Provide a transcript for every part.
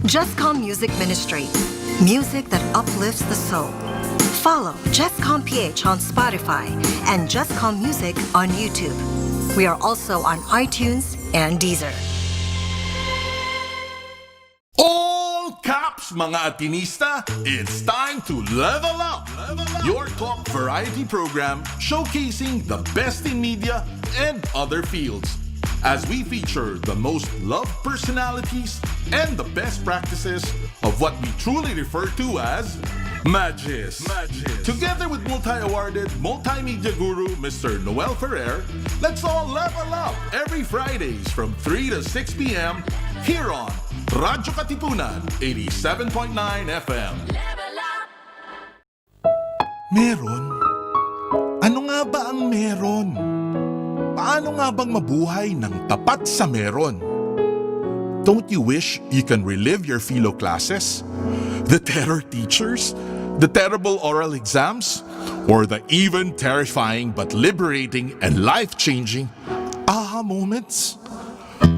Justcom Music Ministry. Music that uplifts the soul. Follow Justcom PH on Spotify and Justcom Music on YouTube. We are also on iTunes and Deezer. All caps, mga Atenista, it's time to level up. Your talk variety program showcasing the best in media and other fields. As we feature the most loved personalities and the best practices of what we truly refer to as Magis. Together with multi-awarded multimedia guru Mr. Noel Ferrer, let's all level up every Fridays from 3 to 6 p.m. here on Radyo Katipunan 87.9 FM. Meron? Ano nga ba ang meron? Paano nga bang mabuhay ng tapat sa meron? Don't you wish you can relive your philo classes? The terror teachers? The terrible oral exams? Or the even terrifying but liberating and life-changing aha moments?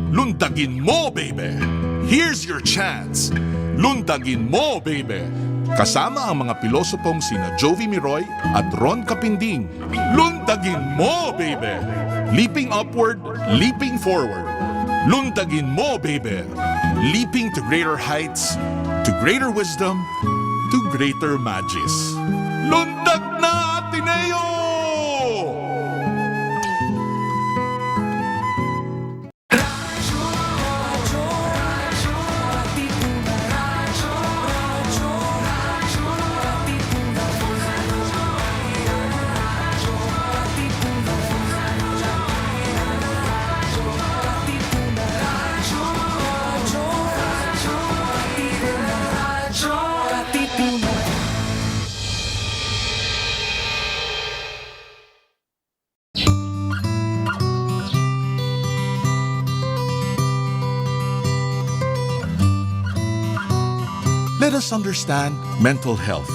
Lundagin mo, baby! Here's your chance! Lundagin mo, baby! Kasama ang mga pilosopong sina Jovi Miroy at Ron Capinding. Lundagin mo, baby! Leaping upward, leaping forward. Lundagin mo, baby! Leaping to greater heights, to greater wisdom, to greater magis. Lundag na, Ateneo! Let us understand mental health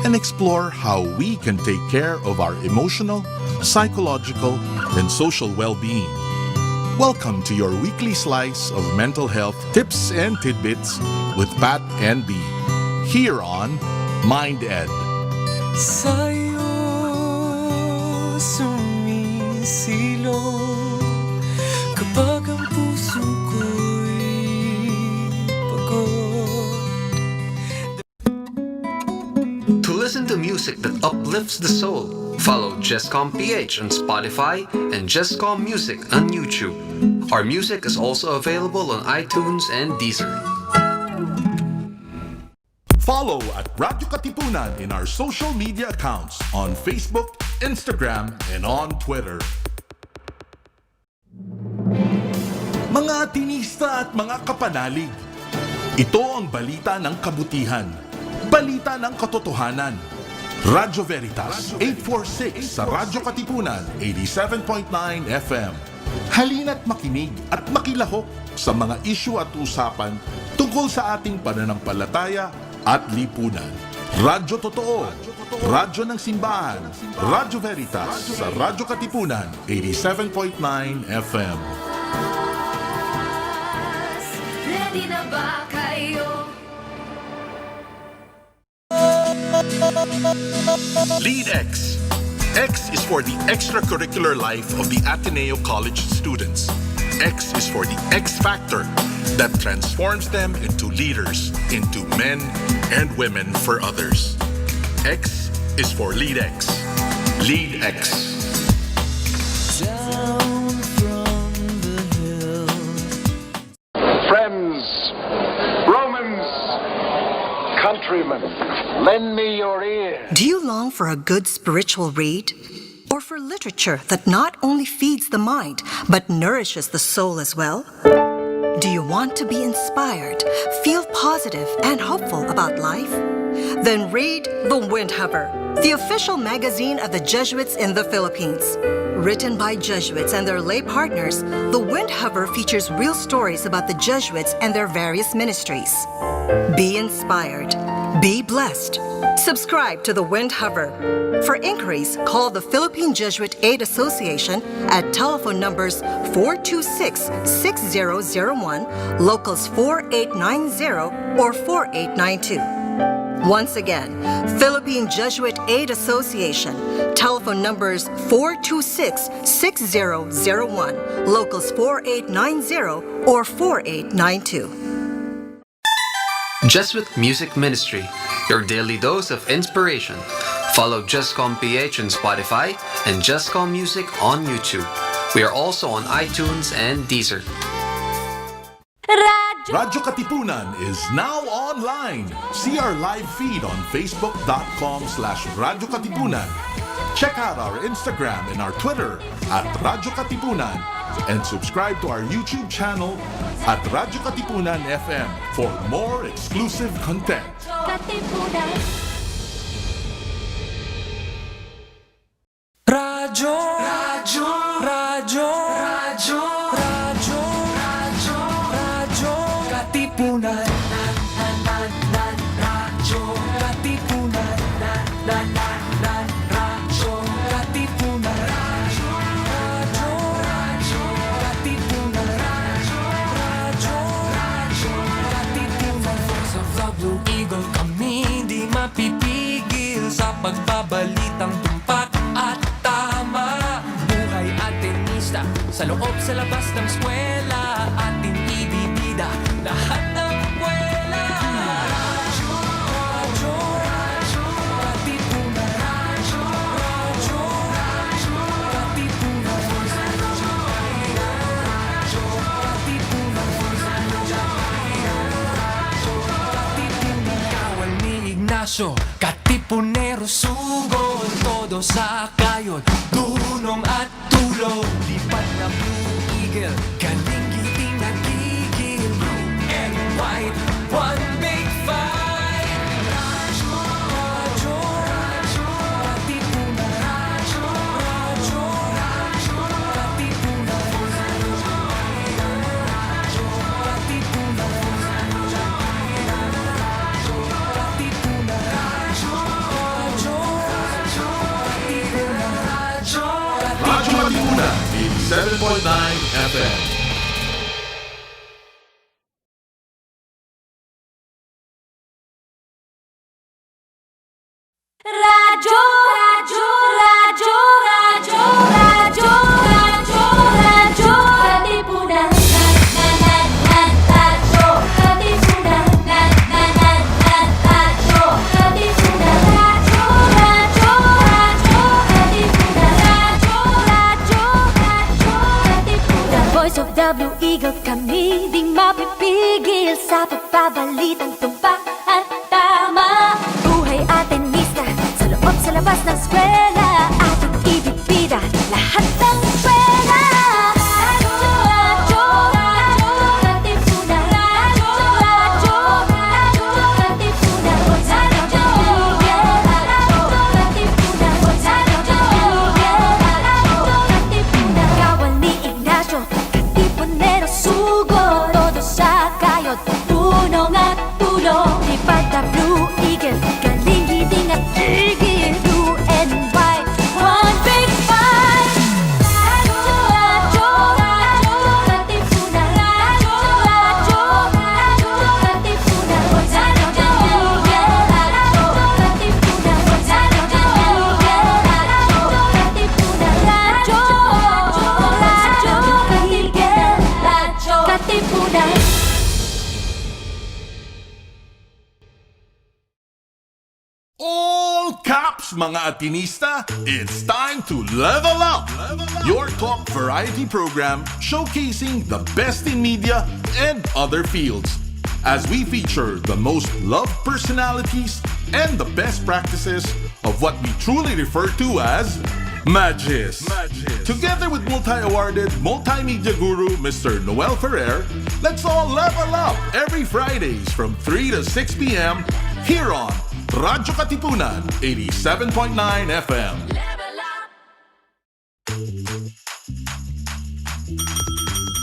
and explore how we can take care of our emotional, psychological, and social well-being. Welcome to your weekly slice of mental health tips and tidbits with Pat and B, here on Mind Ed. Sa'yo sumisilong kapag ang puso ko'y pagod. To listen to music that uplifts the soul, follow Justcom PH on Spotify and Justcom Music on YouTube. Our music is also available on iTunes and Deezer. Follow at Radyo Katipunan in our social media accounts on Facebook, Instagram, and on Twitter. Mga Atenista at mga kapanalig, ito ang balita ng kabutihan, balita ng katotohanan. Radyo Veritas 846 sa Radyo Katipunan 87.9 FM. Halina't makinig at makilahok sa mga isyu at usapan tungkol sa ating pananampalataya at lipunan. Radyo Totoo, Radyo ng Simbahan, Radyo Veritas sa Radyo Katipunan 87.9 FM. Ready na ba kayo? Lead X. X is for the extracurricular life of the Ateneo College students. X is for the X factor that transforms them into leaders, into men and women for others. X is for Lead X. Lead X. Down from the hill. Friends, Romans, countrymen, lend me your ear. Do you long for a good spiritual read? Or for literature that not only feeds the mind, but nourishes the soul as well? Do you want to be inspired, feel positive and hopeful about life? Then read The Windhover, the official magazine of the Jesuits in the Philippines. Written by Jesuits and their lay partners, The Windhover features real stories about the Jesuits and their various ministries. Be inspired, be blessed, Subscribe to the Wind Hover. For inquiries, call the Philippine Jesuit Aid Association at telephone numbers 426-6001, locals 4890 or 4892. Once again, Philippine Jesuit Aid Association, telephone numbers 426-6001, locals 4890 or 4892. Jesuit Music Ministry, your daily dose of inspiration. Follow JustCom PH on Spotify and JustCom Music on YouTube. We are also on iTunes and Deezer. Radyo Katipunan is now online. See our live feed on facebook.com/Radyo Katipunan. Check out our Instagram and our Twitter at Radyo Katipunan. And subscribe to our YouTube channel at Radyo Katipunan FM for more exclusive content. Radyo, radyo, radyo, radyo, radyo, radyo, radyo, Katipunan. Radyo, Katipunan. Radyo, Katipunan. Radyo, radyo, Katipunan. Radyo, Katipunan. Voice of the Blue Eagle, kami di mapipigil sa pagbabalitang tumpak at tama. Buhay Atenista, sa loob sa labas ng eskwela, ating ibibida lahat ng kwela. Radyo, radyo, radyo, Katipunan. Radyo, radyo, radyo, Katipunan. Radyo, Katipunan. Katipunan. Kawal ni Ignacio, Katipunero, sugod, todo sa kayod, dunong at tulog. Lipat na Blue Eagle, galing giting nagigil. Blue and white, one big fight. Radyo, radyo, radyo, Katipunan. Radyo, radyo, radyo, Katipunan. Radyo, Katipunan. Katipunan. Radyo, radyo, radyo, Katipunan. Radyo Katipunan, 87.9 FM. Radyo, radyo, radyo, radyo, radyo, radyo, radyo, Katipunan. Radyo, Katipunan. Radyo, Katipunan. Radyo, radyo, radyo, Katipunan. Radyo, radyo, radyo, Katipunan. Voice of the Blue Eagle, kami di mapipigil sa pagbabalitang tumpak at tama. Buhay Atenista, sa loob sa labas ng eskwela, ating ibibida lahat ng kwela. Radyo, radyo, radyo, Katipunan. Radyo, radyo, radyo, Katipunan. Radyo, radyo, Katipunan. Radyo, Katipunan. Kawal ni Ignacio, Katipunero, sugod, todo sa kayod, tunong at tulong. Lipat na Blue Eagle, galing giting at tigil. Blue and white, one big fight. Radyo, radyo, radyo, Katipunan. Radyo, radyo, radyo, Katipunan. Radyo, radyo, Katipunan. Radyo, Katipunan. Radyo, radyo, radyo, Katipunan. All caps, mga Atenista! It's time to level up! Your talk variety program showcasing the best in media and other fields. As we feature the most loved personalities and the best practices of what we truly refer to as Magis. Together with multi-awarded multimedia guru Mr. Noel Ferrer, let's all level up every Fridays from 3 to 6 p.m. here on Radyo Katipunan, 87.9 FM.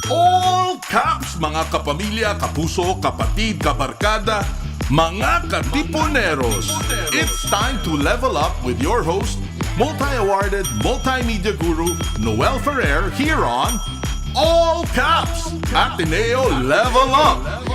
All caps, mga kapamilya, kapuso, kapatid, kabarkada, Mga katipuneros, it's time to level up with your host, multi-awarded multimedia guru Noel Ferrer here on All Caps, Ateneo Level Up.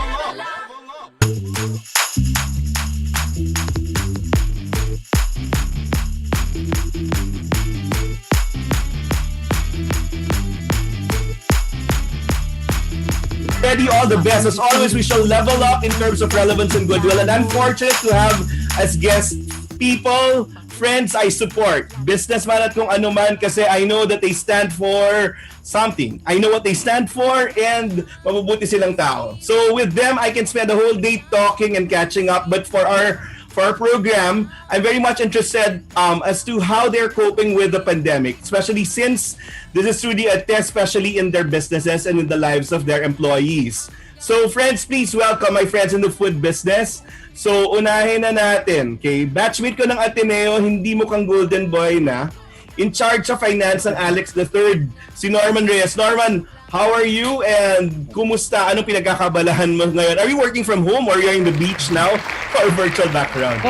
Ready, all the best. As always, we shall level up in terms of relevance and goodwill. And I'm fortunate to have as guests people, friends I support. Businessman at kung ano man, kasi I know that they stand for something. I know what they stand for and mabubuti silang tao. So with them, I can spend the whole day talking and catching up. But for our program, I'm very much interested as to how they're coping with the pandemic, especially since this is really a test, especially in their businesses and in the lives of their employees. So friends, please welcome my friends in the food business. So unahin na natin, okay? Batchmate ko ng Ateneo, hindi mo kang golden boy na. In charge of finance ng Alex III, si Norman Reyes. Norman, how are you and kumusta? Anong pinagkakabalahan mo ngayon? Are you working from home or you're in the beach now or virtual background?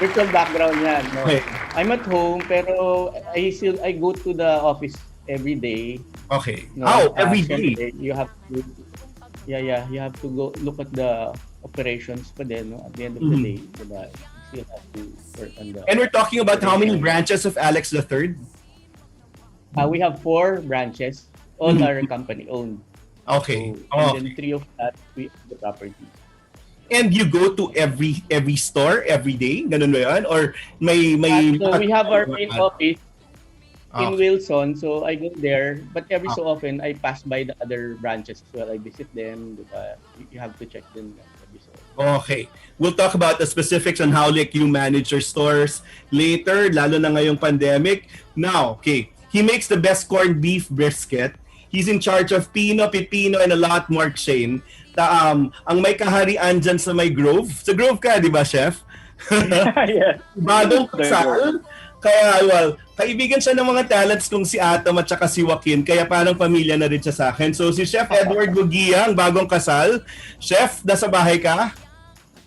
Virtual background yan. No? Okay. I'm at home pero I go to the office every day. Okay. No? How? Every day? Syempre, you have to you have to go look at the operations pa din, no? At the end of the day, diba? You still have to work on the. And we're talking about how many branches of Alex III? We have 4 branches. All are company owned. Okay. So, and then 3 of that we have the properties. And you go to every store every day? Ganun ba yan? Or may So we have our main office in Okay. Wilson, so I go there. But every so often, I pass by the other branches as well. I visit them. You have to check them every so often. Okay. We'll talk about the specifics on how like you manage your stores later, lalo na ngayong pandemic. Now, okay, he makes the best corned beef brisket. He's in charge of Pino, Pipino, and a lot more, Shane. Ang may kaharian dyan sa may Grove. Sa Grove ka, di ba, Chef? Yes. Bagong kasal. Kaya, well, kaibigan siya ng mga talents kung si Atom at saka si Joaquin. Kaya parang pamilya na rin siya sa akin. So, si Chef Edward Burgia, ang bagong kasal. Chef, nasa bahay ka?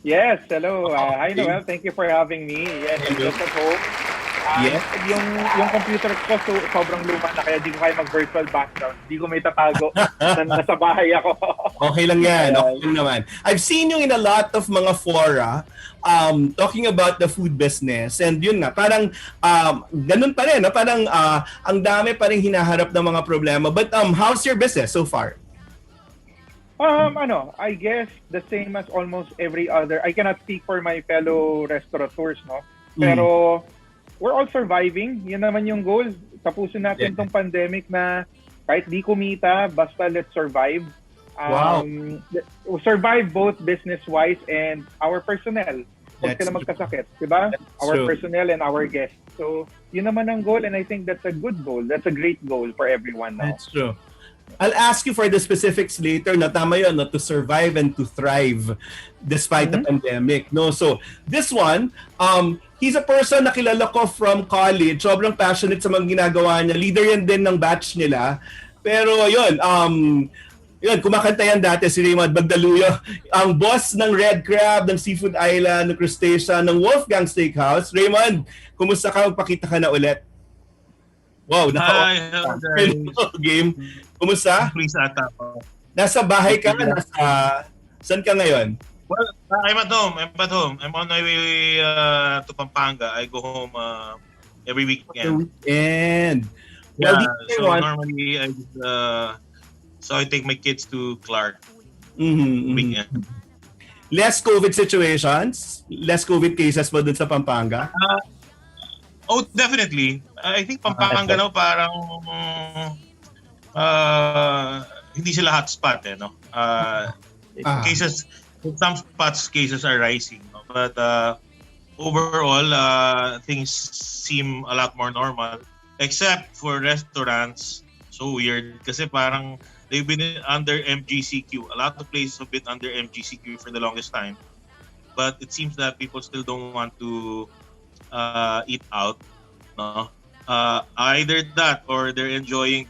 Yes, hello. Hi Noel, thank you for having me. Yes, I'm just at home. Yes. Yung computer ko sobrang luma na kaya di ko kaya mag-virtual background. Di ko may tatago na nasa bahay ako. Okay lang yan. Okay lang naman. I've seen you in a lot of mga fora talking about the food business. And yun nga, parang ganun pa rin. Parang ang dami pa rin hinaharap ng mga problema. But how's your business so far? I guess the same as almost every other. I cannot speak for my fellow restaurateurs, no? Pero we're all surviving. Yun naman yung goal. Tapusin natin tong pandemic na kahit di kumita, basta let's survive. Wow. Survive both business-wise and our personnel. Huwag That's sila magkasakit, di ba? Our true. personnel and our guests. So, yun naman ang goal and I think that's a good goal. That's a great goal for everyone now. That's true. I'll ask you for the specifics later. Na tama yun, no? To survive and to thrive despite the pandemic. No, so this one, he's a person na kilala ko from college. Sobrang passionate sa mga ginagawa niya. Leader yan din ng batch nila. Pero yun, kumakanta yan dati si Raymund Magdaluyo. Ang boss ng Red Crab, ng Seafood Island, ng Crustasia, ng Wolfgang Steakhouse. Raymond, kumusta ka? Magpakita ka na ulit. Wow, Hi, hello guys. game. Kumusta? Please atapa. Nasa bahay ka? Saan ka ngayon? Well, I'm at home. I'm on my way to Pampanga. I go home every weekend. And Yeah, so normally I take my kids to Clark weekend. Less COVID situations? Less COVID cases ba dun sa Pampanga? Oh, definitely. I think Pampanga no parang hindi sila hotspot no. Cases in some spots cases are rising no? But overall things seem a lot more normal except for restaurants. So weird kasi parang they've been under MGCQ. A lot of places have been under MGCQ for the longest time. But it seems that people still don't want to eat out. No? Either that or they're enjoying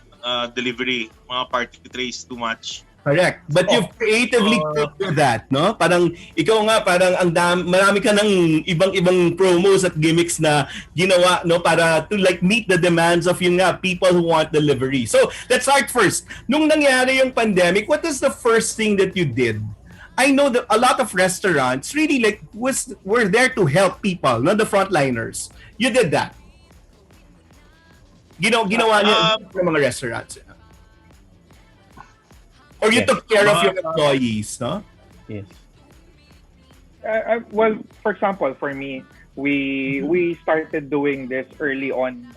delivery, mga party trays too much. Correct. But you've creatively cooked with that, no? Parang ikaw nga parang marami ka ng ibang promos at gimmicks na ginawa, no, para to like meet the demands of yung nga people who want delivery. So, let's start first. Nung nangyari yung pandemic, what is the first thing that you did? I know that a lot of restaurants really like were there to help people, not the frontliners. You did that. Ginawa niyo ng mga restaurants. Or you took care of your employees, no? Yes. Well, for example, for me, we started doing this early on,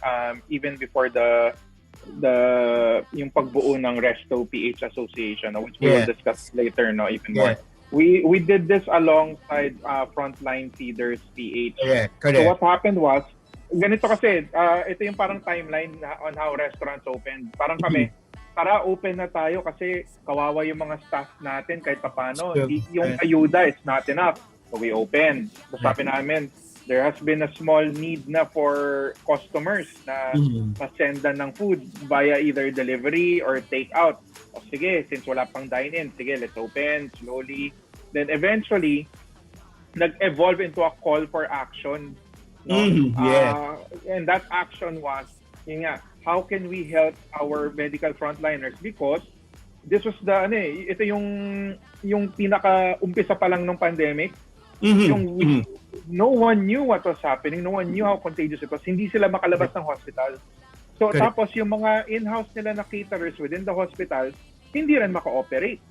even before yung pagbuo ng Resto PH Association, which we will discuss later, no, even more. We did this alongside Frontline Feeders PH. Correct. So what happened was, ganito kasi, ito yung parang timeline on how restaurants opened. Parang kami, para open na tayo kasi kawawa yung mga staff natin kahit paano. Yung ayuda, it's not enough. So we opened. So sabi namin, there has been a small need na for customers na masendan ng food via either delivery or takeout. O sige, since wala pang dine-in, sige, let's open slowly. Then eventually, nag-evolve into a call for action. No? And that action was, yun nga, how can we help our medical frontliners? Because this was ito yung pinaka-umpisa pa lang ng pandemic. No one knew what was happening. No one knew how contagious it was. Hindi sila makalabas ng hospital. So tapos yung mga in-house nila na caterers within the hospital, hindi rin maka-operate.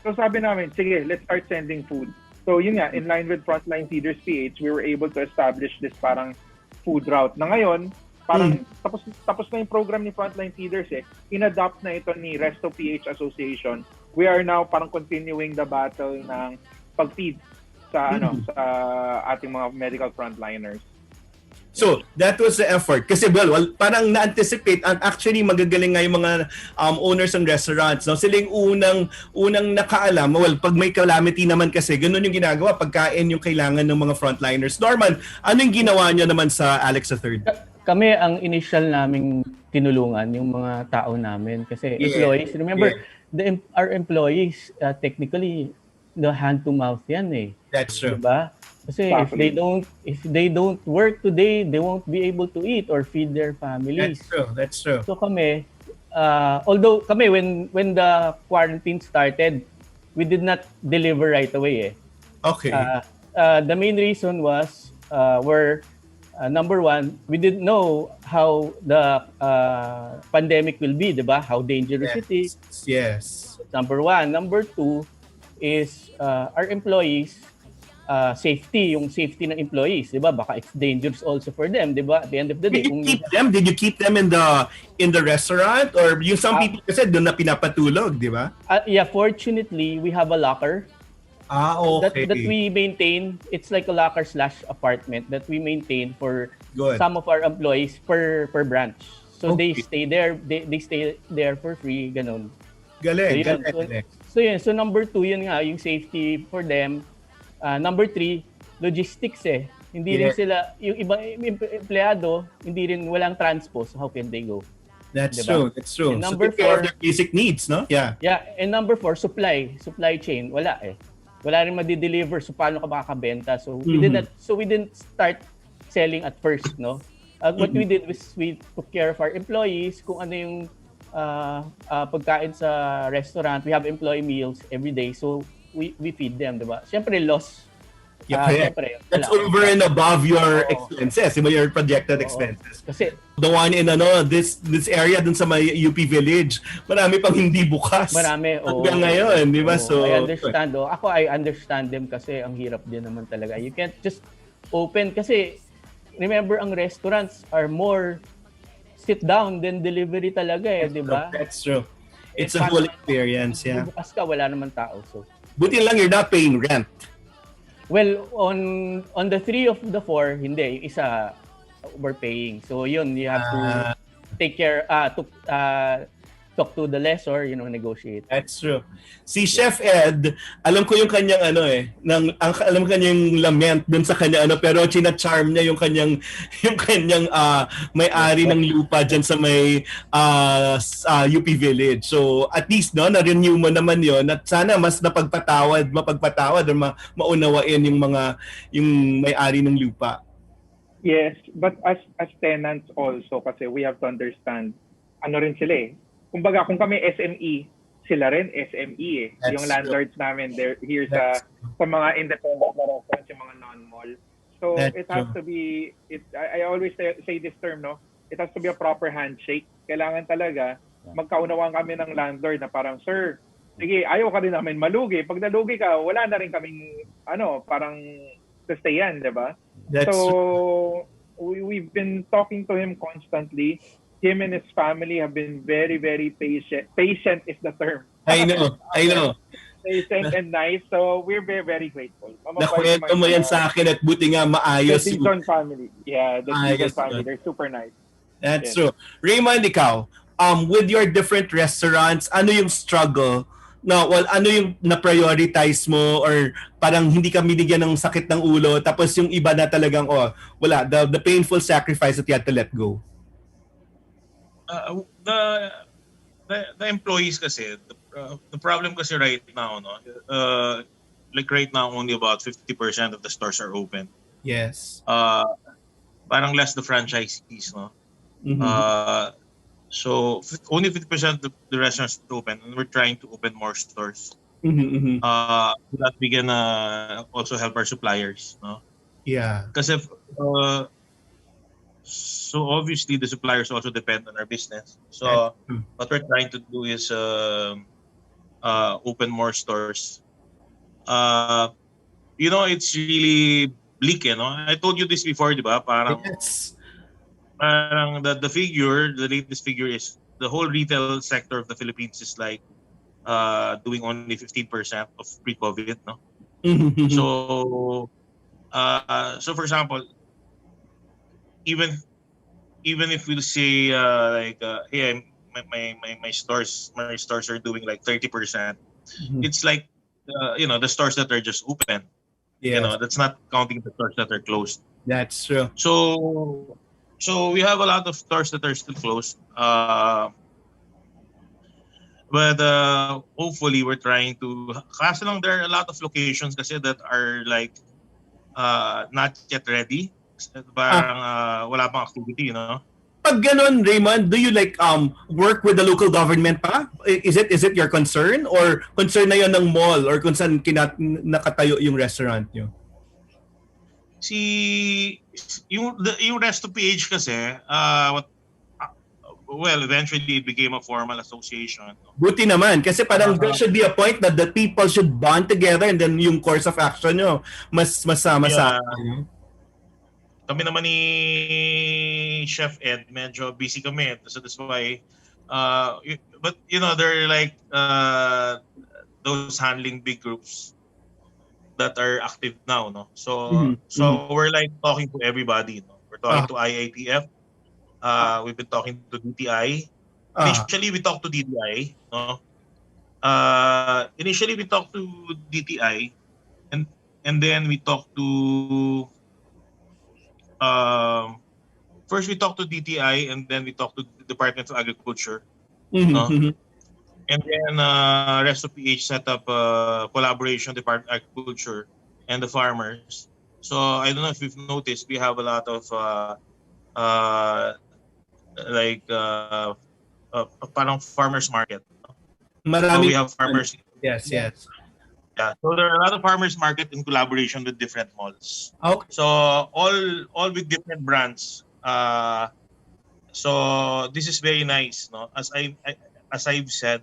So sabi namin, sige, let's start sending food. So yun nga, in line with Frontline Feeders PH, we were able to establish this parang food route. Na ngayon, parang tapos na yung program ni Frontline Feeders in-adopt na ito ni Resto PH Association. We are now parang continuing the battle ng pag-feed sa sa ating mga medical frontliners. So, that was the effort. Kasi well parang na-anticipate and actually magagaling nga yung mga owners ng restaurants. No? Sila yung unang nakaalam. Well, pag may calamity naman kasi, ganun yung ginagawa. Pagkain yung kailangan ng mga frontliners. Norman, ano yung ginawa niyo naman sa Alex III? Kami ang initial naming tinulungan yung mga tao namin kasi employees, remember our employees technically the hand to mouth yan That's true. Diba? Kasi if they don't work today, they won't be able to eat or feed their families. That's true. So kami although kami when the quarantine started, we did not deliver right away Okay. The main reason was number one, we didn't know how the pandemic will be, diba? How dangerous it is. Yes. Number one. Number two is our employees, safety, yung safety ng employees, diba? Baka it's dangerous also for them, diba? At the end of the day. Did you keep them in the restaurant? Or yung some people kasi doon na pinapatulog, diba? Yeah, fortunately, we have a locker. Okay. That we maintain. It's like a locker/apartment that we maintain for some of our employees per branch. So they stay there. They stay there for free. Ganon. Galing. So number two, yun nga, yung safety for them. Number three, logistics Hindi rin sila, yung ibang empleyado, hindi rin walang transpo. So how can they go? That's true. And number four, their basic needs, no? Yeah. And number four, supply chain. Wala Wala rin ma-deliver, so paano ka makakabenta? So we didn't start selling at first, no? What we did was we took care of our employees, kung ano yung pagkain sa restaurant. We have employee meals every day, so we feed them, diba? Siyempre, loss. Siyempre, that's over and above your expenses, your projected expenses. Kasi the one in this area dun sa may UP Village, marami pang hindi bukas. Marami. Hanggang ngayon, di ba? So I understand. I understand them kasi ang hirap din naman talaga. You can't just open kasi remember, ang restaurants are more sit down than delivery talaga di ba? That's true. It's a whole experience, bukas ka, wala naman tao. So buti lang you're not paying rent. Well, on the 3 of the 4, hindi. Yung isa, we're paying. So yun, you have to take care, talk to the lessor, negotiate. That's true. Si Chef Ed, alam ko yung kanyang alam ko kanyang lament dun sa kanya pero china-charm niya yung kanyang may-ari ng lupa diyan sa may UP Village. So at least na-renew mo naman yon at sana mas mapagpatawad or maunawain yung may-ari ng lupa. Yes, but as tenants also kasi we have to understand rin sila Kumbaga, kung kami SME, sila rin SME yung landlords namin here sa mga independent na restaurants, yung mga non-mall. So it has to be, I always say this term, it has to be a proper handshake. Kailangan talaga magkaunawaan kami ng landlord na parang, sir, sige, ayaw ka rin namin malugi. Pag nalugi ka, wala na rin kaming, parang sustayan, di ba? So we've been talking to him constantly. Him and his family have been very, very patient. Patient is the term. I know. Patient and nice. So we're very, very grateful. Nakwento mo yan sa akin at buti nga maayos. The Dizon family. Yeah, the Dizon family. They're super nice. That's true. Raymund, ikaw, with your different restaurants, ano yung struggle? Ano yung na-prioritize mo or parang hindi ka binigyan ng sakit ng ulo tapos yung iba na talagang, wala, the painful sacrifice that you had to let go? The employees kasi the problem kasi right now like right now only about 50% of the stores are open. Yes. Parang less the franchisees so only 50% of the restaurants are open and we're trying to open more stores. So that we can also help our suppliers, Yeah. Kasi so obviously the suppliers also depend on our business. So what we're trying to do is open more stores. It's really bleak, I told you this before, di ba? Parang the latest figure is the whole retail sector of the Philippines is like doing only 15% of pre-COVID, no? So for example, even if we'll say hey, my stores are doing like 30%, it's like the stores that are just open. That's not counting the stores that are closed. That's true. So we have a lot of stores that are still closed. But hopefully we're trying to. Kasi lang there are a lot of locations kasi that are like not yet ready. Parang wala pang activity, Pag ganun, Raymund, do you work with the local government pa? Is it your concern or concern na yon ng mall or kung saan nakatayo yung restaurant nyo? Yung Resto PH kasi eventually it became a formal association. Buti naman kasi parang there should be a point that the people should bond together and then yung course of action nyo mas masama-sama. Kami naman ni Chef Ed, medyo busy kami. So that's why, but they're like those handling big groups that are active now, no? So we're like talking to everybody, no? We're talking to IATF. We've been talking to DTI. Initially, we talked to DTI, no? Initially, we talked to DTI, and then we talked to. First, we talked to DTI, and then we talked to the Department of Agriculture. And then Resto PH set up a collaboration with Department of Agriculture and the farmers. So I don't know if you've noticed, we have a lot of parang farmers market. So we have farmers. Yes. Yeah, so there are a lot of farmers market in collaboration with different malls. Okay. So all with different brands. So this is very nice, no? As I've said,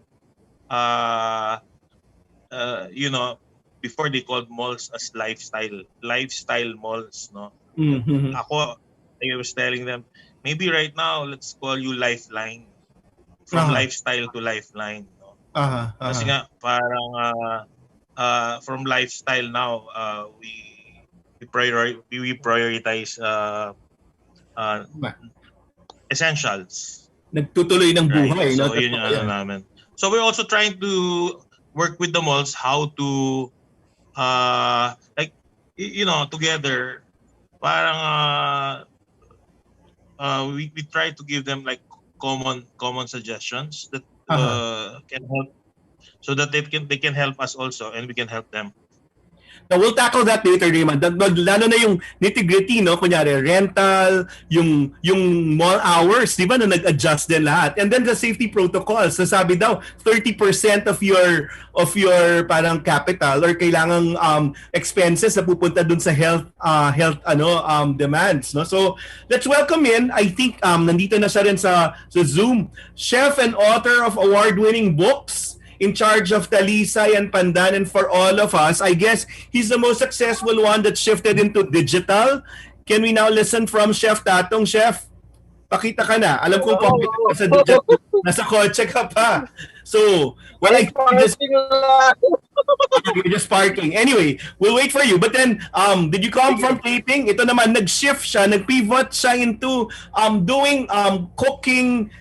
before they called malls as lifestyle malls, no? I was telling them, maybe right now let's call you Lifeline, from lifestyle to lifeline, no? Kasi nga parang from lifestyle now, we prioritize essentials. Nagtutuloy ng Right. buhay, no? So yun yung ano namin. So we're also trying to work with the malls how to like together parang we try to give them like common suggestions that can help so that they can help us also and we can help them. Now, we'll tackle that later, Raymond. Lalo na yung nitty-gritty, no? Kunyari, rental, yung mall hours, di ba, na nag-adjust din lahat. And then the safety protocols. Sasabi daw, 30% of your parang capital or kailangang expenses na pupunta dun sa health demands, no? So, let's welcome in, I think, nandito na siya rin sa Zoom, chef and author of award-winning books, in charge of Talisay and Pandan, and for all of us, I guess he's the most successful one that shifted into digital. Can we now listen from Chef Tatung? Chef, pakita ka na. Alam kong competent ka sa digital. Nasa kotse ka pa. So, well, you're just parking. Anyway, we'll wait for you. But then, did you come from taping? Ito naman, nag-shift siya, nag-pivot siya into doing cooking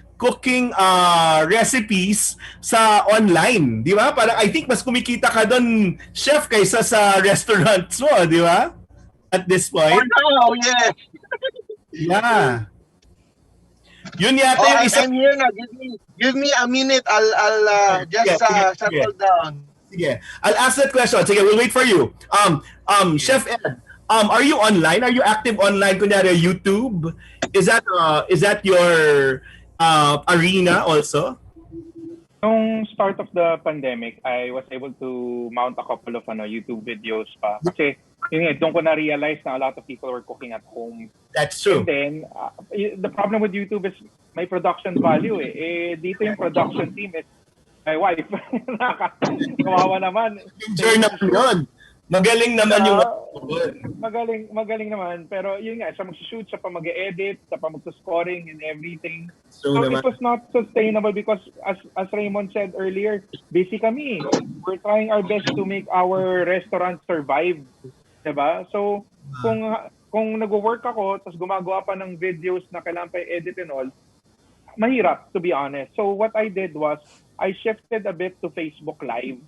recipes sa online, di ba? Parang I think mas kumikita ka doon, chef, kaysa sa restaurants mo, di ba? At this point. For now, yes. Yeah. Yun yata yung isa. I'm here na. Give me a minute. I'll just settle down. Sige. I'll ask that question. Sige, we'll wait for you. Chef Ed, are you online? Are you active online? Kunyari, YouTube? Is that your arena also? Nung start of the pandemic, I was able to mount a couple of YouTube videos pa. Kasi doon ko na-realize na a lot of people were cooking at home. That's true. And then, the problem with YouTube is may production value dito yung production team is my wife. Kawawa naman. Enjoy naman yun. Magaling naman yung... Magaling naman. Pero yun nga, siya mag-shoot, siya pa mag-edit, siya pa mag-scoring and everything. So it was not sustainable because as Raymond said earlier, busy kami. We're trying our best to make our restaurant survive. Diba? So, kung nag-work ako, tapos gumagawa pa ng videos na kailangan pa i-edit and all, mahirap, to be honest. So, what I did was, I shifted a bit to Facebook Live.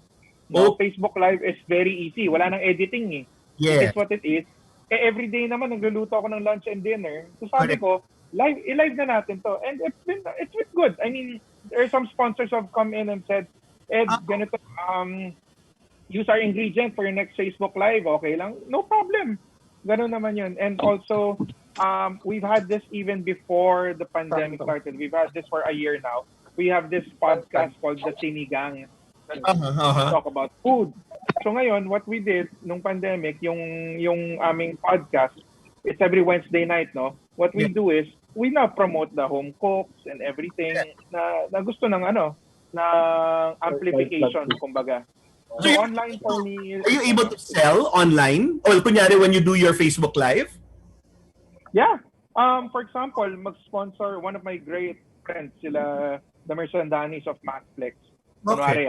No, Facebook Live is very easy. Wala nang editing eh. Yeah. It's what it is. Every day naman nagluluto ako ng lunch and dinner. So sabi ko, i-live na natin to. And it's been good. I mean, there are some sponsors have come in and said, Ed, ganito, use our ingredient for your next Facebook Live. Okay lang? No problem. Ganun naman yun. And also, we've had this even before the pandemic started. We've had this for a year now. We have this podcast called The Sinigang. Talk about food. So ngayon, what we did nung pandemic, yung aming podcast, it's every Wednesday night, no? What we do is, we now promote the home cooks and everything na gusto ng amplification, kumbaga. So online for me... Are you able to sell online? Or kunyari when you do your Facebook Live? Yeah. For example, mag-sponsor one of my great friends, sila the Mercendanis of Maxflex. Kunwari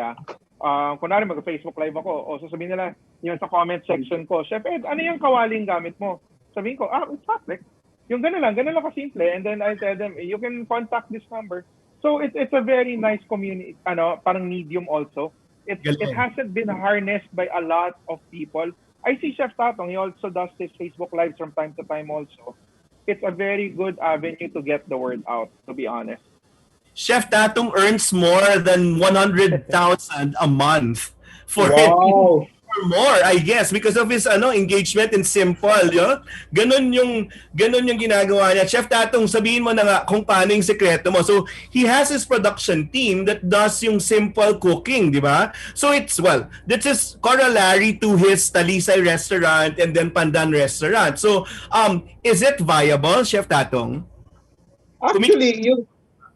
kunwari mag-Facebook Live ako, o sasabihin nila yun sa comment section ko, Chef Ed, ano yung kawaling gamit mo? Sabihin ko, it's Maxflex. Yung gano'n lang kasimple. And then I tell them, you can contact this number. So it's a very nice community, parang medium also. It hasn't been harnessed by a lot of people. I see Chef Tatung, he also does his Facebook Lives from time to time also. It's a very good avenue to get the word out, to be honest. Chef Tatung earns more than 100,000 a month for wow. Or more, I guess, because of his engagement in Simple, yo. Ganun yung ginagawa niya. Chef Tatung, sabihin mo na nga kung paano yung sekreto mo. So, he has his production team that does yung simple cooking, di ba? So, this is corollary to his Talisay restaurant and then Pandan restaurant. So, is it viable, Chef Tatung? Actually,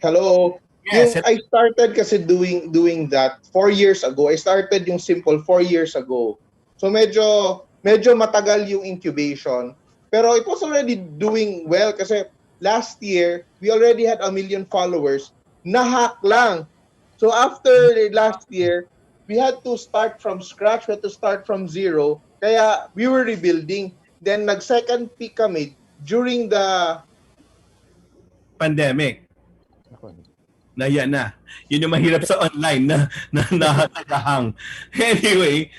hello. Yes, I started kasi doing that 4 years ago. I started yung Simple 4 years ago. So medyo matagal yung incubation. Pero it was already doing well kasi last year, we already had 1 million followers. Nahack lang. So after last year, we had to start from scratch. We had to start from zero. Kaya we were rebuilding. Then nag-second peak kami during the pandemic. Na yan na. Yun yung mahirap sa online na nakakahang. Anyway,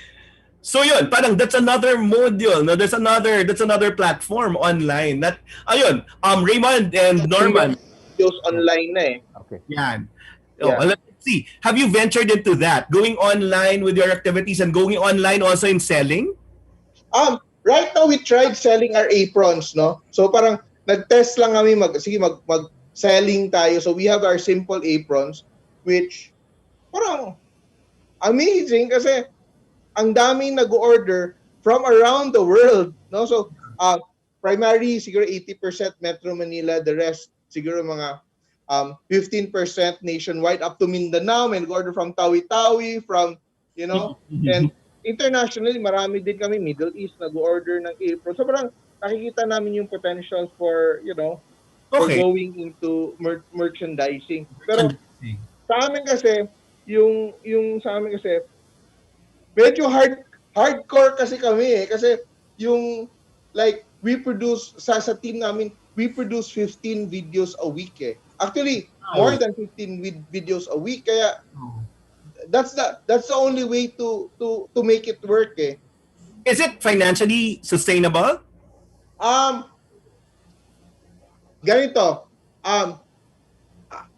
so yun, parang that's another module. No? That's another platform online. That ayun, Raymond and Norman. Videos online na eh. Okay. Yan. Yeah. Let's see. Have you ventured into that? Going online with your activities and going online also in selling? Right now we tried selling our aprons, no? So parang nag-test lang kami mag-selling tayo. So we have our simple aprons which parang amazing kasi ang daming nag-order from around the world, no? So primary siguro 80% Metro Manila, the rest siguro mga 15% nationwide up to Mindanao, may nag-order from Tawi-Tawi, from and internationally marami din kami Middle East nag-order ng apron. So parang nakikita namin yung potential for for going into merchandising. Pero sa amin kasi yung sa amin kasi medyo hardcore kasi kami kasi yung like we produce sa team namin we produce 15 videos a week eh. Actually more than 15 videos a week kaya that's the only way to make it work eh. Is it financially sustainable? Ganito,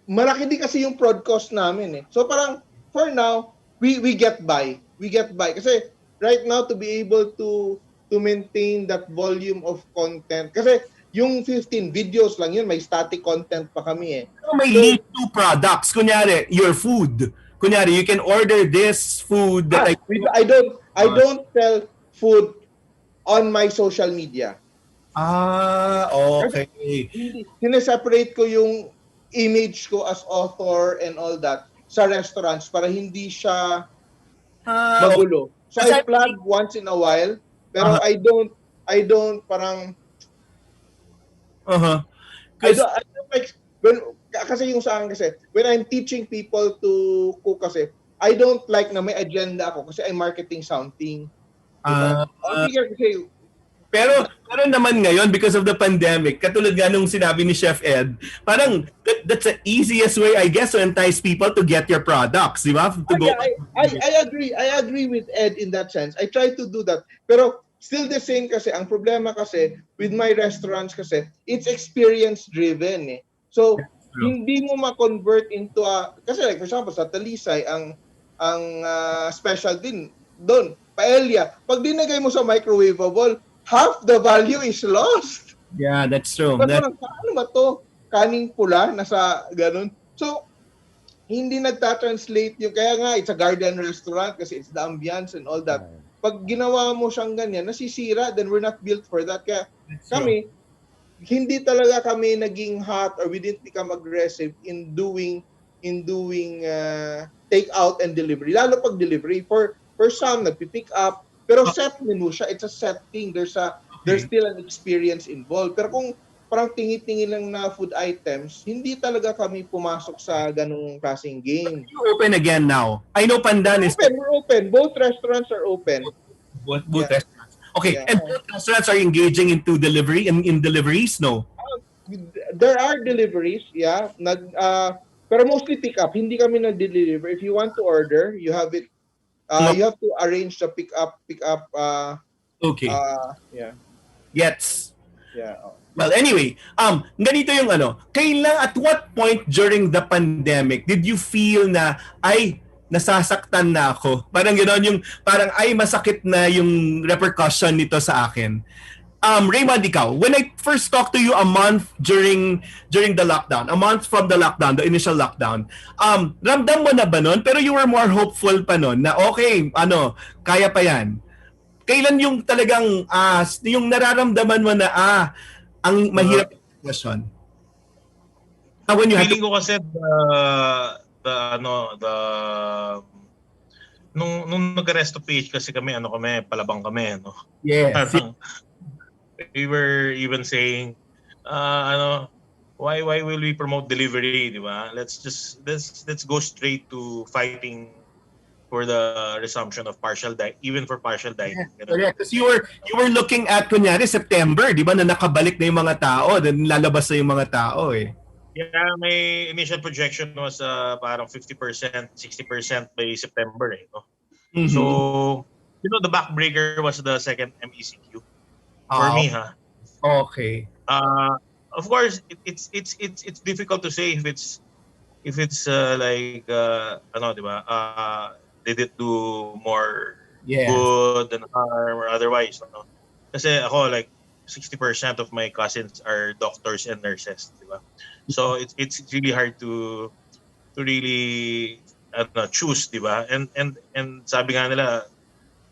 malaki din kasi yung prod cost namin eh. So parang for now, we get by. We get by kasi right now to be able to maintain that volume of content kasi yung 15 videos lang yun, may static content pa kami eh. So, may link to products. Kunyari, your food. Kunyari, you can order this food that I don't sell food on my social media. Okay. Sineseparate ko yung image ko as author and all that sa restaurants para hindi siya magulo. So I plug once in a while, pero I don't parang I don't like kasi yung sa akin kasi when I'm teaching people to cook kasi I don't like na may agenda ako kasi I'm marketing something. Pero naman ngayon because of the pandemic, katulad nga nung sinabi ni Chef Ed, parang that's the easiest way I guess to entice people to get your products, di ba? I agree with Ed in that sense. I try to do that. Pero still the same kasi ang problema kasi with my restaurants kasi it's experience driven eh. So hindi mo ma-convert into kasi like for example sa Talisay ang special din doon paella. Pag dinagay mo sa microwavable, half the value is lost. Yeah, that's true. Ano ba to? Kaning pula nasa ganun. So hindi nagta-translate yung kaya nga it's a garden restaurant kasi it's the ambience and all that. Pag ginawa mo siyang ganyan, nasisira, then we're not built for that. Kaya kami, hindi talaga kami naging hot or we didn't become aggressive in doing take out and delivery. Lalo pag delivery. For some, nagpipick up. Pero set menu siya. It's a set thing. There's still an experience involved. Pero kung parang tingi-tingi lang na food items, hindi talaga kami pumasok sa ganung klaseng game. You open again now. I know Pandan is We're open. Both restaurants are open. Both restaurants. Okay, and both restaurants are engaging into delivery and in deliveries, no? There are deliveries, yeah. Pero mostly pick up. Hindi kami nag-deliver. If you want to order, you have it. You have to arrange the pick up. Okay. Yeah. Gets. Yeah. Well, anyway, ganito yung at what point during the pandemic did you feel na, nasasaktan na ako? Parang gano'n yung, parang, masakit na yung repercussion nito sa akin. Raymond, ikaw, when I first talked to you a month during the lockdown, a month from the lockdown, the initial lockdown, ramdam mo na ba nun? Pero you were more hopeful pa nun na, okay, kaya pa yan. Kailan yung talagang, yung nararamdaman mo na, ang mahirap yung sitwasyon? Feeling ko kasi nung nag-resto page kasi kami palabang kami Yes. We were even saying why will we promote delivery, di ba? Let's go straight to fighting for the resumption of partial dining, even for partial dining. Correct. Because you were looking at kunyari September, di ba, na nakabalik na yung mga tao, then lalabas na yung mga tao eh. Yeah, my initial projection was parang 50%, 60% by September. No? So, the backbreaker was the second MECQ for me, ha. Okay. Of course, it's difficult to say if it's like ano, di ba? Did it do more Yes. good than harm or otherwise? No? Kasi ako, like 60% of my cousins are doctors and nurses, di ba? So it's really hard to really choose, di ba? And sabi nga nila,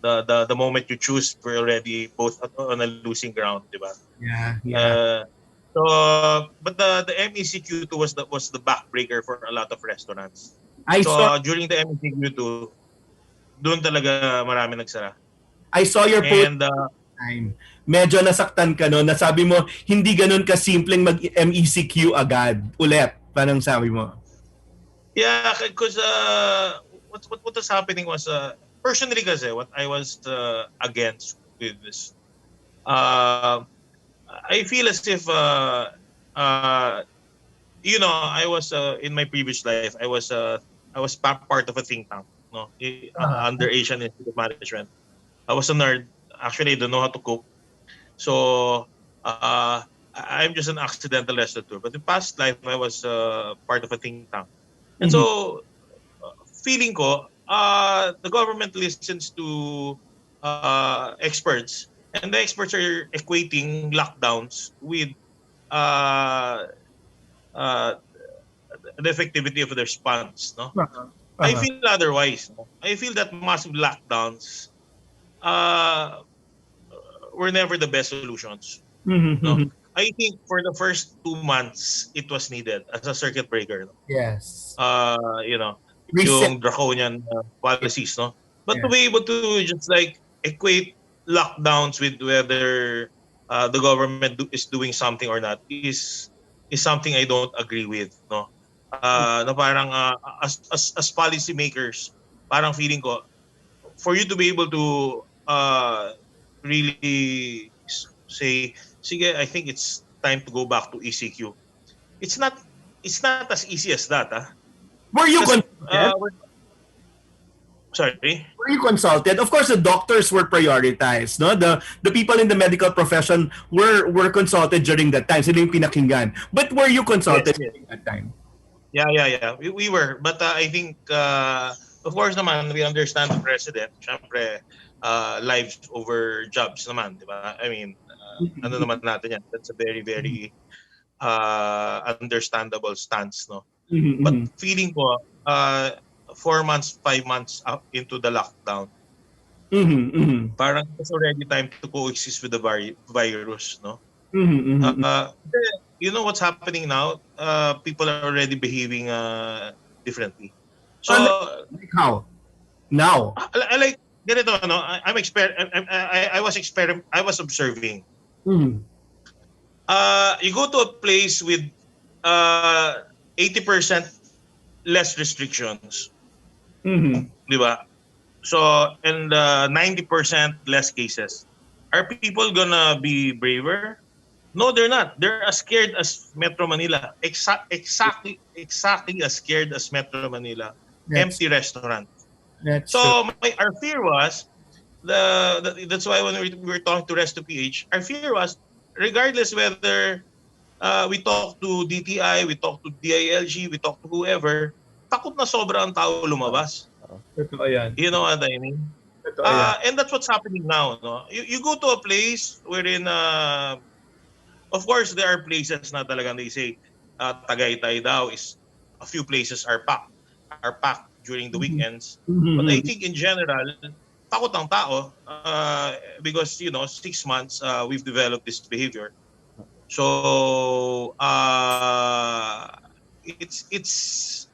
the moment you choose, we're already both on a losing ground, di ba? Yeah. So, but the MECQ2 was the backbreaker for a lot of restaurants. I So saw during the MECQ2, doon talaga marami nagsara. I saw your post And time. Medyo nasaktan ka no, nasabi mo hindi ganun kasimpleng mag-MECQ agad. Ulit, parang sabi mo. yeah, because what was happening was personally kasi what I was against with this. I feel as if I was in my previous life I was part of a think tank, no, under Asian Institute of Management. I was a nerd. Actually, I don't know how to cook. So I'm just an accidental restaurateur. But in past life, I was part of a think tank. And so, feeling ko, the government listens to experts. And the experts are equating lockdowns with the effectivity of the response. No? I feel otherwise. No? I feel that massive lockdowns were never the best solutions. No? I think for the first 2 months, it was needed as a circuit breaker. No? Yes. Yung draconian policies. No? But to be able to just like equate lockdowns with whether the government is doing something or not is something I don't agree with. No? Na parang as policymakers, parang feeling ko, for you to be able to really say, sige, I think it's time to go back to ECQ. It's not as easy as that. Were you Sorry? Were you consulted? Of course, the doctors were prioritized. No, the people in the medical profession were consulted during that time. Sila yung pinakinggan. But were you consulted during that time? Yeah. We were, but I think of course naman we understand the president. Syempre, lives over jobs naman, di ba? I mean, ano naman natin yan? That's a very very understandable stance, no? But feeling ko 4 months, 5 months up into the lockdown, parang it's already time to coexist with the virus, no? You know what's happening now? People are already behaving differently. So how? Now? I like ganito, no? I was observing. You go to a place with 80% less restrictions. Di ba? So, and 90% less cases. Are people gonna be braver? No, they're not. They're as scared as Metro Manila. Exactly as scared as Metro Manila. Empty restaurant. So our fear was that's why when we were talking to Resto PH, our fear was regardless whether we talk to DTI, we talk to DILG, we talk to whoever, takot na sobra ang tao lumabas. Totoo yan. You know what I mean? And that's what's happening now. No? You go to a place wherein, of course, there are places na talagang they say, Tagaytay daw is, a few places are packed during the weekends. But I think in general, takot ang tao because, 6 months we've developed this behavior. So, it's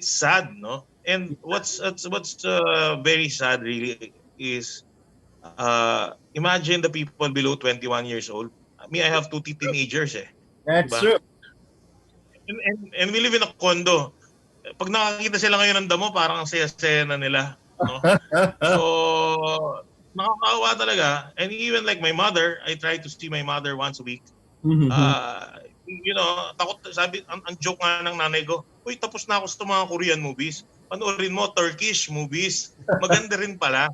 sad, no? And what's very sad really is imagine the people below 21 years old. I have 2 teenagers That's diba? true. And we live in a condo. Pag nakakita sila ngayon ng damo, parang ang saya-saya na nila, no? So nakakaawa talaga. And even like my mother, I try to see my mother once a week. takot, sabi, ang joke nga ng nanay ko, uy, tapos na ako sa mga Korean movies. Panoorin mo, Turkish movies. Maganda rin pala.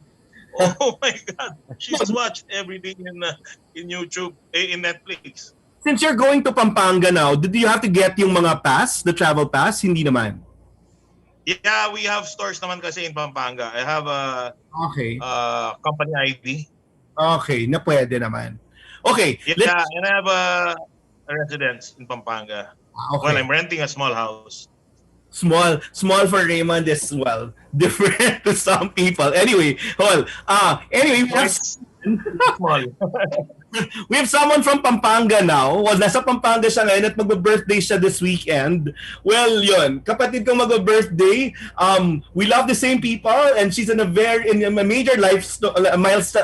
Oh my God. She's watched everything in YouTube, in Netflix. Since you're going to Pampanga now, did you have to get yung mga pass, the travel pass? Hindi naman. Yeah, we have stores naman kasi in Pampanga. I have a company ID. Okay, na pwede naman. Okay. Yeah, and I have a residence in Pampanga. Okay. Well, I'm renting a small house. Small for Raymond as well. Different to some people. Anyway, Small. we have someone from Pampanga now. Well, nasa Pampanga siya ngayon at magbe-birthday siya this weekend. Well, yun. Kapatid kong magbe-birthday. We love the same people and she's in a major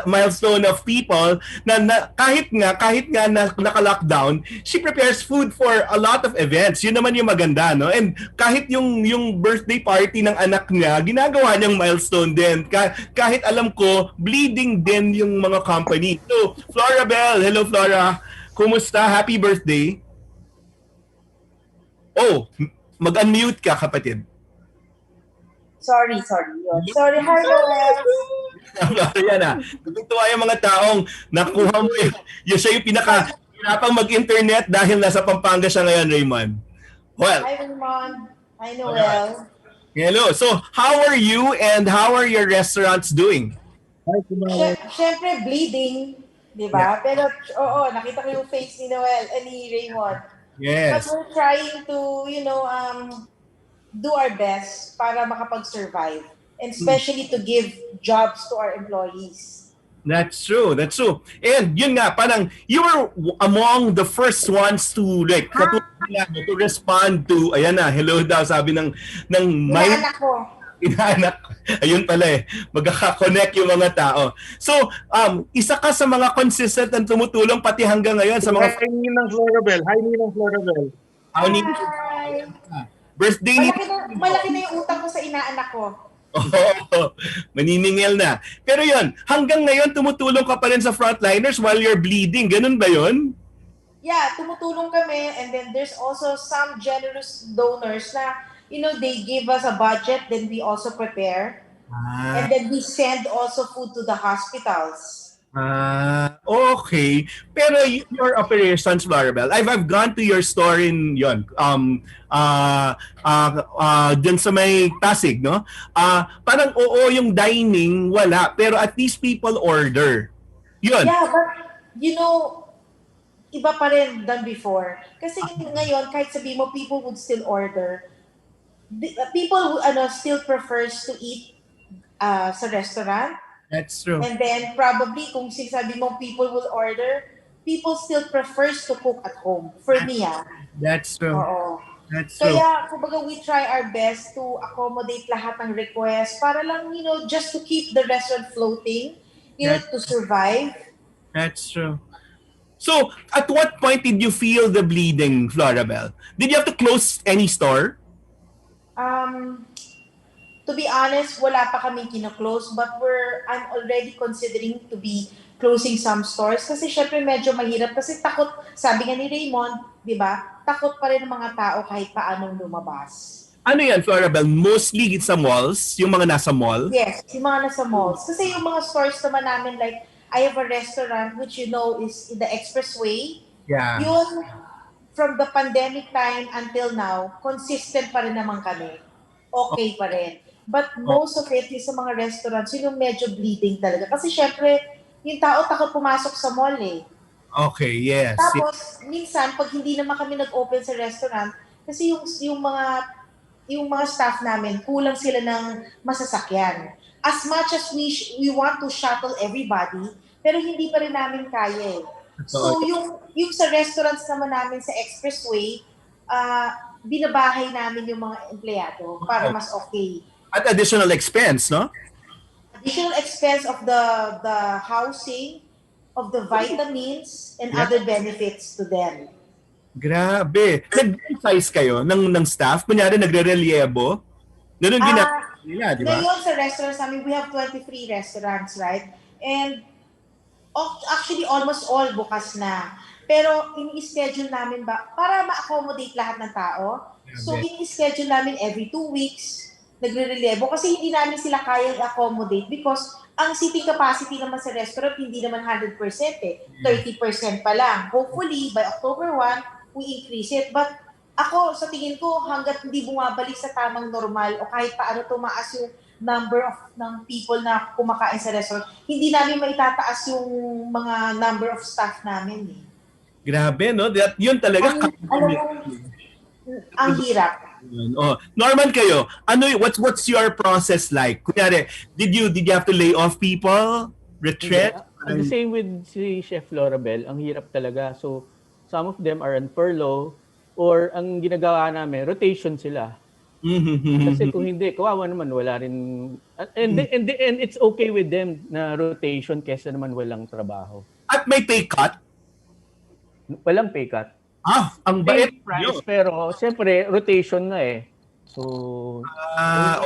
milestone of people na kahit nga na naka-lockdown, she prepares food for a lot of events. Yun naman yung maganda, no? And kahit yung birthday party ng anak niya, ginagawa niyang milestone din. Kahit alam ko, bleeding din yung mga company. So, Florabel, hello Flora. Kumusta? Happy birthday. Oh, mag-unmute ka, kapatid. Sorry. Sorry, hi Noel. Yan na. Natutuwa yung mga taong nakuha mo yung siya yung pinaka-hirapang mag-internet dahil nasa Pampanga siya ngayon, Raymond. Well, Hi Raymond. Hi Noel. Hello. So, how are you and how are your restaurants doing? Siyempre bleeding, di ba? Pero nakita ko yung face ni Noel, ni Raymond. Yes. But we're trying to, do our best para makapag-survive. And especially to give jobs to our employees. That's true. And yun nga, parang you were among the first ones to to respond to, ayan na, hello daw, sabi ng Inaanak ko. Inaanak. Ayun pala magkaka-connect yung mga tao. So, isa ka sa mga consistent na tumutulong pati hanggang ngayon sa mga... Hi, Ninang Florabel. Hi. Birthday ni... Malaki na yung utang ko sa inaanak ko. Maniningil na. Pero yun, hanggang ngayon tumutulong ka pa rin sa frontliners while you're bleeding. Ganun ba yun? Yeah, tumutulong kami and then there's also some generous donors na they give us a budget, then we also prepare. And then we send also food to the hospitals. Okay. Pero your operations, Florabel, I've gone to your store in yon. Dun sa may Pasig, no? Parang yung dining wala, pero at least people order. Yun. Yeah, but iba pa rin than before. Kasi ngayon, kahit sabihin mo, people would still order. People still prefers to eat sa restaurant. That's true. And then probably kung sinasabi mo people will order, people still prefers to cook at home. For me, That's true. Oo. That's true. Kaya, kumbaga, we try our best to accommodate lahat ng requests para lang, just to keep the restaurant floating, to survive. That's true. So, at what point did you feel the bleeding, Florabel? Did you have to close any store? To be honest, wala pa kami kino-close, but I'm already considering to be closing some stores kasi syempre medyo mahirap kasi takot, sabi nga ni Raymond, di ba? Takot pa rin ng mga tao kahit paanong lumabas. Ano yan, Florabel? Mostly sa malls? Yung mga nasa mall? Yes, yung mga nasa malls. Kasi yung mga stores naman namin, like, I have a restaurant which is in the Expressway. Yeah. Yung from the pandemic time until now, consistent pa rin naman kami. Okay pa rin. But most of it is sa mga restaurants, yung medyo bleeding talaga. Kasi syempre, yung tao takot pumasok sa mall Okay, yes. Tapos, minsan, pag hindi naman kami nag-open sa restaurant, kasi yung mga staff namin, kulang sila ng masasakyan. As much as we want to shuttle everybody, pero hindi pa rin namin kaya So, yung sa restaurants naman namin sa Expressway, binabahay namin yung mga empleyado para mas okay. At additional expense, no? Additional expense of the housing, of the vitamins, and other benefits to them. Grabe. Nag-size kayo ng staff? Kunyari, nagre-reliebo? Ganun ginagawa nila, di ba? Ngayon sa restaurants namin, we have 23 restaurants, right? And actually, almost all bukas na. Pero ini-schedule namin para ma-accommodate lahat ng tao. So ini-schedule namin every 2 weeks, nagre-relevo kasi hindi namin sila kayang accommodate because ang seating capacity naman sa restaurant hindi naman 100% eh. 30% pa lang. Hopefully, by October 1, we increase it. But ako, sa tingin ko, hanggat hindi bumabalik sa tamang normal o kahit paano tumaas yung number ng people na kumakain sa restaurant, hindi namin maitataas yung mga number of staff namin eh. Grabe, no? Yun talaga. Ang hirap. Oh, Norman kayo, what's your process like? Kunyari, did you have to lay off people? Retreat? Yeah. The same with si Chef Florabel, ang hirap talaga. So, some of them are on furlough or ang ginagawa namin, rotation sila. Kasi kung hindi, kawawa naman, wala rin. And it's okay with them na rotation kesa naman walang trabaho. At may pay cut? Walang pay cut. Ang bait. Price, pero siyempre, rotation na eh. So,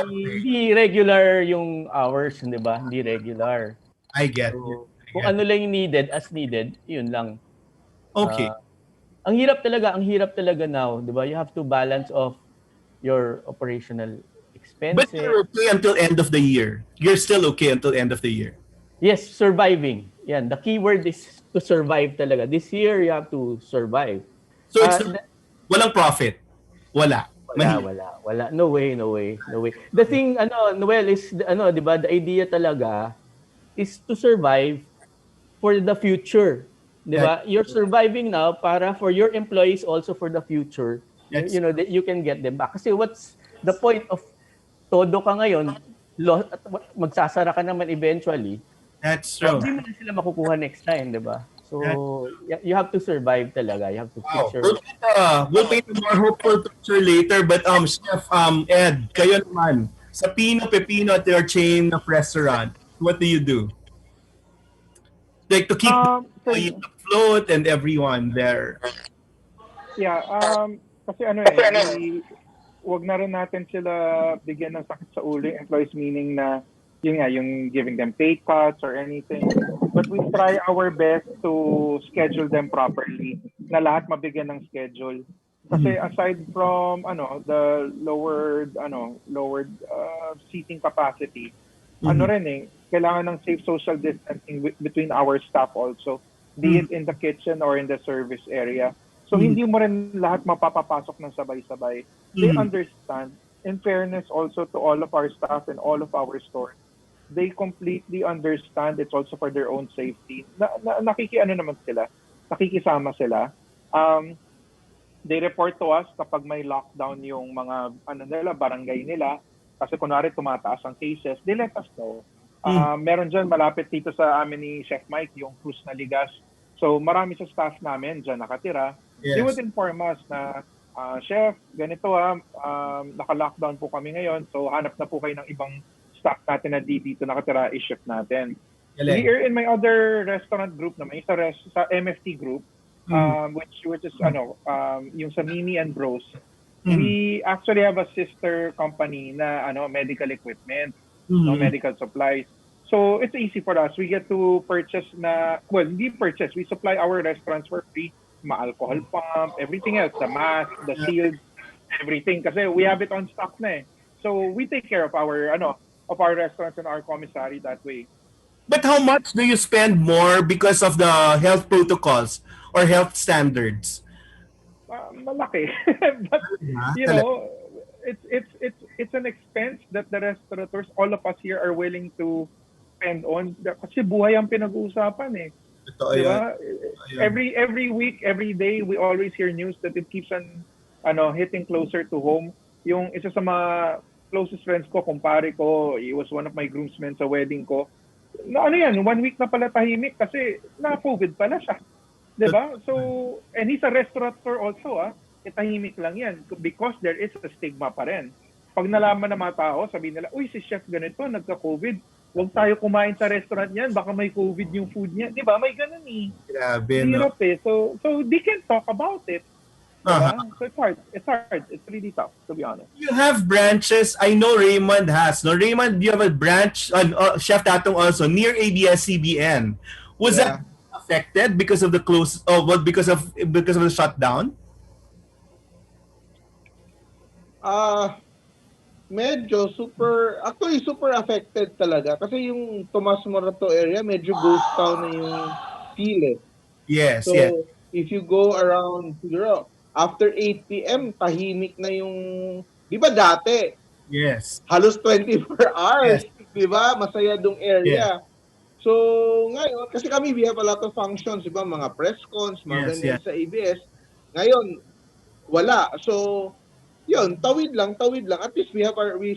hindi regular yung hours, di ba? Hindi regular. I get so, it. Kung ano lang yung needed, as needed, yun lang. Okay. Ang hirap talaga now, di ba? You have to balance off your operational expenses. But you're okay until end of the year. You're still okay until end of the year. Yes, surviving. Yan, the key word is to survive talaga. This year, you have to survive. So it's walang profit. Wala. No way. The thing Noel is di ba, the idea talaga is to survive for the future. Di ba? You're surviving now para for your employees also for the future. Yes. You know that you can get them back. Kasi what's the point of todo ka ngayon, magsasara ka naman eventually. That's true. Hindi mo na sila makukuha next time, di ba? So, you have to survive talaga. You have to fix your... We'll paint a more hopeful picture later. But Chef Ed, kayo naman, sa Pino Pepino at your chain of restaurant, what do you do? Like to keep the afloat and everyone there. Yeah, kasi wag na rin natin sila bigyan ng sakit sa ulo employees, meaning na yung giving them pay cuts or anything. But we try our best to schedule them properly, na lahat mabigyan ng schedule. Kasi aside from the lowered seating capacity, kailangan ng safe social distancing between our staff also, be it in the kitchen or in the service area. So hindi mo rin lahat mapapapasok ng sabay-sabay. They understand. In fairness also to all of our staff and all of our stores, they completely understand it's also for their own safety. Nakikisama sila. They report to us kapag may lockdown yung mga barangay nila. Kasi kunwari tumataas ang cases, they let us know. Meron dyan malapit dito sa amin ni Chef Myke, yung Cruz na Ligas. So marami sa staff namin dyan nakatira. Yes. They would inform us na, Chef, ganito naka-lockdown po kami ngayon. So hanap na po kayo ng ibang staff natin na dito nakatira, i-shift natin. Here in my other restaurant group naman, sa MFT group, which is yung sa Mimi and Bros, we actually have a sister company na medical equipment, medical supplies. So it's easy for us. We get to purchase we supply our restaurants for free, alcohol pump, everything else, the mask, the shields, everything. Kasi we have it on stock na eh. So we take care of our restaurants and our commissary that way. But how much do you spend more because of the health protocols or health standards? Malaki. But it's an expense that the restaurateurs, all of us here, are willing to spend on. Kasi buhay ang pinag-uusapan eh. Diba? Every week, every day, we always hear news that it keeps on hitting closer to home. Yung isa sa mga closest friends ko, kumpare ko, he was one of my groomsmen sa wedding ko. 1 week na pala tahimik kasi na-COVID pala siya. Diba? So, and he's a restaurateur also, tahimik lang yan because there is a stigma pa rin. Pag nalaman ng mga tao, sabihin nila, uy, si chef ganito, nagka-COVID. Huwag tayo kumain sa restaurant niyan, baka may COVID yung food niya. Diba? May ganun eh. Grabe, hirap eh. So they can talk about it. So it's hard. It's really tough, to be honest. You have branches. I know Raymund has. No, Raymund, you have a branch, Chef Tatung also, near ABS-CBN. Was that affected because of the close? Oh, what because of the shutdown? Medyo actually super affected talaga kasi yung Tomas Morato area medyo ghost town na yung feel eh. Yes, So, yes. if you go around, siguro, after 8 p.m., tahimik na yung, di ba dati, Yes. halos 24 hours, Yes. di ba? Masaya dong Yes. area. So, ngayon, kasi kami, we have a lot of functions, di ba? Mga press cons, mga Yes, ganyan yes. sa ABS. Ngayon, wala. So, yun, tawid lang. At least we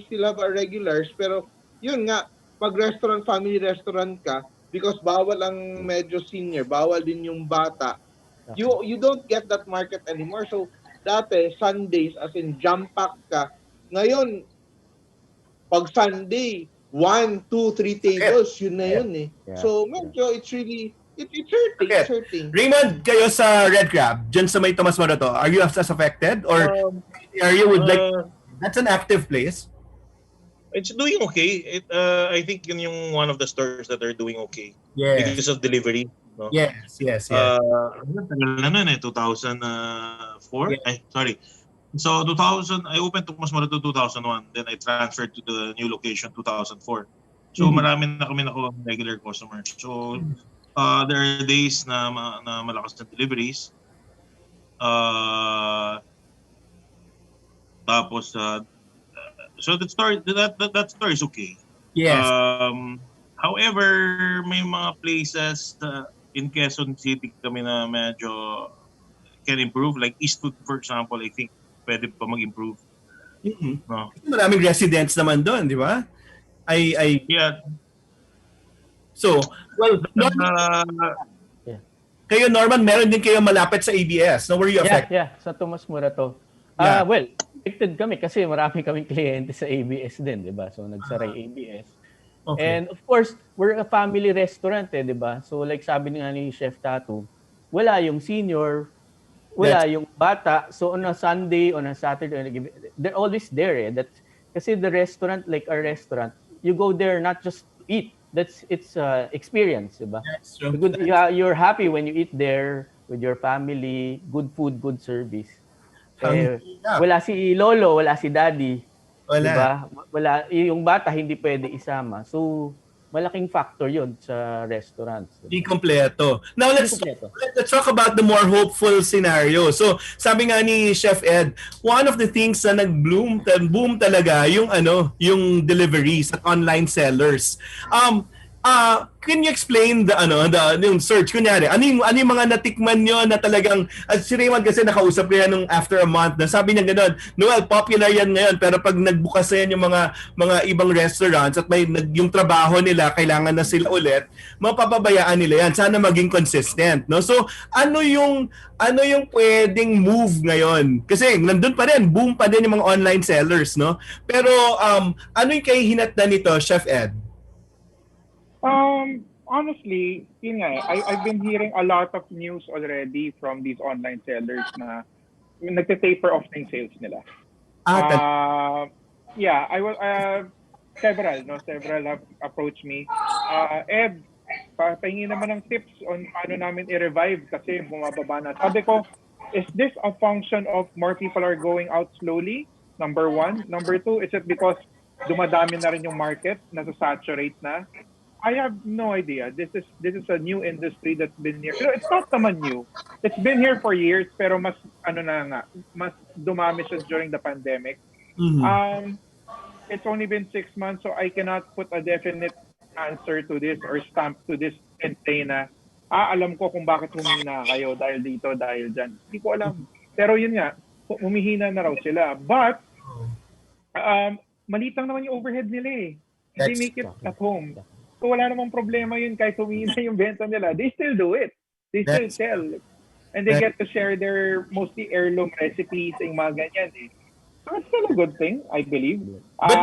still have our regulars, pero yun nga, pag restaurant, family restaurant ka, because bawal ang medyo senior, bawal din yung bata, you don't get that market anymore. So, dati, Sundays, as in jam-pack ka. Ngayon, pag Sunday, 1, 2, 3 tables, yun na yun eh. Yeah. So, medyo, it's hurting. It's hurting. Raymond, kayo sa Red Crab, dyan sa may Tomas Morato, are you as affected? Or are you would like, that's an active place? It's doing okay. I think yun yung one of the stores that are doing okay. Yes. Because of delivery. No? Yes. 2004? Yeah. Sorry. So 2000, I opened Tomas Morato 2001. Then I transferred to the new location 2004. So marami na kami nakuha regular customers. So there are days na malakas na deliveries. Tapos so that store is okay. Yes. However, may mga places in Quezon City kami na medyo can improve. Like Eastwood, for example, I think pwede pa mag-improve. No? Maraming residents naman doon, di ba? Yeah. So, well, kayo, Norman, meron din kayo malapit sa ABS. No, were you affected? Yeah, sa Tomas Morato. Yeah. Well, affected kami kasi marami kaming kliyente sa ABS din, di ba? So, nagsaray ABS. Okay. And of course, we're a family restaurant, di ba? So, like sabi nga ni Chef Tatung, wala yung senior, wala yung bata. So, on a Sunday, on a Saturday, they're always there. Kasi the restaurant, like our restaurant, you go there not just to eat. It's experience, di ba? That's true. You're happy when you eat there with your family, good food, good service. Wala si lolo, wala si daddy. Wala. Diba? Wala, yung bata hindi pwede isama. So, malaking factor yun sa restaurants. Di kompleto. Now, let's talk about the more hopeful scenario. So, sabi nga ni Chef Ed, one of the things na boom talaga yung deliveries at online sellers. Can you explain yung search? Kunyari, ano yung mga natikman nyo na talagang, si Raymond kasi nakausap ko yan nung after a month na sabi niya gano'n, Noel, popular yan ngayon, pero pag nagbukas na yan yung mga ibang restaurants at yung trabaho nila, kailangan na sila ulit, mapapabayaan nila yan. Sana maging consistent. No? So, ano yung pwedeng move ngayon? Kasi nandun pa rin, boom pa din yung mga online sellers. No? Pero ano yung kahihinatnan nito, Chef Ed? Honestly, yun nga, I've been hearing a lot of news already from these online sellers na nagte-taper off na yung sales nila. Yeah, I was several have approached me. Ed, pahingin naman ng tips on paano namin i-revive kasi bumababa na. Sabi ko, is this a function of more people are going out slowly? Number one. Number two, is it because dumadami na rin yung market, nasa-saturate na? I have no idea. This is a new industry that's been here. It's not naman new. It's been here for years, pero mas dumami siya during the pandemic. It's only been 6 months, so I cannot put a definite answer to this or stamp to this and say na, alam ko kung bakit humina kayo dahil dito, dahil dyan. Hindi ko alam. Pero yun nga, humihina na raw sila. But, maliit lang naman yung overhead nila eh. They make it at home. So wala namang problema yun kahit humina yung benta nila. They still do it. They still sell. And they get to share their mostly heirloom recipes yung mga ganyan eh. So it's still a good thing, I believe. But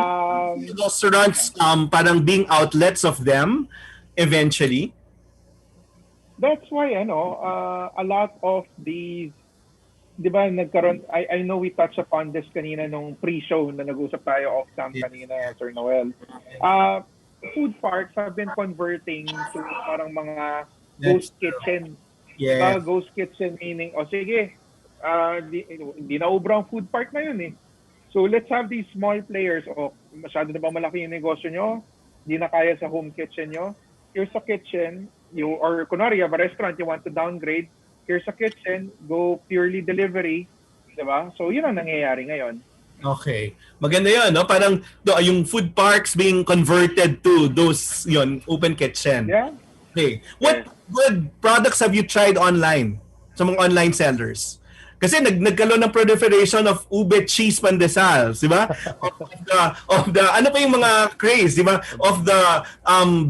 restaurants parang being outlets of them eventually? That's why a lot of these, di ba, nagkaroon, I know we touched upon this kanina nung pre-show na nag-usap tayo off-cam kanina, Sir Noel. Food parks have been converting to parang mga ghost kitchen. Yeah. Ghost kitchen meaning, sige, di naubra ang food park na yun eh. So let's have these small players. Masyado na ba malaki yung negosyo nyo? Di na kaya sa home kitchen nyo? Here's a kitchen. Or kunwari, you have a restaurant, you want to downgrade. Here's a kitchen. Go purely delivery. Diba? So yun ang nangyayari ngayon. Okay. Maganda yun, no? Parang yung food parks being converted to those open kitchen. Yeah. Okay. What good products have you tried online? Sa mga online sellers? Kasi nagkaroon ng proliferation of ube cheese pandesal, di ba? of the ano pa yung mga craze, di ba? Of the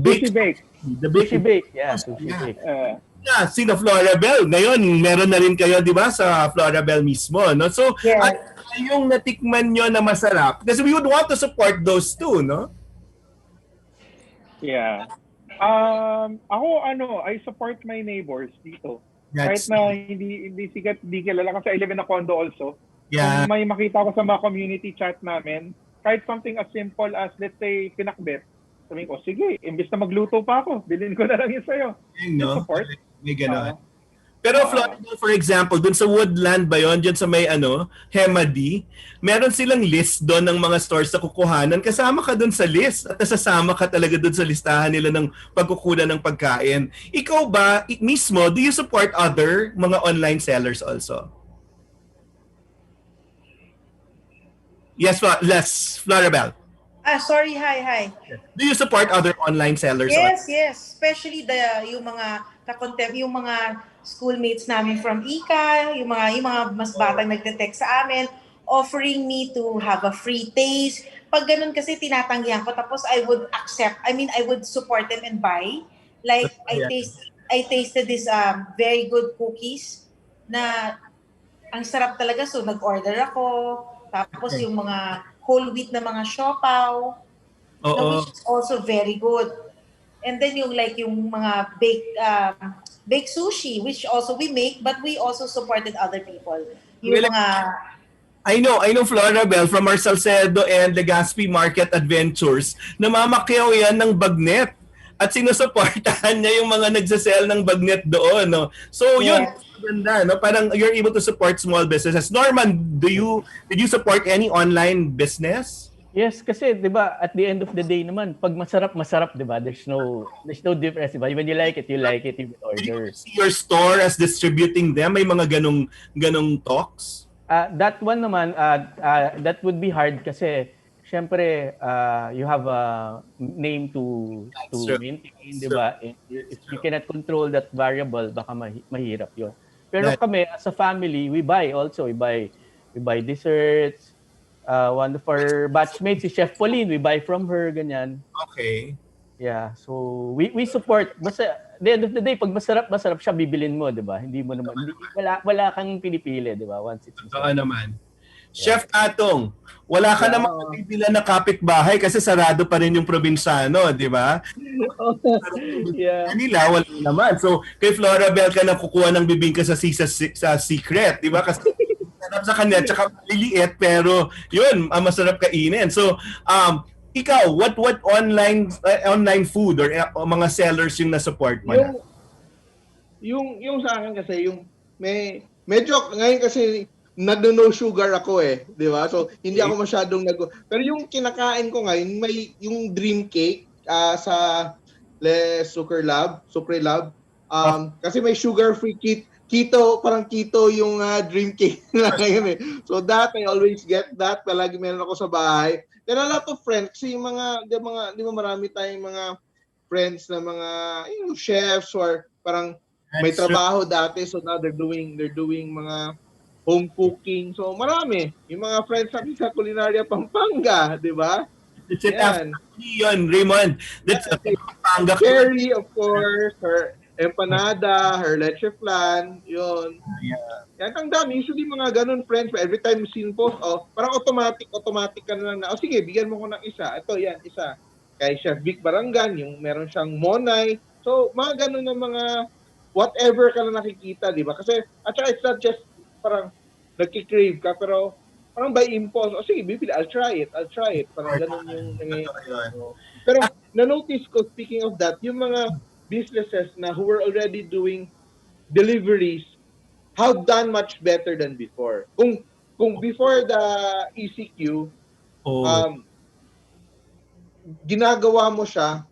bake. The sushi bake. Yeah, sushi bake. Sino Florabel. Ngayon, meron na rin kayo, di ba, sa Florabel mismo, no? So, yung natikman nyo na masarap, kasi we would want to support those too, no? Yeah. Ako, I support my neighbors dito. Kahit na hindi sikat, hindi kilala kasi I live in a condo also. Yeah. Kung may makita ko sa mga community chat namin, kahit something as simple as, let's say, pinakbet, sabihin ko, sige, imbis na magluto pa ako, bilhin ko na lang yun sa'yo. No? Support. May gano'n. Pero Florida, for example, dun sa Woodland ba yun, dyan sa may Hemadi, meron silang list doon ng mga stores na kukuhanan. Kasama ka doon sa list at nasasama ka talaga doon sa listahan nila ng pagkukunan ng pagkain. Ikaw ba, mismo, do you support other mga online sellers also? Yes, Florabel. Sorry, hi. Do you support other online sellers? Yes. Especially yung mga yung mga schoolmates namin from ICA, yung mga mas batang nagte-text sa amin, offering me to have a free taste. Pag ganun kasi tinatanggihan ko, tapos I would support them and buy. Like, I tasted this very good cookies na ang sarap talaga. So, nag-order ako. Tapos yung mga whole wheat na mga siopaw, which is also very good. And then yung mga baked sushi, which also we make, but we also supported other people. Yung mga... I know Florabel from our Salcedo and Legazpi Market Adventures, namamakyaw yan ng bagnet at sinusuportahan niya yung mga nagsasell ng bagnet doon, no? So yun, maganda, no? Parang you're able to support small businesses. Norman, did you support any online business? Yes, kasi 'di ba at the end of the day naman pag masarap, 'di ba? There's no difference, 'di ba? When you like it, you order. Do you see your store as distributing them? May mga ganong talks? That one naman that would be hard kasi syempre you have a name to maintain, 'di ba? If you cannot control that variable, baka mahirap 'yon. Pero kami as a family, we buy desserts. One of our batchmates, si Chef Pauline, we buy from her, ganyan. Okay. Yeah, so we support. Basta, at the end of the day, pag masarap siya, bibilin mo, di ba? Hindi mo naman, wala kang pinipili, di ba? Once it's masarap. Naman. Yeah. Chef Tatung, wala ka namang nabibilan na kapitbahay kasi sarado pa rin yung probinsyano, di ba? Kanila, wala naman. So, kay Florabel ka na kukuha ng bibingka sa Sisa sa Secret, di ba? Kasi sarap sa kanya, tsaka maliliit, pero yun, masarap kainin. So, ikaw, what online food or mga sellers yung na-support mo? Yung sa akin kasi, yung medyo, ngayon kasi, no sugar ako di ba? So, hindi ako masyadong pero yung kinakain ko ngayon, may yung dream cake sa Sucre Lab. Kasi may sugar-free keto, parang keto yung dream cake na ngayon So that, I always get that. Palagi meron ako sa bahay. There are a lot of friends. Kasi yung di ba marami tayong mga friends na mga chefs or parang may trabaho dati. So now they're doing mga home cooking. So marami. Yung mga friends natin sa Culinaria Pampanga, di ba? Yun, Raymond. That's Pampanga. Cherry, of course. Her empanada, her leche flan, yun. Yan ang dami. Usually mga ganun, friends, every time post, parang automatic ka na lang na, sige, bigyan mo ko ng isa. Ito, yan, isa. Kay Chef Vic Barangan, yung meron siyang Monay. So, mga ganun na mga whatever ka na nakikita, di ba? Kasi, at saka it's not just parang nagkikrave ka, pero parang by impulse, sige, bibili, I'll try it. Parang ganun yung nangyayari. Pero, na-notice ko, speaking of that, yung mga businesses na who were already doing deliveries have done much better than before. Kung before the ECQ, ginagawa mo siya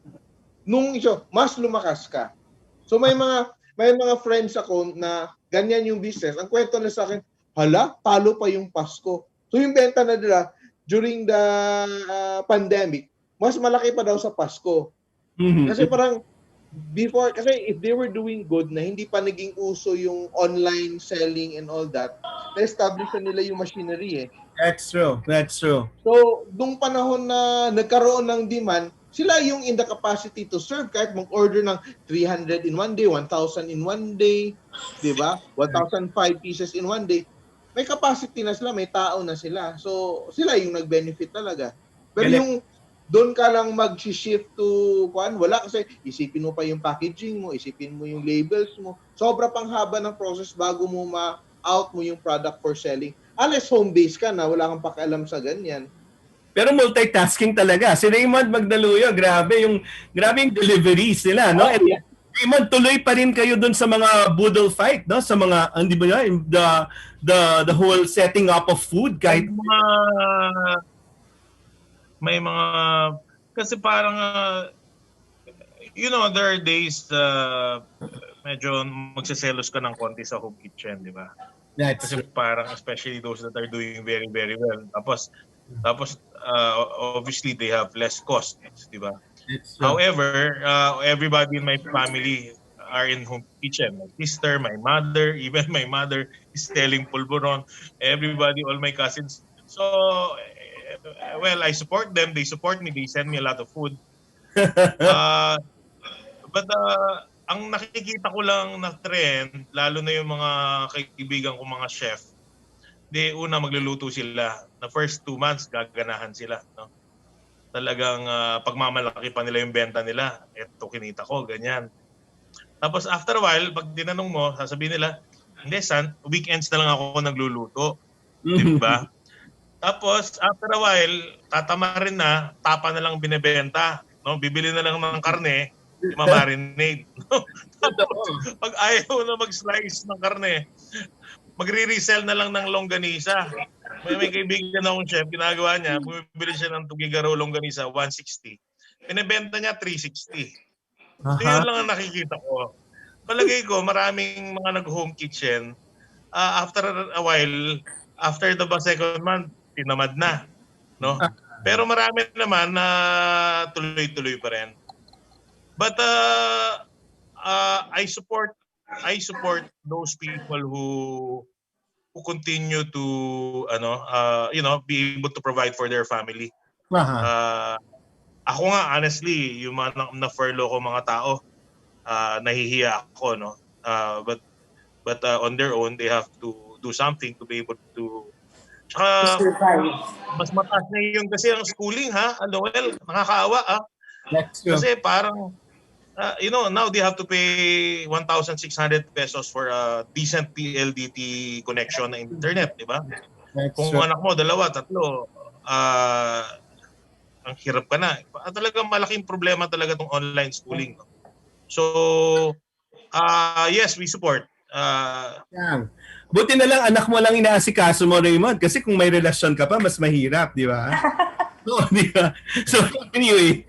nung mas lumakas ka. So may mga friends ako na ganyan yung business. Ang kwento na sa akin, hala, talo pa yung Pasko. So yung benta na nila during the pandemic, mas malaki pa daw sa Pasko. Kasi parang before, kasi if they were doing good na hindi pa naging uso yung online selling and all that, na-establish na nila yung machinery eh. That's true. So, nung panahon na nagkaroon ng demand, sila yung in the capacity to serve kahit mag-order ng 300 in one day, 1,000 in one day, di ba? 1,005 pieces in one day. May capacity na sila, may tao na sila. So, sila yung nag-benefit talaga. Pero yung doon ka lang mag-shift to wala kasi isipin mo pa yung packaging mo, isipin mo yung labels mo. Sobra pang haba ng process bago mo ma-out mo yung product for selling. Unless home-based ka na, wala kang pakialam sa ganyan. Pero multitasking talaga. Si Raymund Magdaluyo, grabe yung deliveries nila, no? And Raymund, tuloy pa rin kayo dun sa mga boodle fight, no? Sa mga, hindi ba yun? The whole setting up of food kahit may mga kasi parang there are days medyo magseselos ka ng konti sa home kitchen, di ba? Kasi parang especially those that are doing very, very well. Tapos obviously they have less costs, di ba? However, everybody in my family are in home kitchen. My sister, my mother, even my mother is selling pulburon. Everybody, all my cousins. So, well, I support them. They support me. They send me a lot of food. But ang nakikita ko lang na trend, lalo na yung mga kaibigan ko mga chef, una magluluto sila. The first 2 months, gaganahan sila. No? Talagang pagmamalaki pa nila yung benta nila. Eto, kinita ko, ganyan. Tapos after a while, pag tinanong mo, sasabihin nila, hindi, weekends na lang ako nagluluto. Diba? Tapos after a while, tatama rin na, tapa na lang binebenta. No? Bibili na lang ng karne, mamarinate. Pag ayaw na mag-slice ng karne, magre-resell na lang ng longganisa. May kaibigan akong chef, ginagawa niya, bumibili siya ng tugigaraw longganisa, 160. Pinibenta niya, 360. So yun lang ang nakikita ko. Palagay ko, maraming mga nag-home kitchen, after a while, after the second month, tinamad na. No? Pero marami naman na tuloy-tuloy pa rin. But I support those people who continue to be able to provide for their family. Ako nga honestly, yung mga na-furlough ko mga tao, nahihiya ako, no. But on their own they have to do something to be able to mas mataas na yung kasi ang schooling well, nakakaawa kasi parang now they have to pay 1,600 pesos for a decent PLDT connection na internet, di ba? Kung anak mo, 2, 3, ang hirap ka na. Talagang malaking problema talaga tong online schooling. No? So, yes, we support. Buti na lang anak mo lang inaasikaso mo, Raymund, kasi kung may relasyon ka pa, mas mahirap, di ba? So anyway,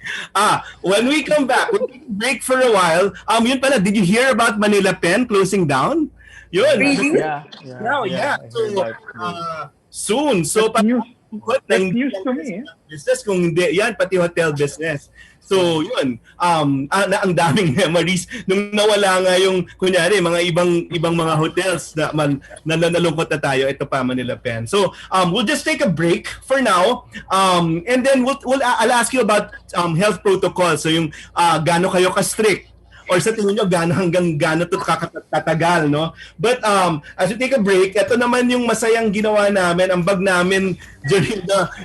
when we come back, we'll take a break for a while. Yun pala, did you hear about Manila Pen closing down? Yun. Really? Yeah. So, soon. So, that's news to me. Business, kung hindi, yan, pati hotel business. So, yun. Ang daming memories. Nung nawala nga yung, kunyari, mga ibang mga hotels na nalungkot na tayo, ito pa, Manila Pen. So, we'll just take a break for now. And then, I'll ask you about health protocol. So, yung gaano kayo ka-strict or sa tingin nyo hanggang gaano ito tatagal, no? But as we take a break, ito naman yung masayang ginawa namin, ang bag namin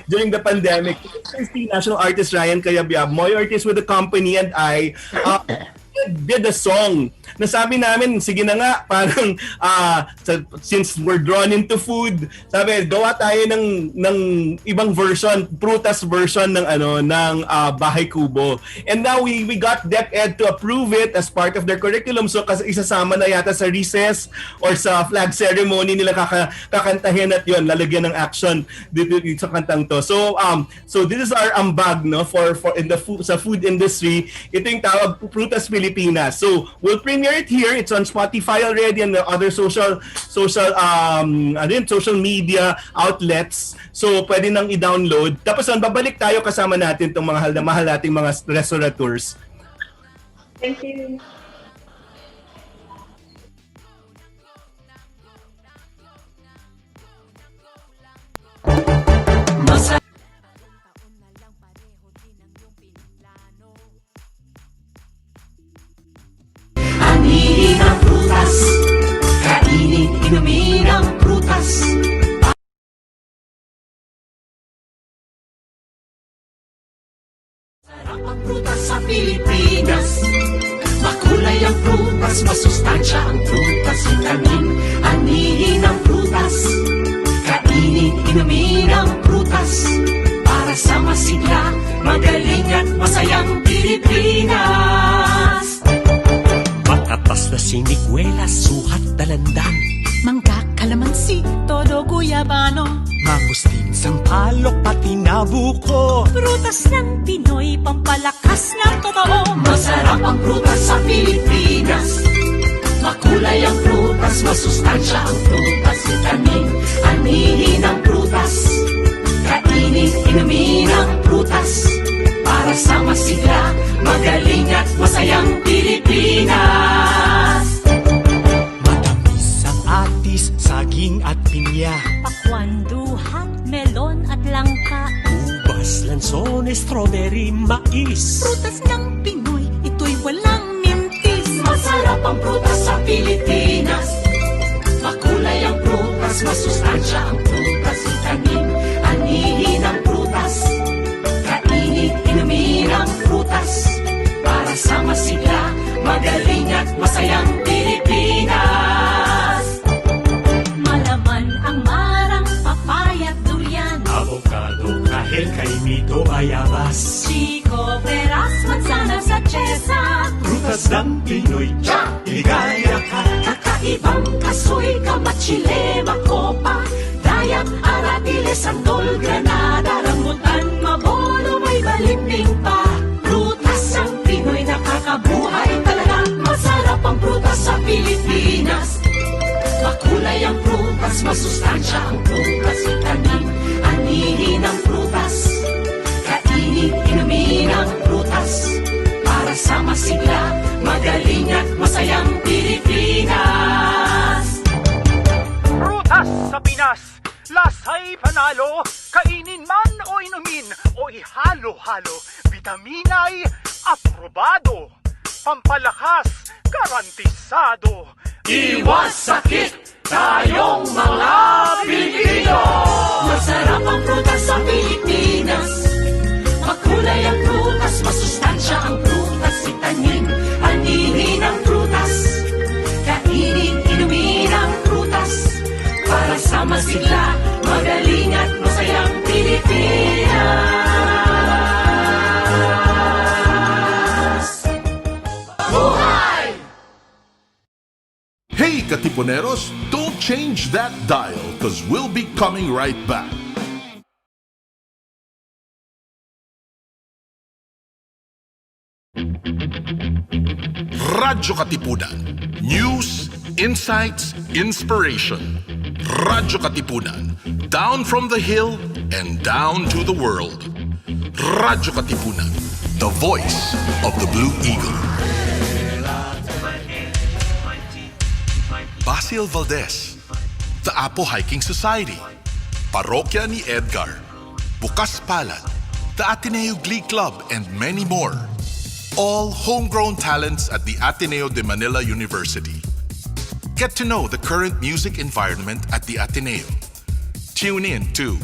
during the pandemic. The National Artist Ryan Cayabyab, Moy Artist with the company, and I did a song. Nasabi namin, sige na nga, parang since we're drawn into food, sabi, gawa tayo ng ibang version, Prutas version ng Bahay Kubo. And now we got DepEd to approve it as part of their curriculum. So kasi isasama na yata sa recess or sa flag ceremony nila kakantahin at yon, lalagyan ng action dito sa kantang to. So this is our ambag, no, for in the food, sa food industry. Ito yung tawag Prutas Pilipinas. So we'll premiere it here. It's on Spotify already and the other social media outlets. So pwede nang i-download. Tapos babalik tayo kasama natin itong mahal nating mga restaurateurs. Thank you. Anihin ang prutas, kainin, inumin ang prutas. Sarap ang prutas sa Pilipinas. Makulay ang prutas, masustansya ang prutas, vitamin. Anihin ang prutas, kainin, inumin ang prutas. Para sa masigla, magaling at masayang Pilipinas. Matatas na siniguelas, suhat dalandan. Mangga, kalamansi, todo guyabano. Mangustin, sampalok, pati nabuko. Prutas ng Pinoy, pampalakas ng totoo. Masarap ang prutas sa Pilipinas. Makulay ang prutas, masustansya ang prutas, vitamin. Anihin ang prutas, kainin, inumin ang prutas. Para sa masigla, magaling at masayang Pilipinas. Matamis ang atis, saging at pinya. Pakwan, duhat, melon at langka. Ubas, lanson, strawberry, mais. Prutas ng Pinoy, ito'y walang mintis. Masarap ang prutas sa Pilipinas. Makulay ang prutas, masustansya ang prutas, vitamin. Anihin ang prutas, kainin, inumin ang prutas. Para sa masigla, magaling at masayang Pilipinas. Malaman ang marang, papaya at durian. Avocado, kahel, kaimito, bayabas. Chico, peras, mansanas at chesa. Prutas ng Pinoy, tsak, ligaya ka. Kakaibang kasoy, kamachile, makopa. Dayak, aratiles, santol, granada. Rambutan, mabolo, may balimbing pa. Prutas ang Pinoy, nakakabuhay talaga. Masarap ang prutas sa Pilipinas. Makulay ang prutas, masustansya ang prutas, vitamin. Anihin ang prutas, kainin, inumin ang prutas. Para sa masigla, magaling at masayang Pilipinas. Prutas sa Pinas, lasa'y panalo. Kainin man o inumin o ihalo-halo. Vitamina'y aprobado. Pampalakas, garantisado. Iwas sakit tayong mga Pilipino. Masarap ang prutas sa Pilipinas. Makulay ang prutas, masustansya ang prutas, vitamin. Anihin ang prutas, kainin, inumin ang prutas. Para sa masigla, magaling at masayang Pilipinas. Buhay! Hey, Katipuneros, don't change that dial because we'll be coming right back. Radyo Katipunan. News, insights, inspiration. Radyo Katipunan. Down from the hill and down to the world. Radyo Katipunan. The voice of the Blue Eagle. Basil Valdez. The Apo Hiking Society. Parokya ni Edgar. Bukas Palad. The Ateneo Glee Club and many more. All homegrown talents at the Ateneo de Manila University. Get to know the current music environment at the Ateneo. Tune in to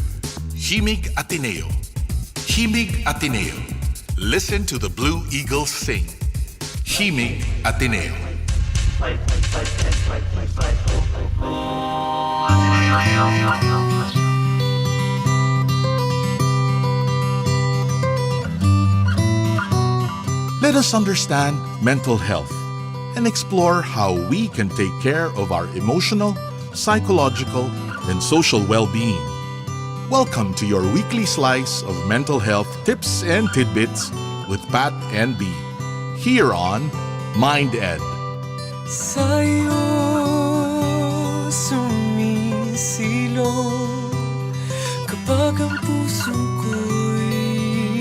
Himig Ateneo. Himig Ateneo. Listen to the Blue Eagles sing. Himig Ateneo. Let us understand mental health and explore how we can take care of our emotional, psychological, and social well-being. Welcome to your weekly slice of mental health tips and tidbits with Pat and B, here on Mind Ed. Sa'yo sumisilo kapag ang puso ko'y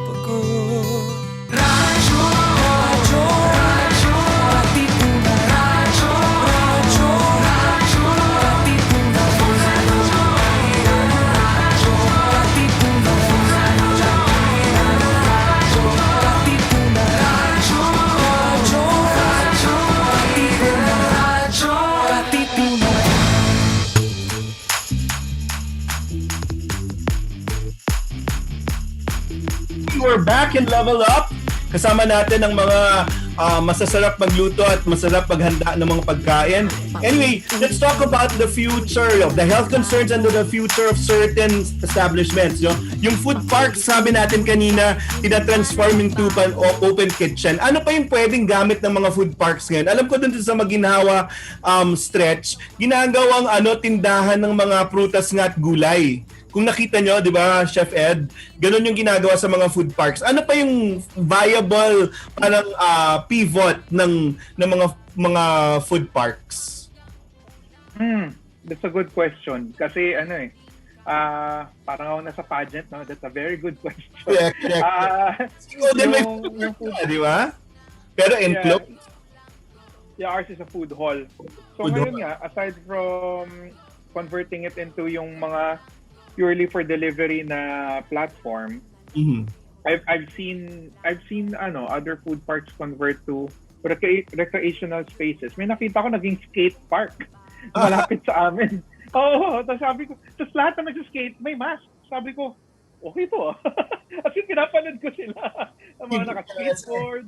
pagod. Radyo, radyo, radyo, Katipunan. Radyo, radyo, radyo, Katipunan. Radyo, Katipunan. Radyo, Katipunan. Radyo, radyo, radyo, Katipunan. Radyo, Katipunan. We're back in Level Up. Kasama natin ang mga masasarap magluto at masarap maghanda ng mga pagkain. Anyway, let's talk about the future of the health concerns and the future of certain establishments. Yung food parks, sabi natin kanina, tina-transform into open kitchen. Ano pa yung pwedeng gamit ng mga food parks ngayon? Alam ko dun sa Maginhawa stretch, ginagawang tindahan ng mga prutas nga at gulay. Kung nakita nyo, di ba, Chef Ed, ganun yung ginagawa sa mga food parks. Ano pa yung viable parang pivot ng mga food parks? That's a good question. Kasi parang ako nasa pageant, no? That's a very good question. Correct. Yung food, di ba? Pero enclosed. Yeah, ours is a food hall. So ngayon nga, aside from converting it into yung mga purely for delivery na platform, I've seen other food parks convert to recreational spaces. May nakita ko naging skate park malapit sa amin. Tapos sabi ko, tapos lahat na nag-skate may mask. Sabi ko, okay to. Kasi pinapanood ko sila. Ang mga naka-skateboard.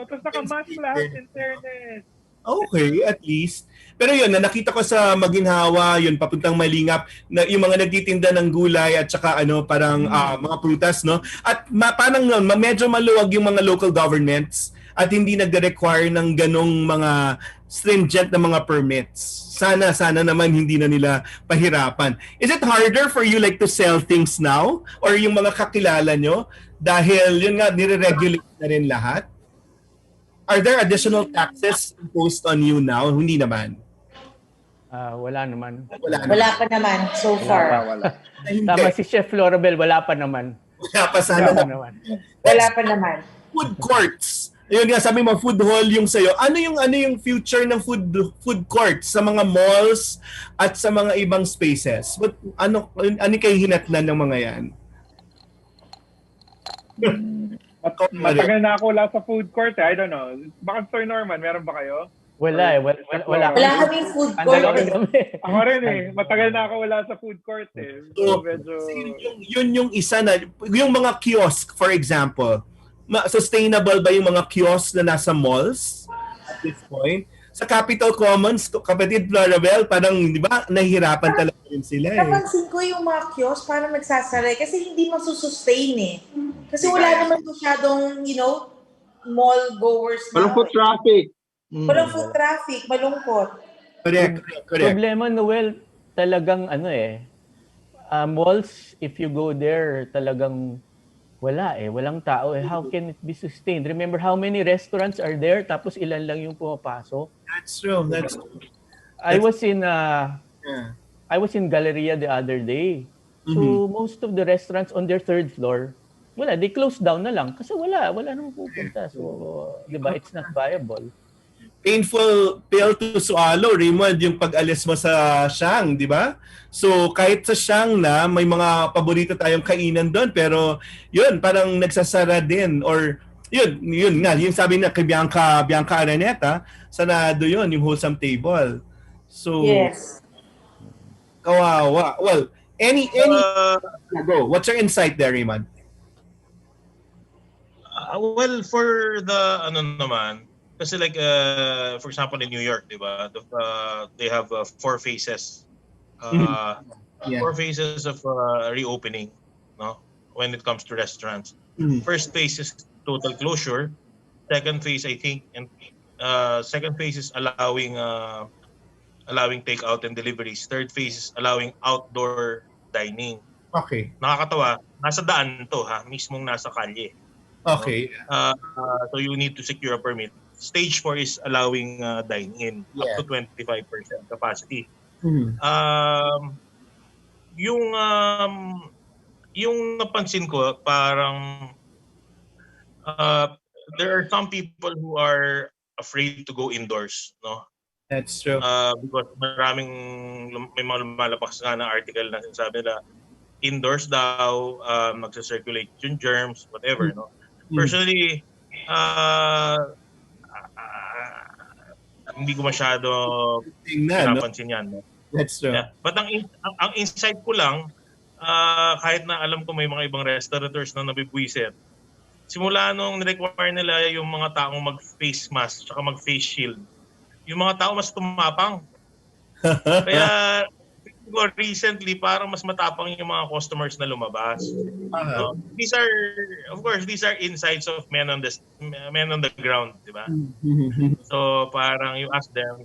Tapos naka-mask lahat in fairness. Okay, at least. Pero yun, nakita ko sa Maginhawa, yun, papuntang Malingap, na yung mga nagtitinda ng gulay at saka parang mga prutas, no? At parang medyo maluwag yung mga local governments at hindi nag-require ng ganong mga stringent na mga permits. Sana naman hindi na nila pahirapan. Is it harder for you to sell things now? Or yung mga kakilala nyo? Dahil yun nga, nire-regulate na rin lahat? Are there additional taxes imposed on you now? Hindi naman. Wala naman. Wala pa naman so far. Wala. Tama si Chef Florabel, wala pa naman. Wala pa sana naman. Wala pa naman. Food courts. Ayun nga, sabi mo, food hall yung sa'yo. Ano yung future ng food courts sa mga malls at sa mga ibang spaces? Ano kayo hinatnan ng mga yan? Matagal na ako wala sa food court. I don't know. Baka Sir Norman, meron ba kayo? Wala Wala kaming food court. Ako rin matagal na ako wala sa food court So, medyo... yun yung isa na, yung mga kiosk, for example, sustainable ba yung mga kiosk na nasa malls at this point? Sa Capital Commons, kapatid Florabel, parang, di ba, nahihirapan talaga rin sila Napansin ko yung mga kiosk parang nagsasara kasi hindi masusustain Kasi wala naman masyadong, mall goers na. Walang foot traffic. Walang foot traffic, malungkot. Correct. Problema, Noel, talagang malls, if you go there, talagang walang tao How can it be sustained? Remember how many restaurants are there tapos ilan lang yung pumapasok? That's true. I was in Galleria the other day. So most of the restaurants on their third floor, they closed down na lang kasi wala namang pupunta. So, 'di ba, it's not viable. Painful pill to swallow, Raymund, yung pag-alis mo sa Siang, di ba? So, kahit sa Siang na, may mga paborito tayong kainan doon, pero yun, parang nagsasara din. Or, yun nga, yung sabi na kay Bianca Araneta, sanado yun, yung wholesome table. So, yes. Kawawa. Well, go. What's your insight there, Raymond? Well, for the ano naman, kasi like for example in New York, 'di ba? They have four phases. Uh, Yeah. Four phases of reopening, no? When it comes to restaurants. First phase is total closure. Second phase, I think, and second phase is allowing takeout and deliveries. Third phase is allowing outdoor dining. Okay. Nakakatawa, nasa daan to ha, mismong nasa kalye. Okay. So you need to secure a permit. Stage 4 is allowing dine-in up to 25% capacity. Yung napansin ko parang there are some people who are afraid to go indoors, no? That's true. Because may mga lumalabas nga na article na sinasabi nila indoors daw, magsa-circulate yung germs, whatever, no? Personally, hindi ko masyado pinapansin yan. No? That's true. Yeah. But ang insight ko lang, kahit na alam ko may mga ibang restaurateurs na nabibwisit, simula nung nirequire nila yung mga taong mag-face mask at mag-face shield, yung mga tao mas tumapang. Kaya recently, parang mas matapang yung mga customers na lumabas. So, these are insights of men on the ground, di ba? So parang you ask them,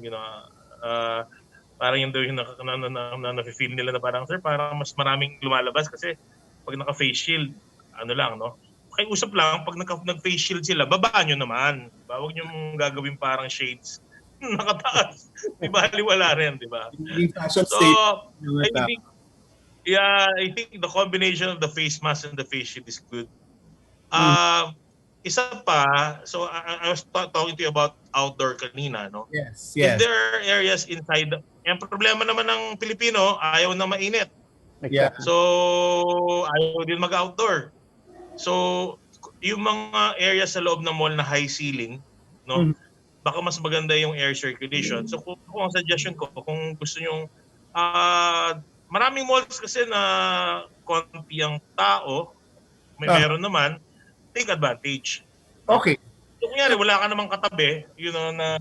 parang yung na-feel nila na parang, sir, parang mas maraming lumalabas kasi pag naka-face shield, ano lang, no? Pakiusap lang, pag nag-face shield sila, babaan nyo naman. Diba? Huwag nyo magagawin parang shades nakataas. Di ba? Wala rin, di ba? So, I think the combination of the face mask and the face shield is good. Isa pa, so I was talking to you about outdoor kanina, no? Yes. If there are areas inside, yung problema naman ng Pilipino, ayaw na mainit. Yeah. So, ayaw din mag-outdoor. So, yung mga areas sa loob ng mall na high ceiling, no? Baka mas maganda yung air circulation. So kung ang suggestion ko, kung gusto nyo, maraming malls kasi na konti ang tao, meron naman, take advantage. Okay. So kunyari, wala ka namang katabi, na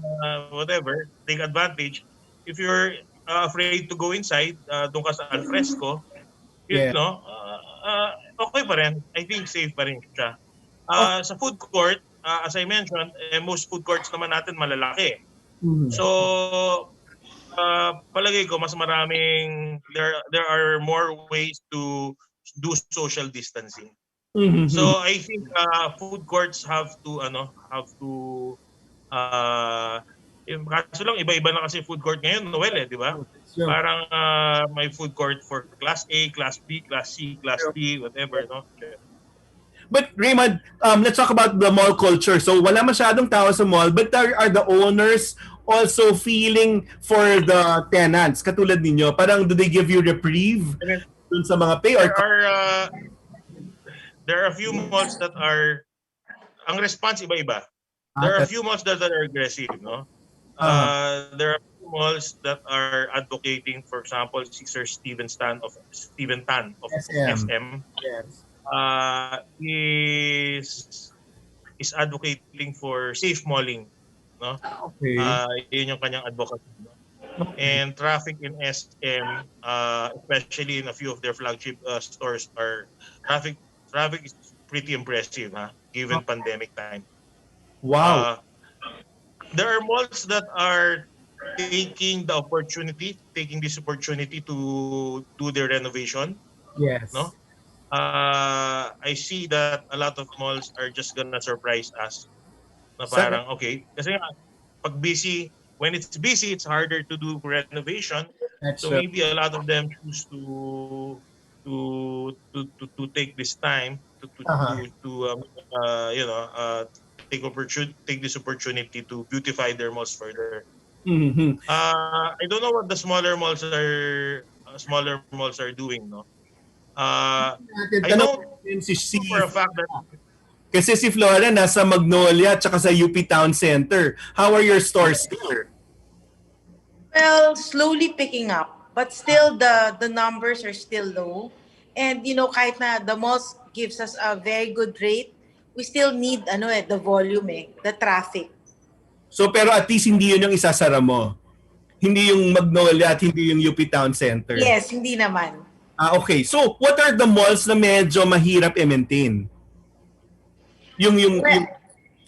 whatever, take advantage. If you're afraid to go inside, doon ka sa alfresco, okay pa rin. I think safe pa rin siya. Sa food court, as I mentioned, most food courts naman natin malalaki. So, palagay ko, mas maraming, there are more ways to do social distancing. So, I think food courts have to, kaso lang, iba-iba na kasi food court ngayon, Noel, di ba? Sure. Parang may food court for Class A, Class B, Class C, Class D, whatever, no? But Raymund, let's talk about the mall culture. So wala masyadong tao sa mall, but are the owners also feeling for the tenants? Katulad ninyo, parang do they give you reprieve dun sa mga pay? There are a few malls that are, ang response iba-iba. There are a few malls that are aggressive, no? There are malls that are advocating, for example, Sir Steven Tan of SM. Yes. Is advocating for safe malling, no? Okay. Yun yung kanyang advocacy, no? And traffic in SM, especially in a few of their flagship stores, traffic is pretty impressive, given pandemic time. Wow. There are malls that are taking this opportunity to do their renovation. Yes. No? I see that a lot of malls are just gonna surprise us. Na parang, okay, kasi nga, pag busy, when it's busy, it's harder to do renovation. So maybe a lot of them choose to take this time take this opportunity to beautify their malls further. I don't know what the smaller malls are doing, no? I know for a fact that kasi si Flora nasa Magnolia at saka sa UP Town Center. How are your stores there? Well, slowly picking up, but still the numbers are still low. And kahit na the malls gives us a very good rate we still need the volume the traffic. So pero at least hindi yun yung isasara mo. Hindi yung Magnolia at hindi yung UP Town Center. Yes, hindi naman. Okay. So what are the malls na medyo mahirap i-maintain?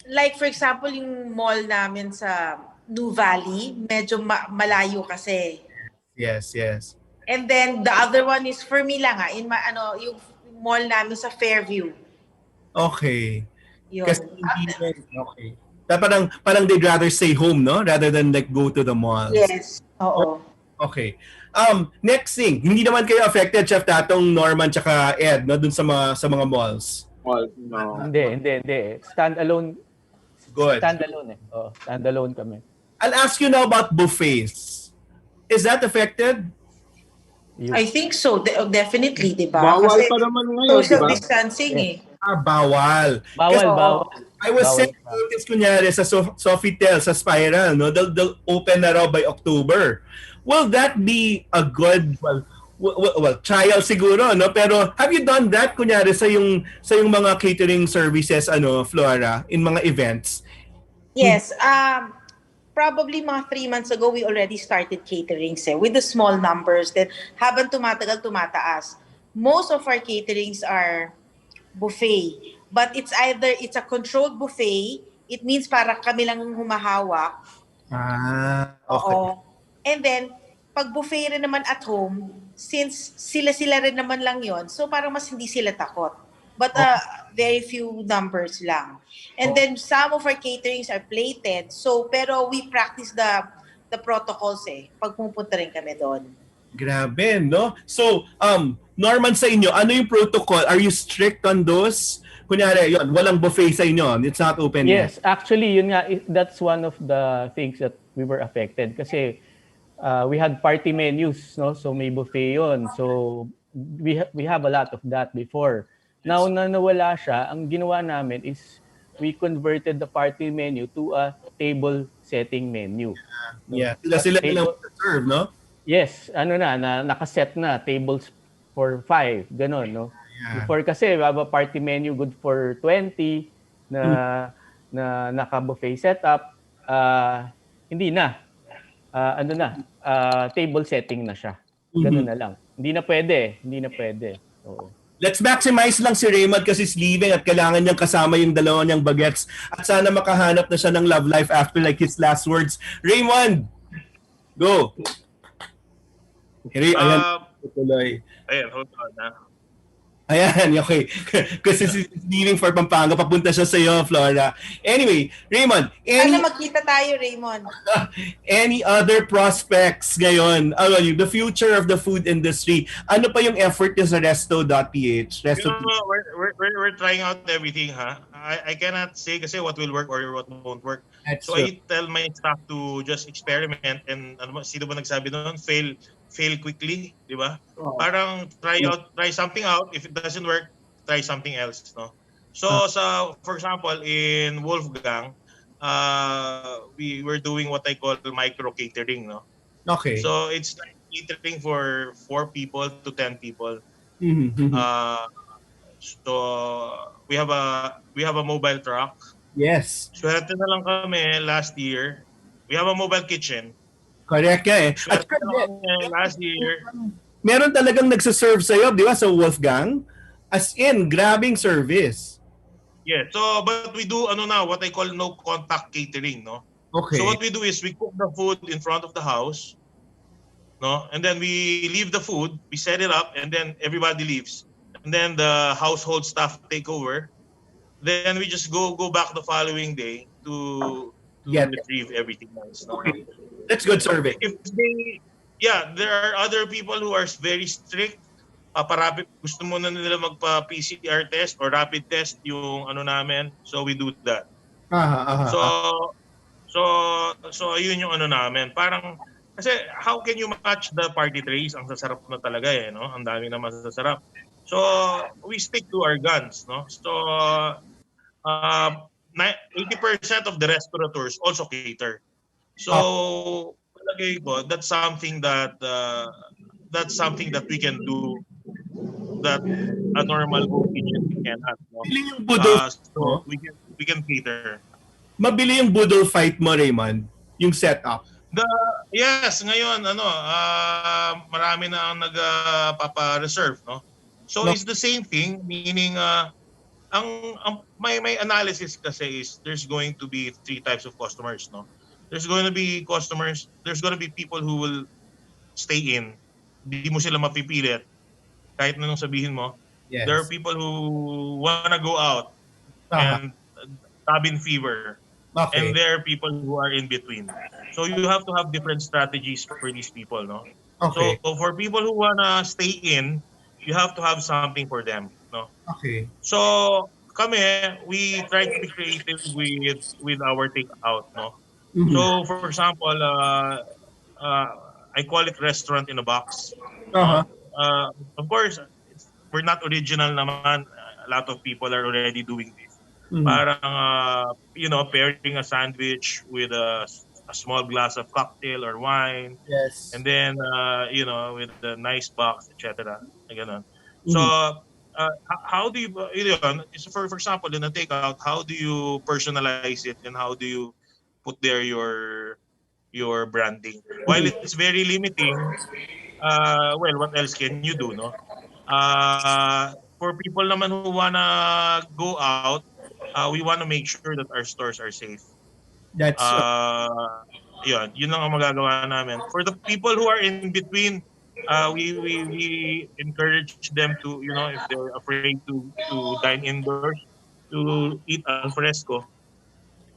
Like for example, yung mall namin sa New Valley, medyo malayo kasi. Yes. And then the other one is for me lang yung mall namin sa Fairview. Okay. Yun. Kasi okay. Parang they'd rather stay home, no? Rather than like go to the malls. Yes. Oo. Okay. Next thing, hindi naman kayo affected, Chef Tatong, Norman, tsaka Ed, no? Dun sa mga malls. No. Hindi. Standalone. Good. Standalone standalone kami. I'll ask you now about buffets. Is that affected? I think so. Definitely, di ba? Bawal Kasi pa naman ngayon, social di ba? distancing Bawal. Bawal. I was saying notice kunyari sa Sofitel, sa Spiral, no? They'll open na raw by October. Will that be a good, well, trial siguro, no? Pero have you done that kunyari sa yung mga catering services, Flora, in mga events? Yes. Probably mga 3 months ago, we already started caterings with the small numbers. Then habang tumatagal, tumataas. Most of our caterings are buffet. But it's a controlled buffet. It means para kami lang humahawak. Okay. And then, pag buffet rin naman at home, since sila-sila rin naman lang yon, so parang mas hindi sila takot. But very few numbers lang. And then some of our caterings are plated. So pero we practice the protocols pag pupunta rin kami doon. Grabe, no? So, Norman, sa inyo, ano yung protocol? Are you strict on those? Kunyari, yun, walang buffet sa inyo. It's not open yet. Yes, actually, yun nga, that's one of the things that we were affected. Kasi we had party menus, no? So may buffet yun. So we have a lot of that before. Now na nawala siya, ang ginawa namin is we converted the party menu to a table setting menu. Yeah, sila lang serve, no? Yes, nakaset na tables for 5, ganun, no? Yeah. Before kasi we have a party menu good for 20 na naka-buffet setup, hindi na. Table setting na siya. Ganun na lang. Hindi na pwede. Oo. Let's maximize lang si Raymund kasi he's leaving at kailangan niyang kasama yung dalawa niyang bagets at sana makahanap na siya ng love life after like his last words. Raymund, go! Ayan, hold on. Ayan, okay. Kasi he's leaving for Pampanga, papunta siya sa iyo, Flora. Anyway, Raymund, Sana magkita tayo, Raymond. Any other prospects ngayon? The future of the food industry. Ano pa yung effort niyo sa resto.ph? We're trying out everything, ha? I cannot say kasi what will work or what won't work. That's so true. I tell my staff to just experiment and sino ba nagsabi noon? Fail quickly, di ba? Oh. Parang try something out. If it doesn't work, try something else, no? So for example, in Wolfgang, we were doing what I call micro catering, no? Okay. So it's like catering for 4 people to 10 people. Mm-hmm. So we have a mobile truck. Yes. Swerte na lang kami last year. We have a mobile kitchen. Correct At last year, meron talagang nagsaserve sa'yo, di ba, sa Wolfgang? As in, grabbing service. Yeah, so, but we do, what I call no contact catering, no? Okay. So what we do is we cook the food in front of the house, no? And then we leave the food, we set it up, and then everybody leaves. And then the household staff take over. Then we just go back the following day to retrieve everything else. No? Okay. That's good survey. There are other people who are very strict. Gusto mo na nila magpa-PCR test or rapid test yung namin. So we do that. So yun yung namin. Parang, kasi how can you match the party trays? Ang sasarap na talaga no? Ang dami na masasarap. So we stick to our guns, no? So 80% of the restaurateurs also cater. So palagay ko, that's something that we can do that a normal home kitchen cannot. No? Mabili yung budol So we can cater. Mabili yung budol fight mo, Raymond, yung setup. Yes, ngayon marami na ang nagpapa-reserve, no? So it's the same thing, meaning ang my analysis kasi is there's going to be three types of customers, no? There's going to be people who will stay in. Hindi mo sila mapipilit kahit anong sabihin mo. Yes. There are people who wanna go out and cabin fever. Okay. And there are people who are in between. So you have to have different strategies for these people, no? Okay. So for people who wanna stay in, you have to have something for them, no? Okay. So kami, we try to be creative with our takeout, no? Mhm. So for example, I call it restaurant in a box. Of course, we're not original naman. A lot of people are already doing this. Mhm. Parang pairing a sandwich with a small glass of cocktail or wine. Yes. And then with a nice box, etc. Ganun. So how do you for example in a takeout, how do you personalize it and how do you put there your branding? While it's very limiting, what else can you do, no? For people naman who wanna go out, we wanna make sure that our stores are safe. That's yun lang ang magagawa namin. For the people who are in between, we encourage them to, if they're afraid to dine indoors, to eat al fresco.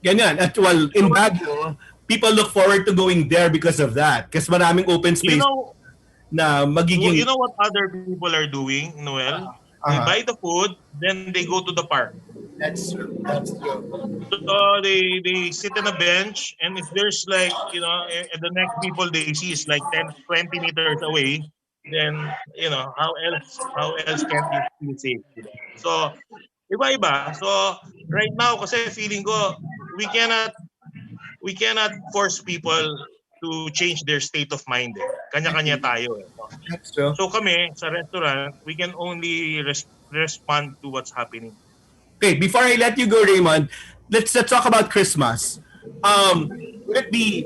Ganyan. At in Baguio, people look forward to going there because of that. Kasi maraming open space na magiging... You know what other people are doing, Noel? They buy the food, then they go to the park. That's true. That's true. So they sit on a bench, and if there's the next people they see is like 10, 20 meters away, then how else can you feel safe? So iba-iba. So right now, kasi feeling ko we cannot force people to change their state of mind. Kanya-kanya tayo. That's true. So kami sa restaurant, we can only respond to what's happening. Okay, before I let you go, Raymond, let's talk about Christmas. Would it be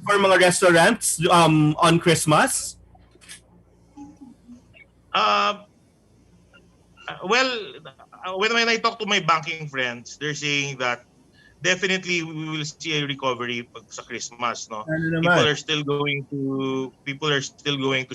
for mga restaurants on Christmas? When I talk to my banking friends, they're saying that definitely we will see a recovery sa Christmas, no? People are still going to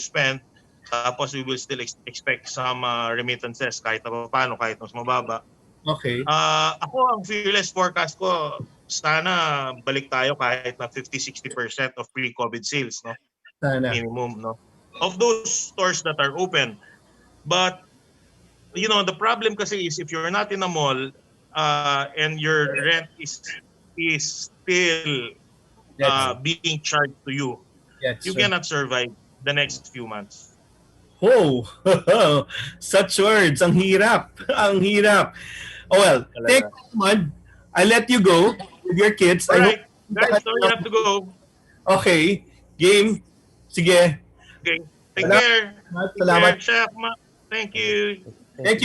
spend. Tapos we will still expect some remittances kahit na paano, kahit mas mababa. Okay. Ako, ang fearless forecast ko, sana balik tayo kahit na 50-60% of pre-COVID sales, no? Sana. Minimum, no? Of those stores that are open. But, the problem kasi is if you're not in a mall and your rent is still being charged to you, you cannot survive the next few months. Oh, such words. Ang hirap. Ang hirap. Oh, well, thank you, Raymond. I'll let you go with your kids. All right. Guys, so you have to go. Okay. Game. Sige. Okay. Take care. Salamat. Chef. Thank you.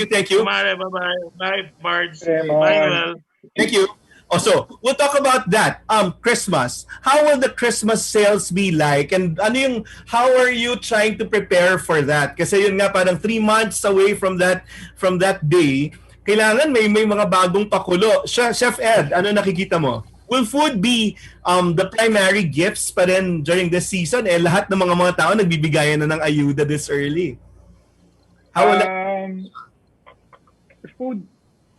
Thank you. Mare, bye-bye. Bye, Bards. Bye. Bye, Noel. Thank you. Also, we'll talk about that. Christmas. How will the Christmas sales be like? And how are you trying to prepare for that? Kasi yun nga, parang 3 months away from that day, kailangan may mga bagong pakulo. Chef Ed, ano nakikita mo? Will food be the primary gifts pa rin during this season? Lahat ng mga tao nagbibigayan na ng ayuda this early. How will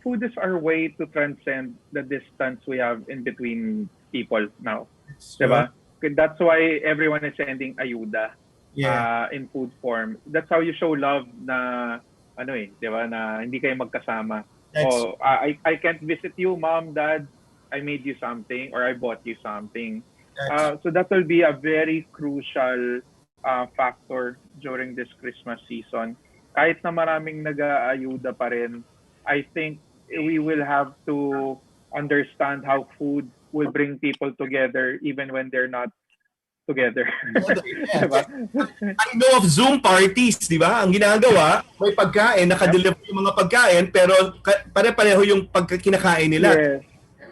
Food is our way to transcend the distance we have in between people now. Diba? That's why everyone is sending ayuda in food form. That's how you show love na diba, na hindi kayo magkasama. I can't visit you, mom, dad. I made you something or I bought you something. So that will be a very crucial factor during this Christmas season. Kahit na maraming nag-aayuda pa rin, I think we will have to understand how food will bring people together even when they're not together. Yeah. Diba? I know of Zoom parties, di ba? Ang ginagawa, may pagkain, nakadeliver yung mga pagkain, pero pare-pareho yung kinakain nila. Yes.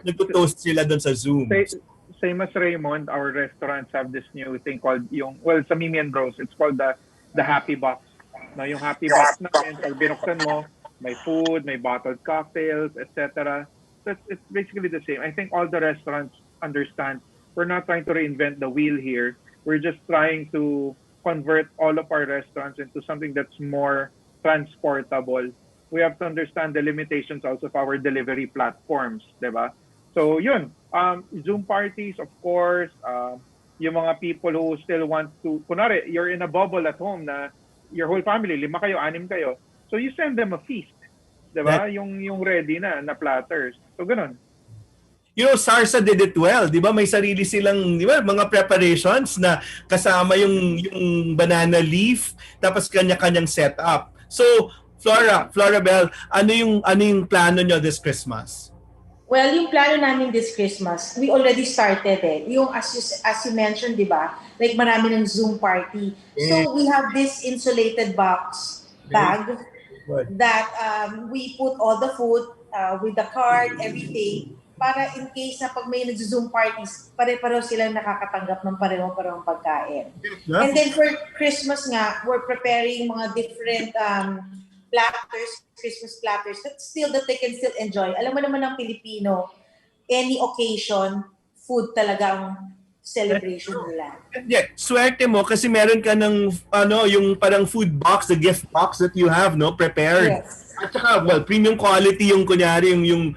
Nagtutoast sila doon sa Zoom. Same as Raymond, our restaurants have this new thing called sa Mimi and Bros, it's called the Happy Box. No, yung Happy Box namin, pag binuksan mo, may food, may bottled cocktails, etc. So it's basically the same. I think all the restaurants understand we're not trying to reinvent the wheel here. We're just trying to convert all of our restaurants into something that's more transportable. We have to understand the limitations also of our delivery platforms, diba? So yun, Zoom parties, of course, yung mga people who still want to, kunwari, you're in a bubble at home na your whole family, 5 kayo, 6 kayo. So you send them a feast, diba? Yung ready na platters. So ganun. You know, Sarsa did it well, di ba? May sarili silang, di ba, mga preparations na kasama yung banana leaf, tapos kanya-kanyang setup. So, Florabel, ano yung plano nyo this Christmas? Well, yung plano namin this Christmas, we already started Yung as you mentioned, di ba? Like marami ng Zoom party. So we have this insulated bag that we put all the food with the card, everything, para in case na pag may nag-Zoom parties, pare-pareho silang nakakatanggap ng parehong pagkain. Yeah. And then for Christmas nga, we're preparing mga different platters, Christmas platters, that they can still enjoy. Alam mo naman ng Pilipino, any occasion, food talaga ang celebration nila. Yeah, swerte mo kasi meron ka ng yung parang food box, the gift box that you have prepared. Yes. At saka, premium quality yung kunyari yung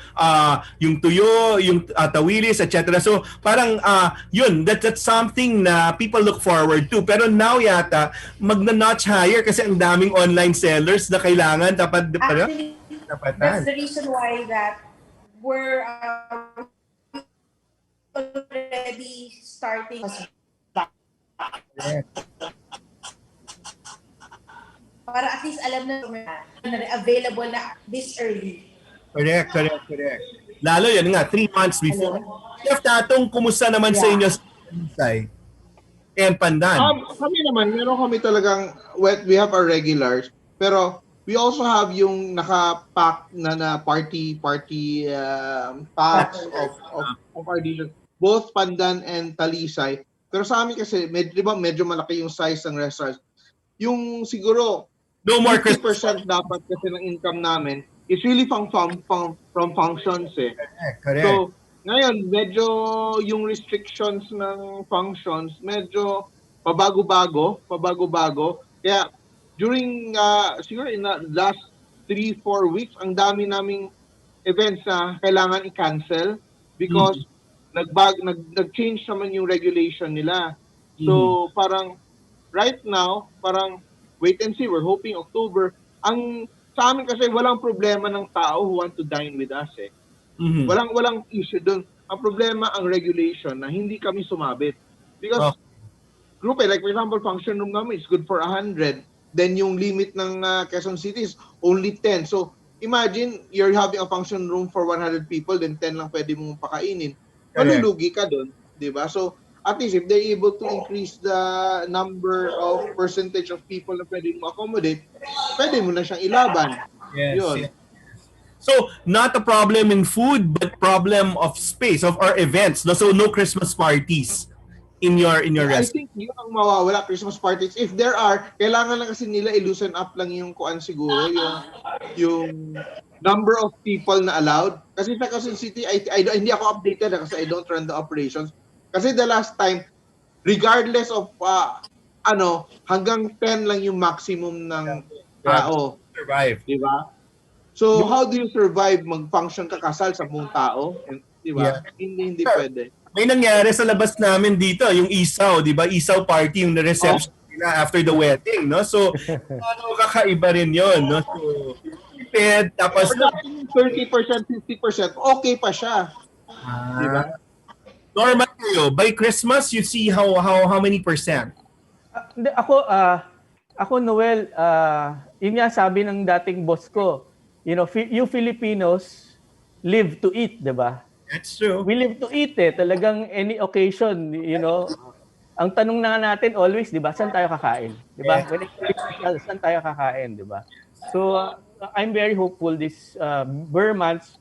tuyo, yung tawilis, etc. So parang yun, that's something na people look forward to. Pero now yata magna-notch higher kasi ang daming online sellers na kailangan dapat actually, that's the reason why that we're already starting para at least alam na available na this early. Correct. Lalo yan nga, 3 months before. Chef Tatung, kumusta naman sa inyo sa Talisay and Pandan? Kami naman, meron kami talagang, we have our regulars, pero we also have yung naka-pack na party packs of our dishes, both Pandan and Talisay. Pero sa amin kasi, medyo malaki yung size ng restaurants. Yung siguro, no more 50% dapat kasi ng income namin is really from functions Correct. So, ngayon, medyo yung restrictions ng functions, medyo pabago-bago. Kaya, during, siguro in the last 3-4 weeks, ang dami naming events na kailangan i-cancel because nag-change naman yung regulation nila. So, parang, right now, parang wait and see. We're hoping October. Ang sa amin kasi walang problema ng tao who want to dine with us Walang issue doon. Ang problema ang regulation na hindi kami sumabit. Because group like for example, function room namin is good for 100. Then yung limit ng Quezon City is only 10. So imagine you're having a function room for 100 people, then 10 lang pwede mong pakainin. Malulugi ka doon, di ba? So at least if they're able to increase the number of percentage of people na pwede mo accommodate, pwede mo na siyang ilaban. Yes. So, not a problem in food, but problem of space, of our events. So, no Christmas parties in your restaurant. I think yun ang mawawala, Christmas parties. If there are, kailangan lang kasi nila i-loosen up lang yung kuan siguro, yung number of people na allowed. Kasi sa Quezon City, hindi ako updated kasi I don't run the operations. Kasi the last time, regardless of hanggang 10 lang yung maximum ng tao. Survive. Diba? So, how do you survive mag-function ka kasal sa buong tao? Diba? Hindi pwede. May nangyari sa labas namin dito, yung isaw, di ba? Isaw party, yung reception nila after the wedding, no? So, kakaiba rin yun, no? So, tipid, tapos 30%, 50%, okay pa siya. Diba? Normal kayo, by Christmas, you see how many percent? Ako Noel, yun nga sabi ng dating boss ko, you Filipinos live to eat, di ba? That's true. We live to eat Talagang any occasion, ang tanong na natin always, 'di ba, saan tayo kakain? 'Di ba? When it's special, saan tayo kakain, 'di ba? So I'm very hopeful this Burr months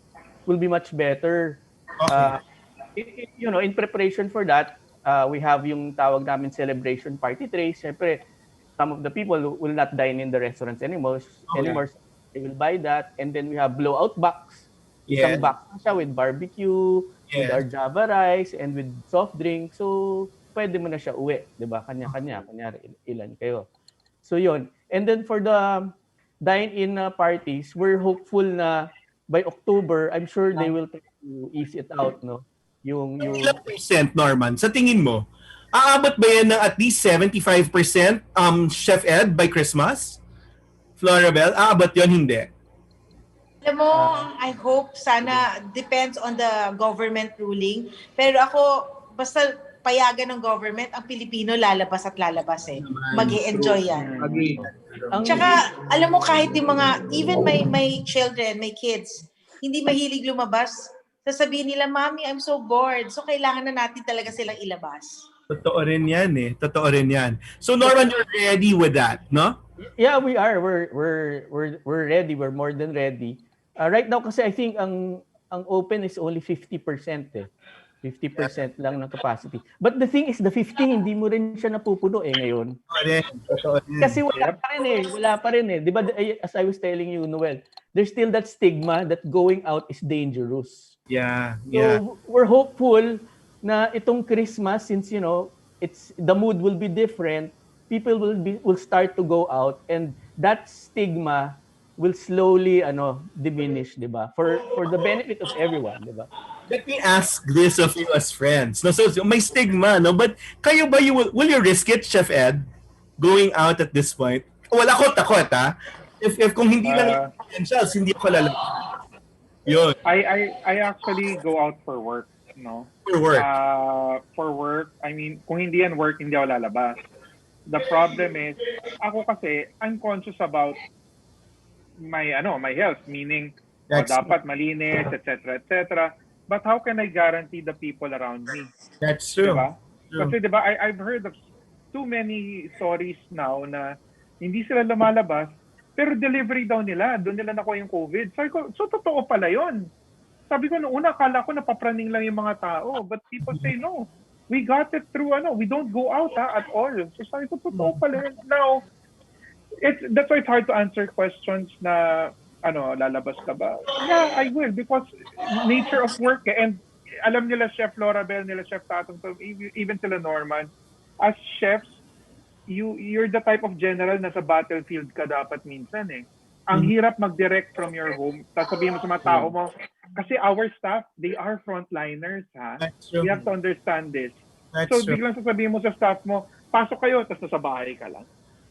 will be much better. In preparation for that, we have yung tawag namin celebration party trays. Siyempre, some of the people will not dine in the restaurants anymore. They will buy that, and then we have blowout box. Isang box na siya with barbecue, with our Java rice, and with soft drink. So, pwede mo na siya uwi, 'di ba? Kanya-kanya, kunyari ilan kayo. So, 'yun. And then for the dine-in parties, we're hopeful na by October, I'm sure they will try to ease it out, no? Yung Ilang percent, Norman, sa tingin mo? Aabot ba yan ng at least 75% Chef Ed by Christmas? Florabel, aabot yon hindi? Alam mo, I hope sana depends on the government ruling. Pero ako, basta payagan ng government, ang Pilipino lalabas at lalabas eh. Mag-i-enjoy yan. Agree. Tsaka, alam mo kahit yung mga, even my children, my kids, hindi mahilig lumabas, sasabihin nila, Mommy, I'm so bored. So, kailangan na natin talaga silang ilabas. Totoo rin yan eh. Totoo rin yan. So, Norman, you're ready with that, no? Yeah, we are. We're ready. We're more than ready. Right now kasi I think ang open is only 50% eh. 50% lang ng capacity. But the thing is, the 50, hindi mo rin siya napupuno eh ngayon. Kasi wala pa rin eh. Di ba, as I was telling you, Noel, there's still that stigma that going out is dangerous. Yeah. So, we're hopeful na itong Christmas, since, the mood will be different, people will start to go out, and that stigma will slowly diminish, di ba? For the benefit of everyone, di ba? Let me ask this of you as friends. No, so may stigma, no? But kayo ba, will you risk it, Chef Ed, going out at this point? Wala ko takot, ha? If kung hindi lang potentials, hindi ko lalabas. Yun. I actually go out for work, no? For work. For work, I mean, kung hindi yan work, hindi ako lalabas. The problem is, ako kasi, I'm conscious about my health, meaning dapat malinis, etc., etc. But how can I guarantee the people around me? That's true. Diba? True. Kasi diba, I've heard of too many stories now na hindi sila lumalabas, pero delivery daw nila, doon nila nakuha yung COVID. Sabi ko, so totoo pala yun. Sabi ko, noong una, akala ko napapraning lang yung mga tao. But people say, no, we got it through, we don't go out at all. So sabi ko, totoo pala yun. Now, that's why it's hard to answer questions na, lalabas ka ba? Yeah, I will, because nature of work. And alam nila Chef Florabel, nila Chef Tatung, even sila Norman, as chefs, you're the type of general na sa battlefield ka dapat minsan eh. Ang hirap mag-direct from your home. Sasabihin mo sa mga tao mo, kasi our staff, they are frontliners, ha? You have to understand this. So biglang sasabihin mo sa staff mo, pasok kayo, tapos nasa bahay ka lang.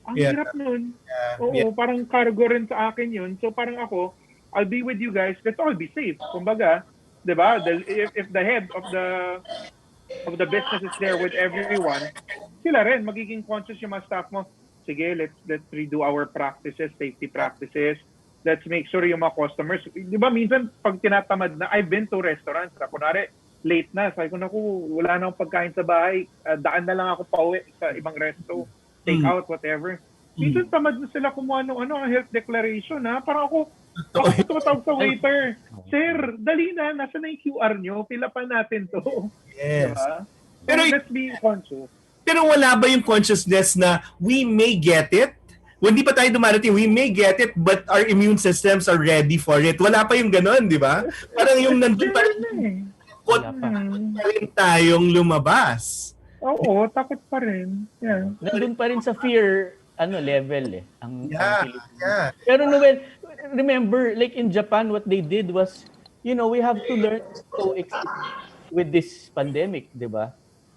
Ang hirap nun. Oo, parang cargo rin sa akin yun. So parang ako, I'll be with you guys, let's all be safe. Kumbaga, di ba? If the head of the business is there with everyone, sila rin, magiging conscious yung mga staff mo. Sige, let's redo our practices, safety practices. Let's make sure yung mga customers, di ba minsan pag tinatamad na, I've been to restaurants, kunwari, late na, sabi ko, naku, wala na akong pagkain sa bahay, daan na lang ako pauwi sa ibang resto, take out, whatever. Minsan tamad na sila kumuha ng health declaration, ha? Parang ako tumatawag sa waiter, Sir, dali na, nasa na yung QR nyo, pila pa natin to. Yes. Diba? Pero let's be conscious. Pero wala ba yung consciousness na we may get it? Hindi pa tayo dumarating, we may get it, but our immune systems are ready for it. Wala pa yung ganon, di ba? Parang yung nandun pa rin tayong lumabas. Oo, takot pa rin. Yeah. Nandun pa rin sa fear level eh. Ang yeah. Pero Noel, remember, like in Japan, what they did was, we have to learn to coexist with this pandemic, di ba?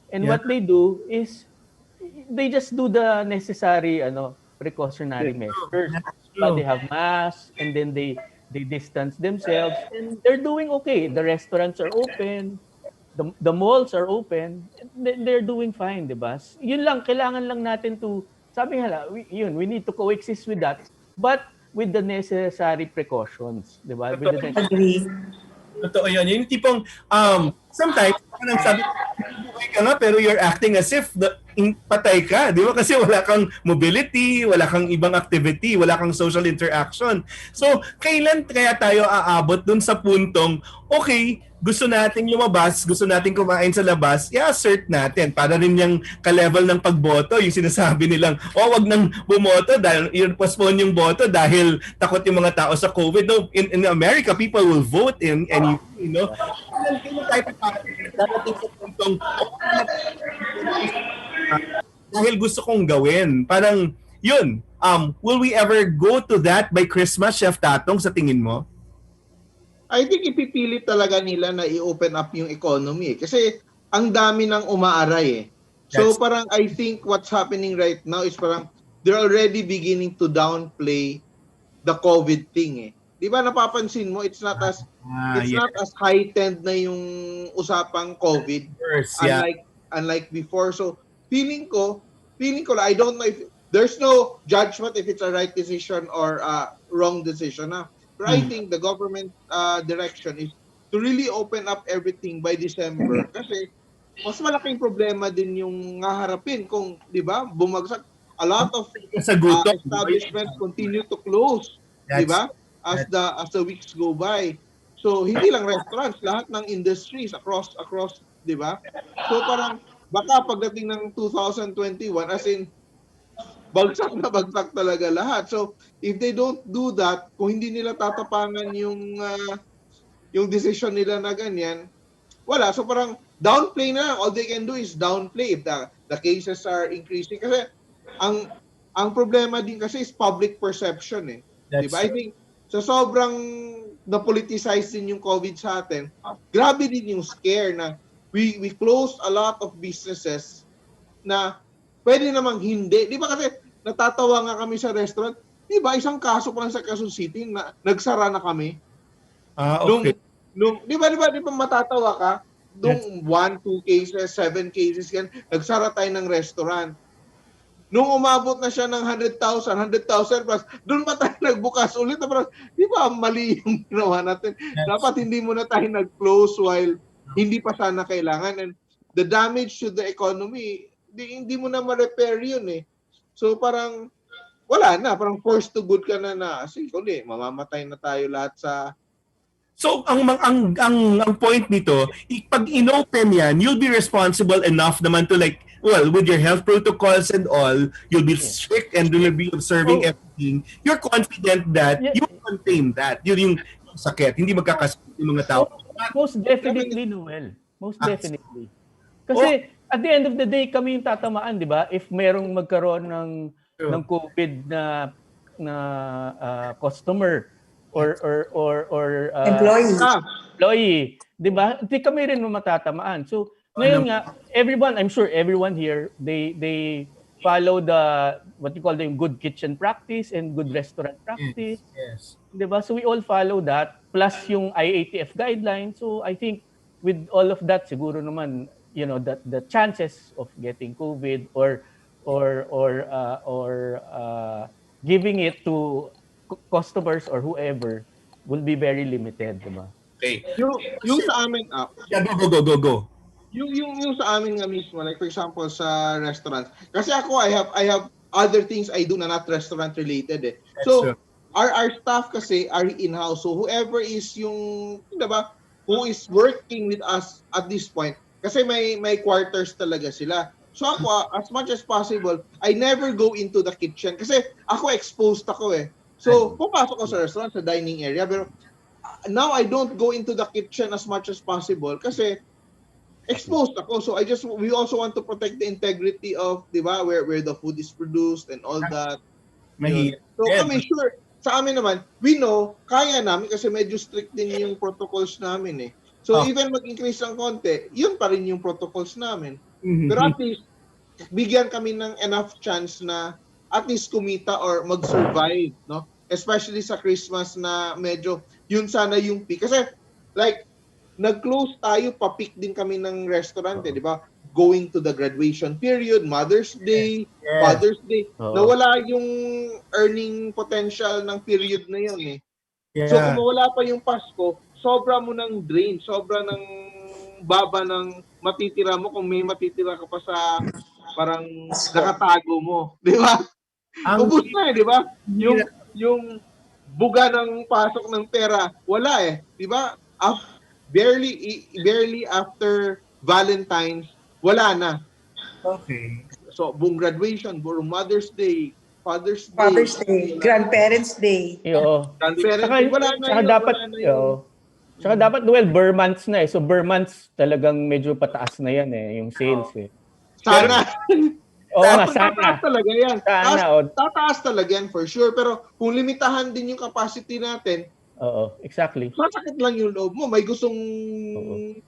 And what they do is, they just do the necessary precautionary measures. They have masks, and then they distance themselves, and they're doing okay. The restaurants are open, the malls are open, and they're doing fine, di ba? Yun lang, kailangan lang natin to, sabi nga, we need to coexist with that, but with the necessary precautions, di ba? Agree. Totoo yun. Yung tipong, sometimes, Parang sabi, buhay ka nga pero you're acting as if patay ka, di ba? Kasi wala kang mobility, wala kang ibang activity, wala kang social interaction. So, kailan kaya tayo aabot dun sa puntong, okay, gusto nating lumabas, gusto nating kumain sa labas, i-assert natin. Para rin yung ka-level ng pagboto, yung sinasabi nilang, wag nang bumoto dahil postpone yung boto dahil takot yung mga tao sa COVID. No, in America, people will vote in any, you know. Kailan tayo darating sa puntong, dahil gusto kong gawin. Parang, yun, will we ever go to that by Christmas, Chef Tatong, sa tingin mo? I think ipipilit talaga nila na i-open up yung economy. Kasi ang dami ng umaaray eh. So parang I think what's happening right now is parang they're already beginning to downplay the COVID thing eh. Di ba napapansin mo, it's not as heightened na yung usapang COVID unlike before. So feeling ko, I don't know if there's no judgment if it's a right decision or a wrong decision. But I think the government direction is to really open up everything by December kasi mas malaking problema din yung haharapin kung, di ba, bumagsak. A lot of establishments continue to close, di ba, as the weeks go by. So, hindi lang restaurants, lahat ng industries across, di ba? So, parang baka pagdating ng 2021, as in, bagsak na bagsak talaga lahat. So, if they don't do that, kung hindi nila tatapangan yung decision nila na ganyan, wala. So, parang downplay na lang. All they can do is downplay if the cases are increasing. Kasi, ang problema din kasi is public perception eh. Diba? I think, sa sobrang na-politicize din yung COVID sa atin, grabe din yung scare na we closed a lot of businesses na pwede namang hindi. Di ba kasi natatawa nga kami sa restaurant, di ba isang kaso pa lang sa Quezon City na nagsara na kami. Okay. Di ba matatawa ka? Nung 1, 2 cases, 7 cases yan, nagsara tayo ng restaurant. Nung umabot na siya ng 100,000 plus, doon pa tayo nagbukas ulit. Di ba mali yung ginawa natin? Dapat hindi muna tayo nag-close while hindi pa sana kailangan. And the damage to the economy, hindi mo na ma-repair yun eh. So parang wala na, parang forced to good ka na sige, mamamatay na tayo lahat sa. So ang point nito, pag inopen yan, you'll be responsible enough naman to with your health protocols and all, you'll be strict and you'll be observing everything. You're confident that you contain that. Yun yung sakit, hindi magkakasakit yung mga tao. Most definitely, Noel. Most definitely. Kasi at the end of the day, kami yung tatamaan, di ba? If merong magkaroon ng COVID na customer or employee, di ba? Hindi kami rin matatamaan. So, ngayon nga, I'm sure everyone here, they follow what you call the good kitchen practice and good restaurant practice. Yes. Di ba? So, we all follow that, plus yung IATF guidelines. So, I think with all of that, siguro naman, that the chances of getting COVID or giving it to customers or whoever will be very limited, diba? Okay. Yung sa amin go. Yung sa amin nga mismo, like for example sa restaurants. Kasi ako I have other things I do na not restaurant related eh. So our staff kasi are in-house. So whoever is yung, diba, who is working with us at this point, kasi may quarters talaga sila. So ako, as much as possible, I never go into the kitchen. Kasi ako exposed ako eh. So pupasok ako sa restaurant, sa dining area. Pero now I don't go into the kitchen as much as possible kasi exposed ako. So we also want to protect the integrity of, di ba, where the food is produced and all that. So kami sure, sa amin naman, we know, kaya namin kasi medyo strict din yung protocols namin eh. So even mag-increase ng konti, yun pa rin yung protocols namin. Pero at least, bigyan kami ng enough chance na at least kumita or mag-survive, no? Especially sa Christmas na medyo, yun sana yung peak. Kasi like, nag-close tayo, pa-peak din kami ng restaurant, di ba? Going to the graduation period, Mother's Day, Father's Day, nawala yung earning potential ng period na yun eh. So kung mawala pa yung Pasko, sobra mo ng drain, sobra ng baba ng matitira mo kung may matitira ka pa sa parang nakatago mo, di ba? Ubus na di ba? Yung buga ng pasok ng pera, wala di ba? Barely after Valentine's, wala na. Okay. So, buong graduation, buong Mother's Day, Father's Day, Grandparents Day. Grandparents Day, wala na yun. Dapat, Tsaka dapat, Burr months na So Burr months talagang medyo pataas na yan yung sales Sana. Oo nga, sana. Tataas talaga yan. Sana, Tataas talaga yan for sure. Pero kung limitahan din yung capacity natin, exactly. Masakit lang yung loob mo. May gustong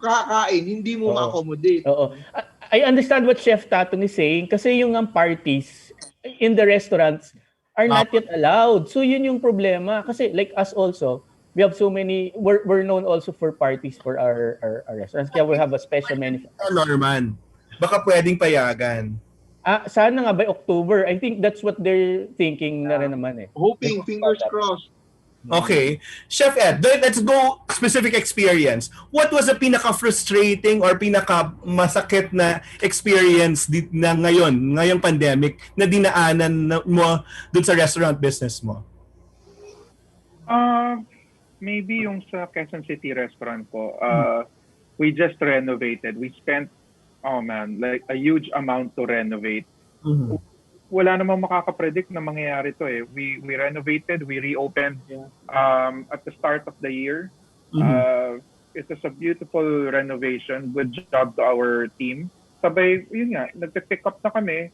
kakain, hindi mo ma-accommodate. I understand what Chef Tatung is saying kasi yung parties in the restaurants are not yet allowed. So yun yung problema. Kasi like us also, we have so many, we're known also for parties for our restaurants. Kaya we have a special menu. Norman, baka pwedeng payagan. Sana nga by October. I think that's what they're thinking na rin naman Hoping, fingers crossed. Okay. Chef Ed, let's go specific experience. What was the pinaka-frustrating or pinaka-masakit na experience na ngayong pandemic na dinaanan mo dun sa restaurant business mo? Maybe yung sa Quezon City restaurant ko. We just renovated. We spent, like a huge amount to renovate. Wala namang makaka-predict na mangyayari to We renovated, we reopened at the start of the year. It was a beautiful renovation. Good job to our team. Sabay, yun nga, nagpick up na kami.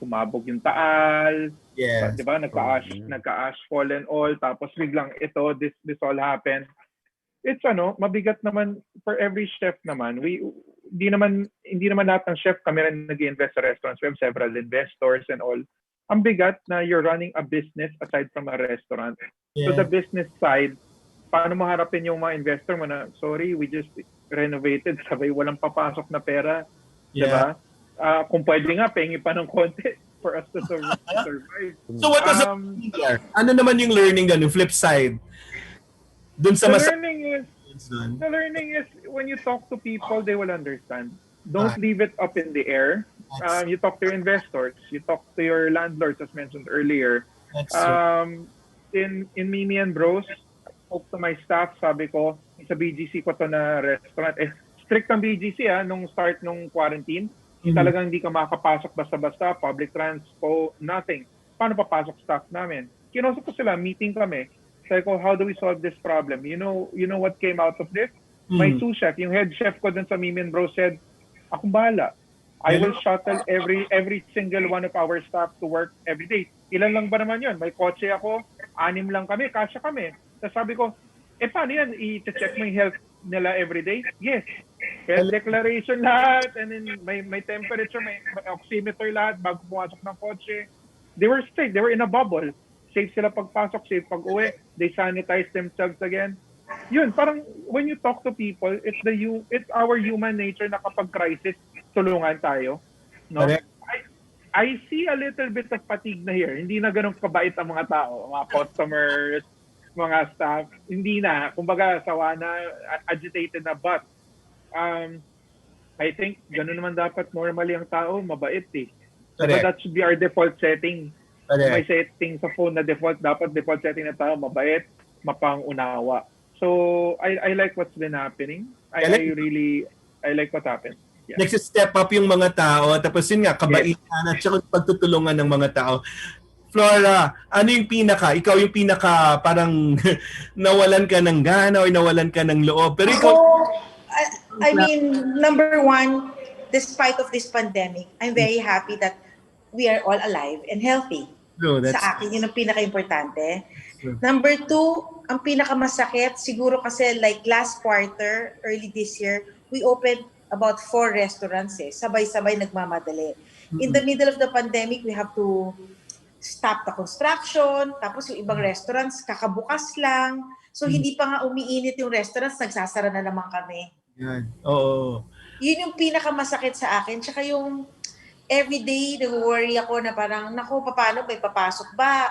Sumabog yung taal. Yes. Diba? Nagka-ash fall and all. Tapos biglang this all happened. It's mabigat naman for every chef naman. Hindi naman lahat ng chef kami rin nag-invest sa restaurants. We have several investors and all. Ang bigat na you're running a business aside from a restaurant. So the business side, paano mo harapin yung mga investor mo na, sorry, we just renovated, sabay walang papasok na pera. Diba? Kung pwede nga, pengi pa ng konti for us to survive. So what was ano naman yung learning dun, yung flip side? Dun sa The learning is when you talk to people, they will understand. Don't leave it up in the air. You talk to your investors. You talk to your landlords, as mentioned earlier. In Mimi and Bros, spoke to my staff, sabi ko, sa BGC ko to na restaurant. Strict ang BGC nung start nung quarantine. Talagang hindi ka makapasok basta-basta, public transport, nothing. Paano papasok staff namin? Kinausap ko sila, meeting kami. Sabi ko, how do we solve this problem? You know what came out of this? My sous chef, yung head chef ko dun sa Mimi and Bro said, akong bahala. I will shuttle every single one of our staff to work every day. Ilan lang ba naman yun? May kotse ako, 6 lang kami, kasya kami. Tapos sabi ko, paano yan? I-check mo yung health nila every day? Yes. Health declaration lahat, and then may temperature, may oximeter lahat bago pumasok ng kotse. They were safe. They were in a bubble. Safe sila pagpasok, safe pag-uwi. They sanitize themselves again. Yun, parang when you talk to people, it's our human nature na kapag crisis, tulungan tayo. No? I see a little bit of fatigue na here. Hindi na ganun kabait ang mga tao, mga customers, mga staff. Hindi na. Kumbaga, sawa na, agitated na. But, I think, ganun naman dapat normally ang tao, mabait So that should be our default setting. May setting sa phone na default setting na tao, mabait, mapang-unawa. So, I like what's been happening. I like what happened. Yeah. Nagsi-step up yung mga tao, tapos yun nga, kabaitan at saka pagtutulungan ng mga tao. Flora, ano yung ikaw yung pinaka parang nawalan ka ng gana o nawalan ka ng loob. Pero ikaw... I mean, number one, despite of this pandemic, I'm very happy that we are all alive and healthy. Sa akin, yun ang pinaka-importante. Number two, ang pinaka-masakit, siguro kasi like last quarter, early this year, we opened about 4 restaurants Sabay-sabay nagmamadali. In the middle of the pandemic, we have to stop the construction, tapos yung ibang restaurants, kakabukas lang. So hindi pa nga umiinit yung restaurants, nagsasara na naman kami. Yan. Oo. Yun yung pinaka-masakit sa akin. Tsaka yung everyday, nag-worry ako na parang, naku, paano, may papasok ba?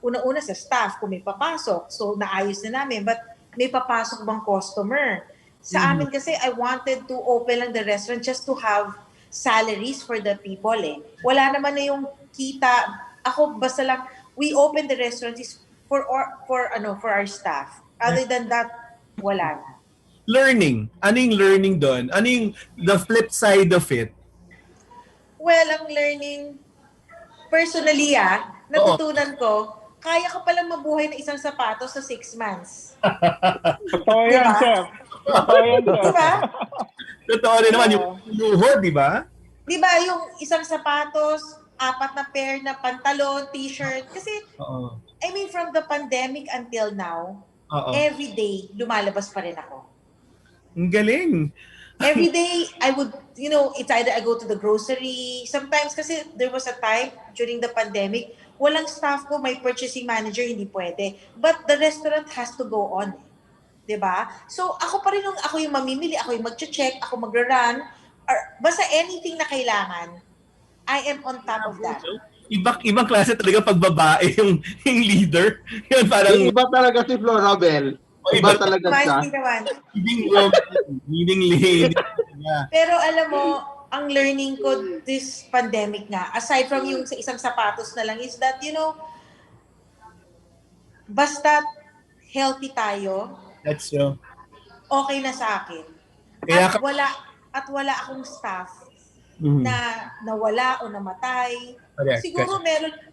Una-una sa staff, kung may papasok. So, naayos na namin. But may papasok bang customer? Sa amin kasi, I wanted to open lang the restaurant just to have salaries for the people eh. Wala naman na yung kita. Ako basta lang, we open the restaurant is for our staff. Other than that, wala na. Learning. Ano yung learning doon? Ano yung the flip side of it? Well, ang learning, personally natutunan ko, kaya ka palang mabuhay na isang sapatos sa 6 months. Totoo yan, Chef. Totoo yan, Chef. Diba? Totoo rin naman yung luho, di ba? Di ba yung isang sapatos, 4 na pair na pantalon, t-shirt. Kasi, I mean, from the pandemic until now, every day, lumalabas pa rin ako. Ang galing. Every day, I would, it's either I go to the grocery. Sometimes kasi there was a time during the pandemic, walang staff ko, may purchasing manager, hindi pwede. But the restaurant has to go on. Diba? So, ako pa rin ako yung mamimili, ako yung mag-check, ako magra-run, or basta anything na kailangan, I am on top of that. Ibang klase talaga pag babae yung leader. Yun, parang... Iba talaga si Florabel. Iba talaga siya. Leading lady. Pero alam mo, ang learning ko this pandemic nga, aside from yung sa isang sapatos na lang, is that, basta healthy tayo, that's true. Okay na sa akin. At wala akong staff na nawala o namatay.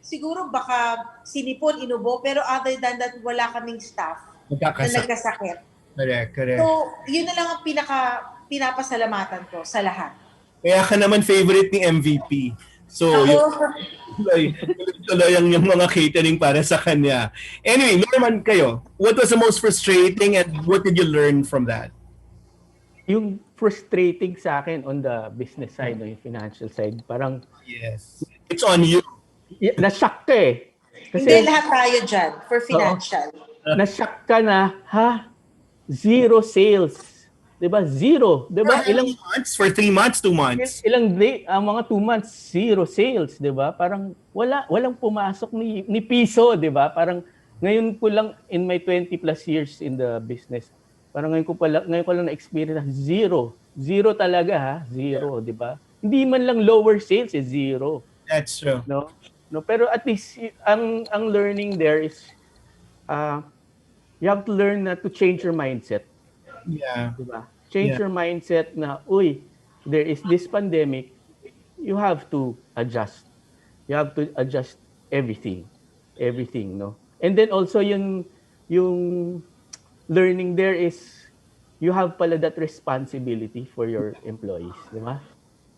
Siguro baka sinipon, inubo, pero other than that, wala kaming staff na nagkasakit. Correct. So, yun na lang ang pinapasalamatan ko sa lahat. Kaya ka naman favorite ni MVP. So, tuloy yung mga catering para sa kanya. Anyway, Norman, kayo, what was the most frustrating and what did you learn from that? Yung frustrating sa akin on the business side, yung financial side, parang... Yes. It's on you. Na-shock ka eh. Hindi lahat tayo dyan for financial. Na-shock ka na, zero sales. Diba? Zero. Diba? Ilang months? For 3 months, 2 months? Ilang day, mga 2 months, zero sales. Diba? Parang walang pumasok ni piso. Diba? Parang ngayon ko lang in my 20 plus years in the business, parang ngayon ko lang na-experience na zero. Zero talaga Zero. Diba? Hindi man lang lower sales, zero. That's true. No, pero at least ang learning there is you have to learn to change your mindset. Yeah. Diba? Change your mindset na, there is this pandemic, you have to adjust. You have to adjust everything, no? And then also yung learning there is you have pala that responsibility for your employees, di ba?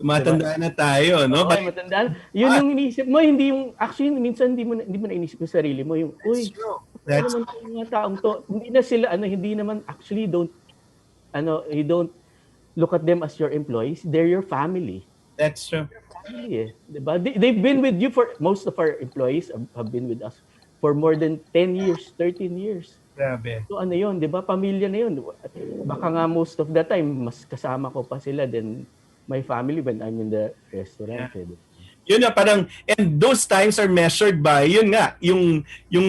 Matanda na tayo, no? Okay, matanda. Yun yung iniisip mo, hindi yung, actually, minsan hindi mo na inisip yung sarili mo, yung, That's naman yung mga taong to, hindi na sila, hindi naman, actually, you don't look at them as your employees, they're your family. That's true. Family, diba? They've been with you most of our employees have been with us for more than 10 years, 13 years. Grabe. So yun, di ba? Pamilya na yun. Baka nga most of the time, mas kasama ko pa sila than my family when I'm in the restaurant. Yeah. Yun na parang, and those times are measured by, yun nga, yung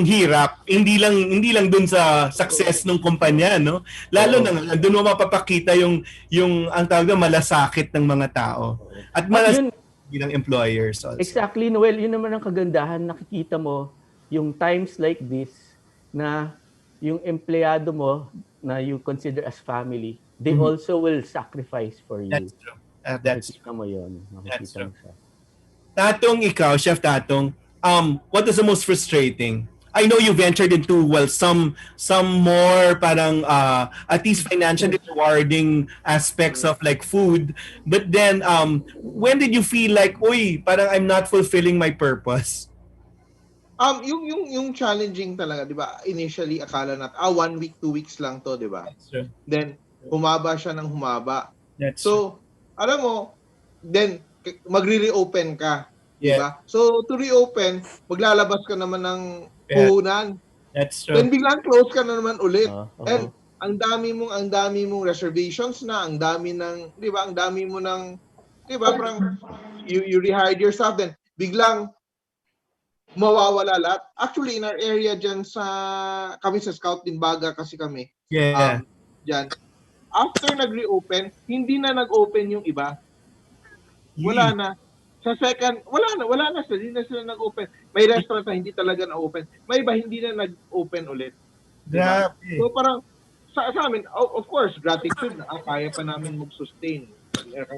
hirap, hindi lang dun sa success ng kumpanya, no? Lalo na doon mo mapapakita yung ang tawag na malasakit ng mga tao. At malasakit bilang employers also. Exactly, Noel. Yun naman ang kagandahan. Nakikita mo yung times like this na yung empleyado mo na you consider as family, they also will sacrifice for you. That's true. That's mo yun. That's true. Tatong, ikaw, Chef Tatong, what is the most frustrating? I know you ventured into, some more parang at least financially rewarding aspects of like food. But then, when did you feel like, parang I'm not fulfilling my purpose? Yung challenging talaga, 'di ba? Initially akala natin 1 week, 2 weeks lang 'to, 'di ba? Then humaba siya ng humaba. So, alam mo, then magre-reopen ka, 'di ba? So to reopen, maglalabas ka naman ng puhunan. That's true. Then biglang close ka na naman ulit. And ang dami mong reservations na, ang dami ng, 'di ba? Ang dami mo ng, 'di ba? Parang you rehired yourself, then biglang mawawala lahat. Actually, in our area dyan kami sa Scout din Baga kasi kami. Yeah. Dyan. after nag-reopen, hindi na nag-open yung iba. Wala na. Sa second, wala na sila. Hindi na sila nag-open. May restaurant na hindi talaga na-open. May iba hindi na nag-open ulit. Diba? Grabe. So parang, sa amin, of course, gratitude na kaya pa namin mag-sustain.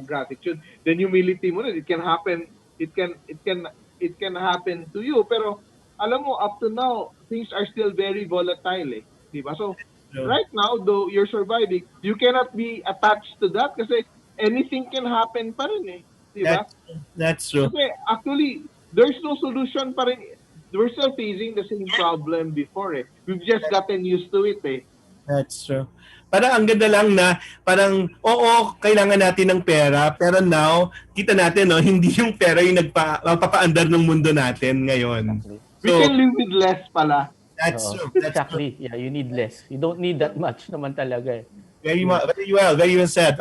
Gratitude. Then humility mo na, it can happen. It can happen to you. Pero, alam mo, up to now, things are still very volatile eh. Diba? So, right now, though you're surviving, you cannot be attached to that kasi anything can happen pa rin eh. Diba? That's true. Kasi actually, there's no solution pa rin. We're still facing the same problem before eh. We've just gotten used to it eh. That's true. Parang ang ganda lang na parang oo, kailangan natin ng pera pero now kita natin no, hindi yung pera yung magpapaandar ng mundo natin ngayon. We can live with less pala. That's true. That's exactly. Yeah, you need less. You don't need that much naman talaga eh. Very well said.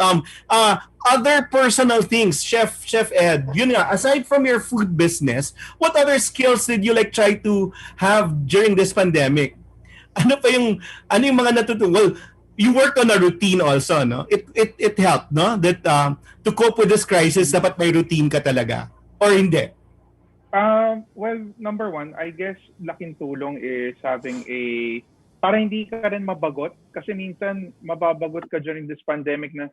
Other personal things, Chef Ed. Yun nga, aside from your food business, what other skills did you like try to have during this pandemic? Ano yung mga natutunan? Well, you worked on a routine also, no? It helped, no? That to cope with this crisis, dapat may routine ka talaga. Or hindi? Well, number one, I guess laking tulong is having para hindi ka rin mabagot. Kasi minsan, mababagot ka during this pandemic na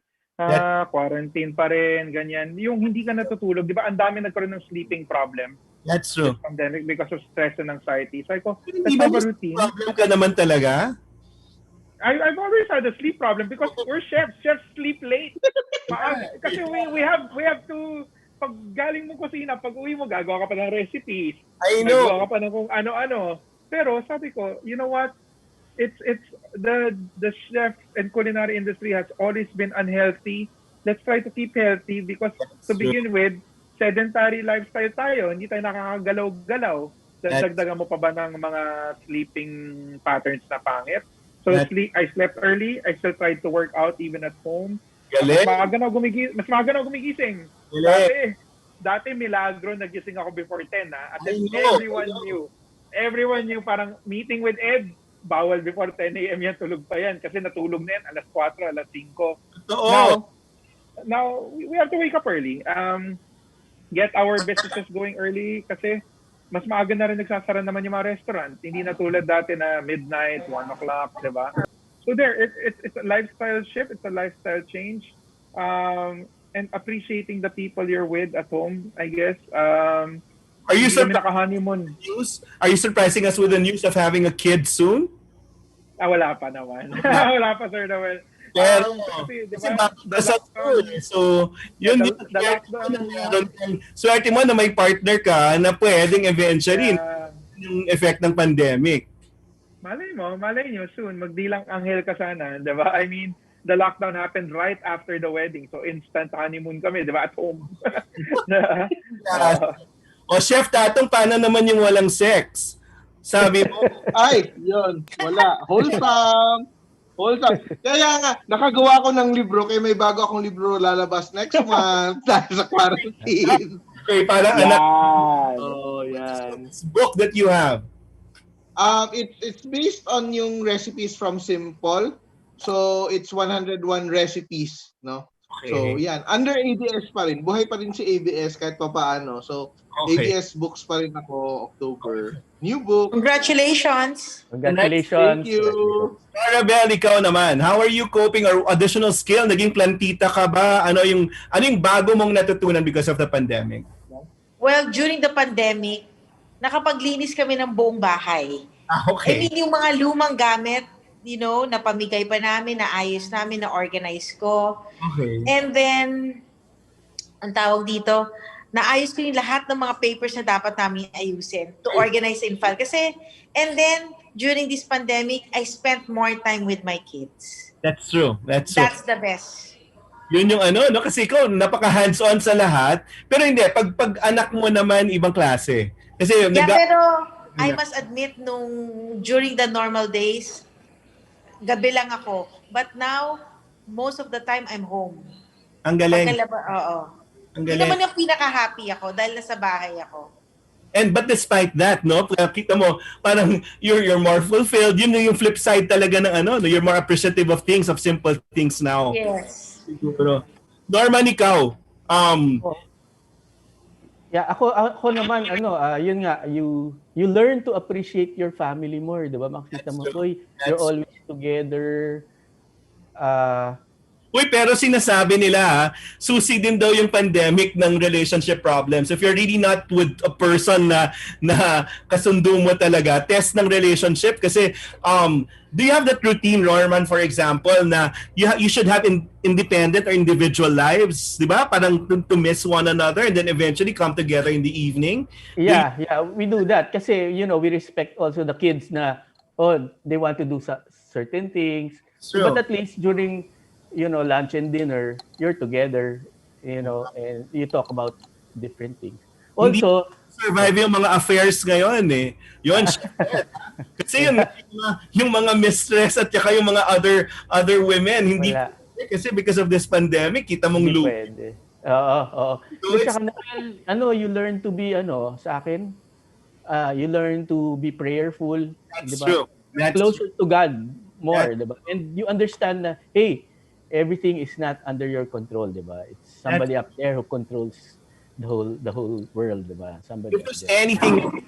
quarantine pa rin, ganyan. Yung hindi ka natutulog, di ba? Ang dami nagkaroon ng sleeping problem. That's true. This pandemic because of stress and anxiety. So, hindi ba a routine. Problem ka naman talaga? I've always had a sleep problem because we're chefs. Chefs sleep late. Kasi we have to, pag galing mo kusina, pag uwi mo, gagawa ka pa ng recipes. I know. Gagawa ka pa ng kung ano-ano. Pero sabi ko, you know what? It's the chef and culinary industry has always been unhealthy. Let's try to keep healthy because to begin with, sedentary lifestyle tayo. Hindi tayo nakakagalaw-galaw. Dagdagan mo pa ba ng mga sleeping patterns na pangit? So I slept early. I still tried to work out even at home. Mas maaga na gumigising. Dati milagro nagising ako before 10 na. At everyone knew parang meeting with Ed, bawal before 10 a.m. yan, tulog pa yan. Kasi natulog na yan, alas 4, alas 5. Now, we have to wake up early. Get our businesses going early kasi mas maaga na rin nagsasara naman yung mga restaurant. Hindi na tulad dati na midnight, 1 o'clock, di ba? So it's a lifestyle shift, it's a lifestyle change. And appreciating the people you're with at home, I guess. Are you surprising us with the news of having a kid soon? Wala pa naman. Wala pa, Sir Noel. So, yun din. Swerte mo na may partner ka na pwedeng eventually yung effect ng pandemic. Malay nyo soon. Magdilang anghel ka sana, di ba? I mean, the lockdown happened right after the wedding. So, instant honeymoon kami, di ba? At home. Chef Tatung, paano naman yung walang sex? Sabi mo? Ay, yun. Wala. Wholesome. Kaya nga, nakagawa ko ng libro kaya may bago akong libro lalabas next month dahil sa quarantine. Okay, parang anak. Yan. Book that you have. It's based on yung recipes from Simple. So, it's 101 recipes, no? Okay. So, yan. Under ABS pa rin. Buhay pa rin si ABS kahit pa paano. So, ABS books pa rin ako October. New book. Congratulations. Congratulations. Thank you. Florabel, ikaw naman. How are you coping? Or additional skill? Naging plantita ka ba? Ano yung bago mong natutunan because of the pandemic? Well, during the pandemic, nakapaglinis kami ng buong bahay. Okay. I mean, yung mga lumang gamit, napamigay pa namin, naayos namin, na-organize ko. Okay. And then, ang tawag dito, naayos ko yung lahat ng mga papers na dapat namin ayusin to organize in file. Kasi, and then, during this pandemic, I spent more time with my kids. That's true. That's the best. Yun yung kasi ikaw, napaka-hands-on sa lahat. Pero hindi, pag anak mo naman, ibang klase. Kasi, pero I must admit, during the normal days, gabi lang ako. But now, most of the time, I'm home. Ang galing. Oo. Ang Hindi galing. naman yung pinaka-happy ako dahil nasa bahay ako. But despite that, no, kita mo parang you're more fulfilled. Yun yung flip side talaga ng no, you're more appreciative of things, of simple things now. Yes. Siguro. Norman, ikaw, Yeah, ako naman yun nga, you learn to appreciate your family more, 'di ba? Makita mo, you're always together. Uy, pero sinasabi nila, susi din daw yung pandemic ng relationship problems. If you're really not with a person na kasundo mo talaga, test ng relationship. Kasi, do you have that routine, Norman, for example, na you should have independent or individual lives, di ba? Parang to miss one another and then eventually come together in the evening. Yeah, we do that. Kasi, we respect also the kids na, they want to do certain things. True. But at least during lunch and dinner, you're together, and you talk about different things. Also, hindi survive yung mga affairs ngayon eh. Yun. Kasi yung mga mistress at saka yung mga other women, hindi kasi because of this pandemic, kita mong hindi pwede. Oo. You learn to be, sa akin, you learn to be prayerful. That's diba? true. That's closer to God more, diba? And you understand na, hey, everything is not under your control, diba? It's somebody up there who controls the whole world, diba? Somebody. If there's anything,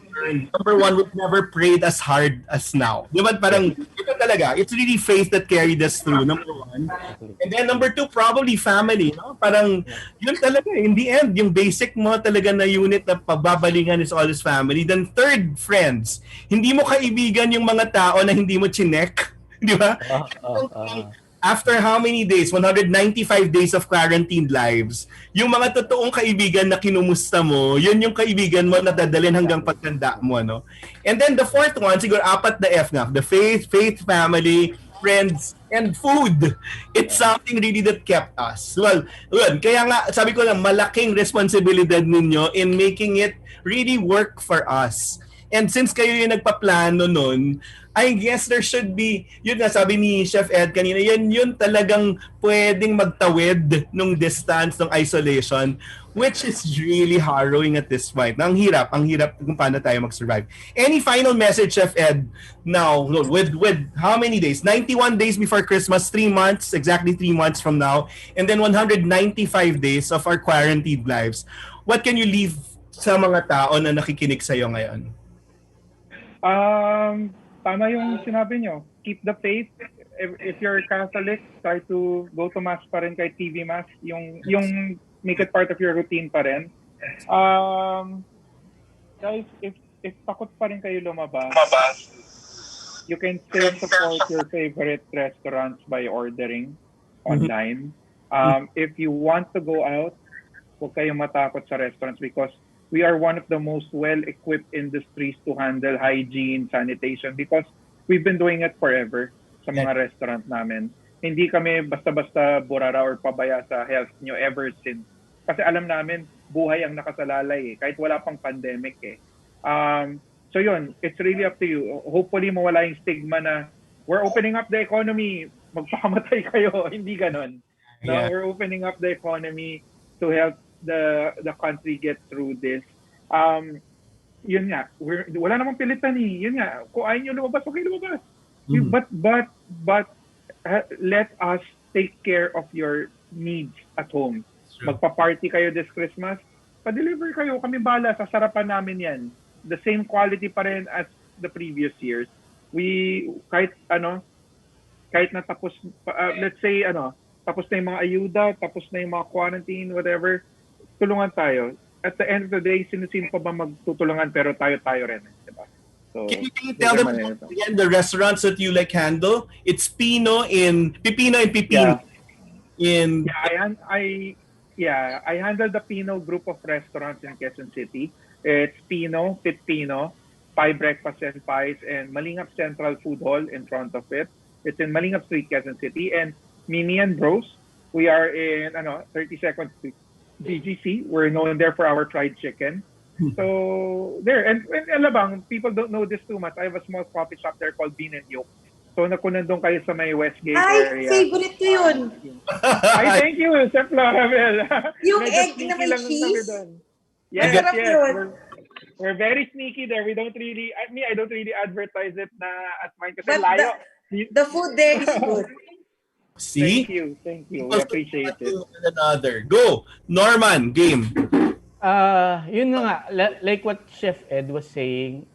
number one, we've never prayed as hard as now. Diba? Parang, ito talaga, it's really faith that carried us through, number one. And then number two, probably family, no? Parang, yun talaga, in the end, yung basic mo talaga na unit na pagbabalingan is always family. Then third, friends. Hindi mo kaibigan yung mga tao na hindi mo chinek, di ba? After how many days? 195 days of quarantined lives. Yung mga totoong kaibigan na kinumusta mo, yun yung kaibigan mo na dadalhin hanggang pagtanda mo, no? And then the fourth one, siguro apat na F na. The faith, family, friends, and food. It's something really that kept us. Well, kaya nga, sabi ko lang, malaking responsibilidad ninyo in making it really work for us. And since kayo yung nagpaplano nun, I guess there should be, yun nga sabi ni Chef Ed kanina, yun talagang pwedeng magtawid nung distance, nung isolation, which is really harrowing at this point. Ang hirap kung paano tayo mag-survive. Any final message, Chef Ed, now, with how many days? 91 days before Christmas, 3 months, exactly 3 months from now, and then 195 days of our quarantined lives. What can you leave sa mga tao na nakikinig sa'yo ngayon? Tama yung sinabi nyo. Keep the faith. If you're Catholic, try to go to Mass pa rin, kahit TV Mass. Yung make it part of your routine pa rin. Guys, if takot pa rin kayo lumabas, you can still support your favorite restaurants by ordering online. If you want to go out, huwag kayong matakot sa restaurants because we are one of the most well-equipped industries to handle hygiene, sanitation because we've been doing it forever sa mga restaurant namin. Hindi kami basta-basta burara or pabaya sa health nyo ever since. Kasi alam namin, buhay ang nakasalalay kahit wala pang pandemic So yun, it's really up to you. Hopefully mawala yung stigma na we're opening up the economy, magpakamatay kayo. Hindi ganon. No, we're opening up the economy to help the country get through this. Yun nga, wala namang pilitan Yun nga, kung ayaw nyo lumabas, okay lumabas. But let us take care of your needs at home. Magpa-party kayo this Christmas, pa-deliver kayo, kami bala, sasarapan namin yan. The same quality pa rin as the previous years. Kahit na tapos, let's say, tapos na yung mga ayuda, tapos na yung mga quarantine, whatever, tulungan tayo. At the end of the day, sino-sino pa ba magtutulungan pero tayo rin. Diba? So, can you tell them again the restaurants that you handle? It's Pino in Pipino. I handle the Pino group of restaurants in Quezon City. It's Pino, Pino, Pie Breakfast and Pies, and Malingap Central Food Hall in front of it. It's in Malingap Street, Quezon City. And Mimi and Bros, we are in 32nd Street, BGC. We're known there for our fried chicken. So there, and alabang, people don't know this too much. I have a small coffee shop there called Bean and Yolk. So nakunandong kayo sa may Westgate area. Favorite ko yun. Ay, thank you, Chef Florabel. Yung egg na may cheese. Yes. We're very sneaky there. We don't really, I don't really advertise it na at mine kasi But layo. the food there is good. See? Thank you. We Also, appreciate it. one another. Go! Norman, game. Yun na nga, like what Chef Ed was saying,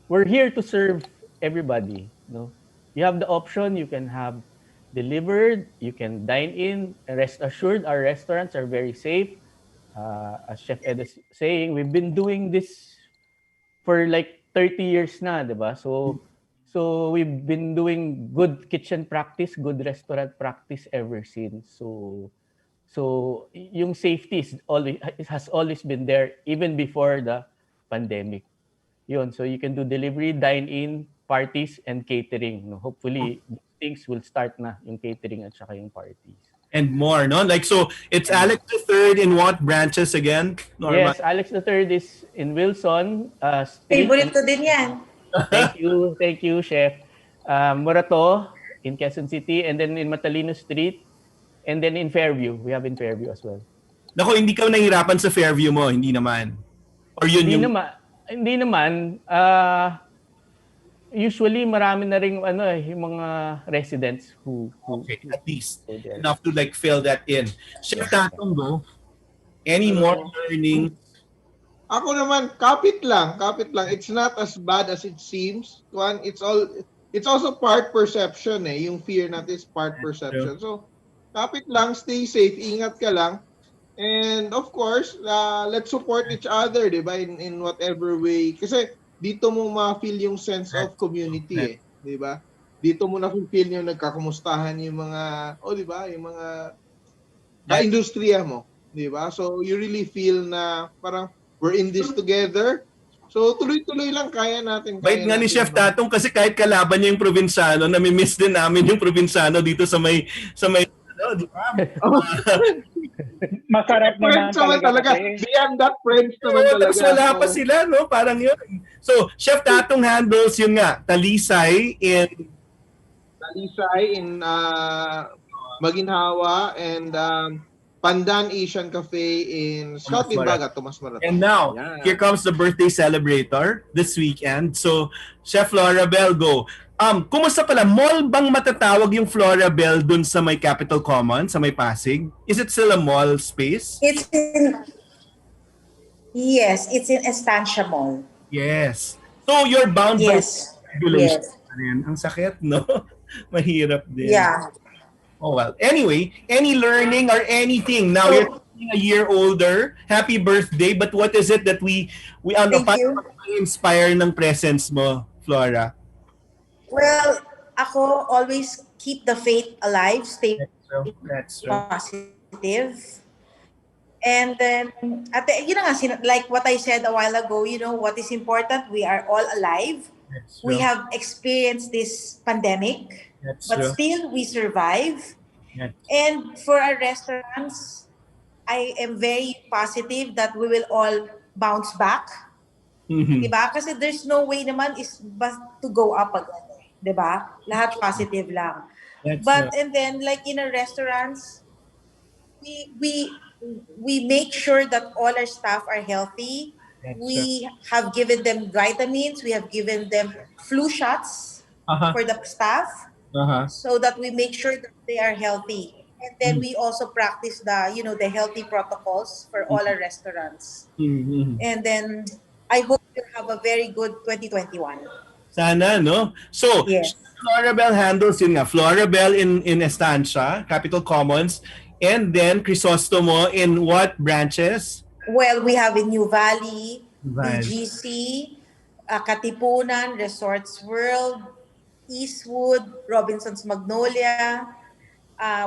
we're here to serve everybody. No, you have the option. You can have delivered. You can dine in. Rest assured, our restaurants are very safe. As Chef Ed is saying, we've been doing this for like 30 years na, diba? So we've been doing good kitchen practice, good restaurant practice ever since. So yung safety has always been there even before the pandemic. Yun, so you can do delivery, dine-in, parties, and catering. No? Hopefully, things will start na yung catering at saka yung parties. And more, no? Like, so it's Alex III in what branches again? Norman? Yes, Alex III is in Wilson. Favorite ko din yan. Thank you, Chef. Morato in Quezon City, and then in Matalino Street, and then in Fairview. We have in Fairview as well. Naku, hindi ka nahihirapan sa Fairview mo, hindi naman. Or yun hindi yung... Hindi naman. Usually, marami na rin yung mga residents who okay, at least enough to like fill that in. Chef Tatung, go. Any more learning? Ako naman, kapit lang. It's not as bad as it seems. It's also part perception eh. Yung fear natin is part perception. So, kapit lang, stay safe, ingat ka lang. And of course, let's support each other, di ba? In whatever way. Kasi dito mo ma-feel yung sense of community eh, di ba? Dito mo na-feel yung nagkakumustahan yung mga, di ba? Yung mga ka-industriya mo, di ba? So you really feel na parang we're in this together. So tuloy-tuloy lang kaya natin. Bait nga ni Chef Tatung kasi kahit kalaban niya yung probinsyano, nami-miss din namin yung probinsyano dito sa may di ba? Masarap naman talaga. Beyond that, friends naman talaga. Tapos wala pa sila, no? Parang yun. So, Chef Tatung handles yun nga, Talisay in Maginhawa and Pandan Asian Cafe in Scotland Baga, Tomas Morato. And now, here comes the birthday celebrator this weekend. So, Chef Florabel, go. Kumusta pala? Mall bang matatawag yung Florabel dun sa may Capitol Common, sa may Pasig? Is it still a mall space? Yes, it's in Estancia Mall. Yes. So you're bound by regulations. Yes. Ang sakit, no? Mahirap din. Yeah. Oh well. Anyway, any learning or anything? Now you're a year older. Happy birthday. But what is it that we paano inspire ng presence mo, Flora? Well, ako always keep the faith alive, stay positive. And then, like what I said a while ago, what is important? We are all alive. We have experienced this pandemic, but still we survive. And for our restaurants, I am very positive that we will all bounce back. Diba? Kasi there's no way naman is to go up again. Diba? Lahat positive lang. And then like in our restaurants, we make sure that all our staff are healthy. We have given them vitamins. We have given them flu shots for the staff so that we make sure that they are healthy. And then we also practice the healthy protocols for all our restaurants. And then I hope you have a very good 2021. Sana, no? So, Florabel handles yun nga. Florabel in Estancia, Capitol Commons, and then Crisostomo in what branches? Well, we have in New Valley, BGC, Katipunan, Resorts World, Eastwood, Robinson's Magnolia.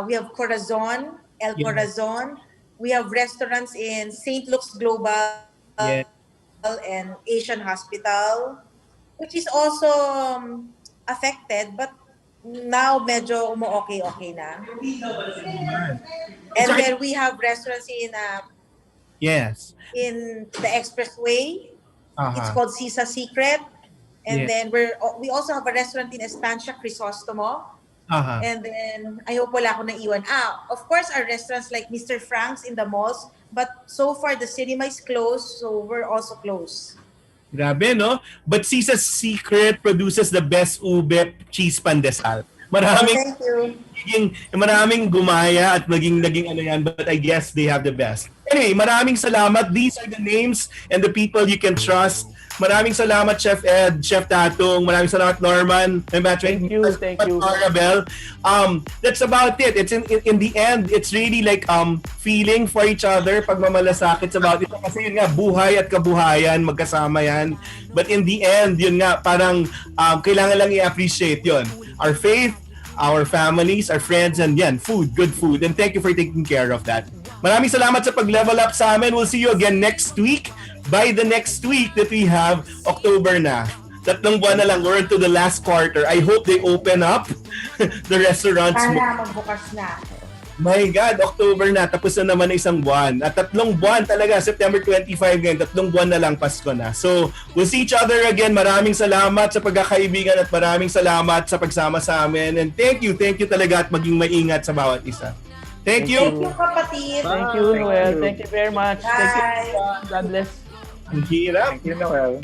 We have Corazon, El Corazon. We have restaurants in St. Luke's Global and Asian Hospital, which is also affected, but now medyo okay na. And then we have restaurants in the Expressway. It's called Sisa Secret. And then we also have a restaurant in Estancia, Crisostomo. Aha. And then, I hope wala akong naiwan. Of course, our restaurants like Mr. Frank's in the malls, but so far the cinema is closed, so we're also closed. Grabe, no? But Sisa's Secret produces the best ube cheese pandesal. Thank you. Maraming gumaya at naging ano yan, but I guess they have the best. Anyway, maraming salamat. These are the names and the people you can trust. Maraming salamat, Chef Ed, Chef Tatung. Maraming salamat, Norman. Thank you. Florabel. That's about it. It's in the end, it's really like feeling for each other, pagmamalasakit sa bawat isa. Kasi yun nga, buhay at kabuhayan, magkasama yan. But in the end, yun nga, parang kailangan lang i-appreciate yun. Our faith, our families, our friends, and yan, food, good food. And thank you for taking care of that. Maraming salamat sa pag-level up sa amin. We'll see you again next week. By the next week that we have, October na. 3 buwan na lang. We're into the last quarter. I hope they open up the restaurants. Para magbukas na. My God, October na. Tapos na naman na 1 buwan. At 3 buwan talaga. September 25 ngayon. 3 buwan na lang Pasko na. So, we'll see each other again. Maraming salamat sa pagkakaibigan at maraming salamat sa pagsama sa amin. And thank you talaga at maging maingat sa bawat isa. Thank you. Thank you, kapatid. Thank you, Noel. Thank you very much. Bye. Thank you. God bless. Ang hirap. Thank you, Noel.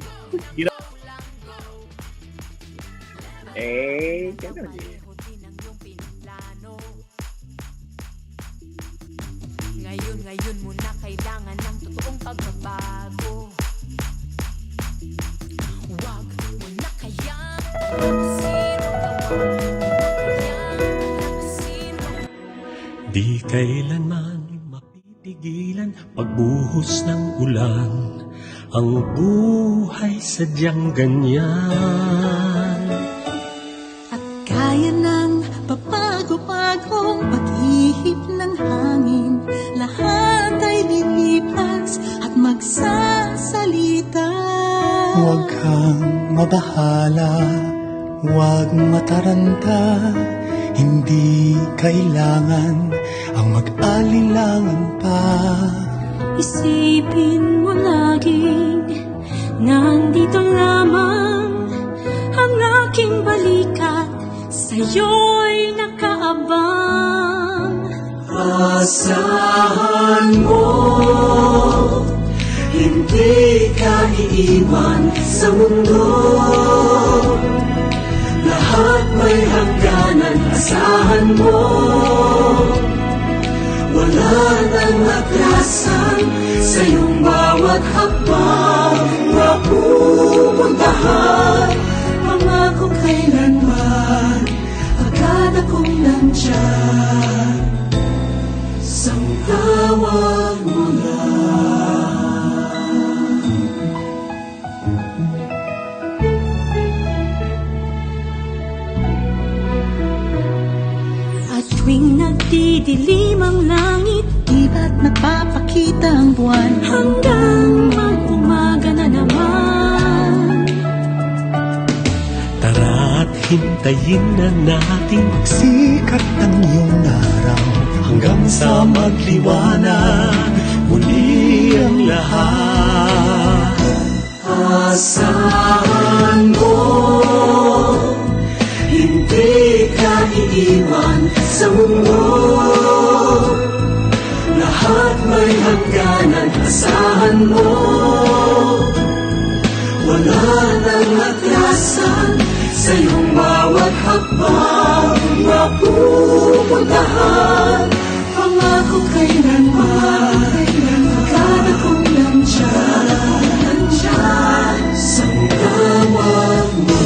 Hirap. Ganun. Ngayon mo na kailangan ng totoong pagbabago. Wag mo na kayang Di kailanman mapipigilan pagbuhos ng ulan. Ang buhay sadyang ganyan. At kaya ng papago-pagong pag-ihip ng hangin. Lahat ay lilipas at magsasalita. Huwag kang mabahala, huwag mataranta. Hindi kailangan ang mag-alilangan pa. Isipin mo laging nandito lamang ang aking balikat, sa'yo'y nakaabang. Asahan mo, hindi ka iiwan sa mundo. Lahat may hangganan, asahan mo. Wala nang atrasan sa iyong bawat hakbang na pupuntahan. Pangako kailanman, agad akong nandyan. Sang tawag mo Tuwing nagdidilim ang langit, di ba't nagpapakita ang buwan hanggang mag-umaga na naman. Tara't hintayin na natin Magsikat ang iyong araw hanggang sa magliwanag muli ang lahat. Asahan mo, hindi ka iiwan sa mundo. Lahat may hangganan, asahan mo. Wala nang atrasan sa iyong bawat hakbang na pupuntahan. Pangako kailanman, agad akong nandyan. Sang tawag mo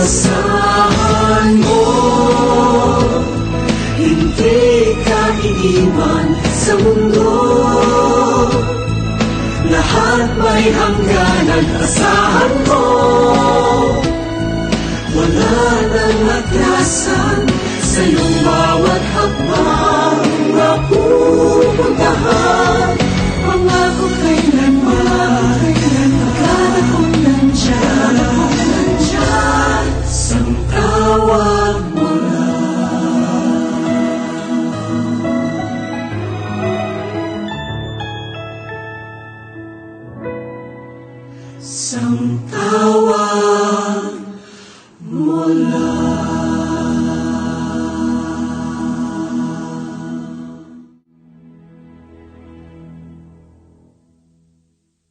asahan mo, hindi ka iiwan sa mundo. Lahat may hangganan, asahan mo. Wala nang atrasan sa iyong bawat hakbang na pupuntahan. Pangako kailanman, agad akong nandyan. Sang tawag mo sang tawag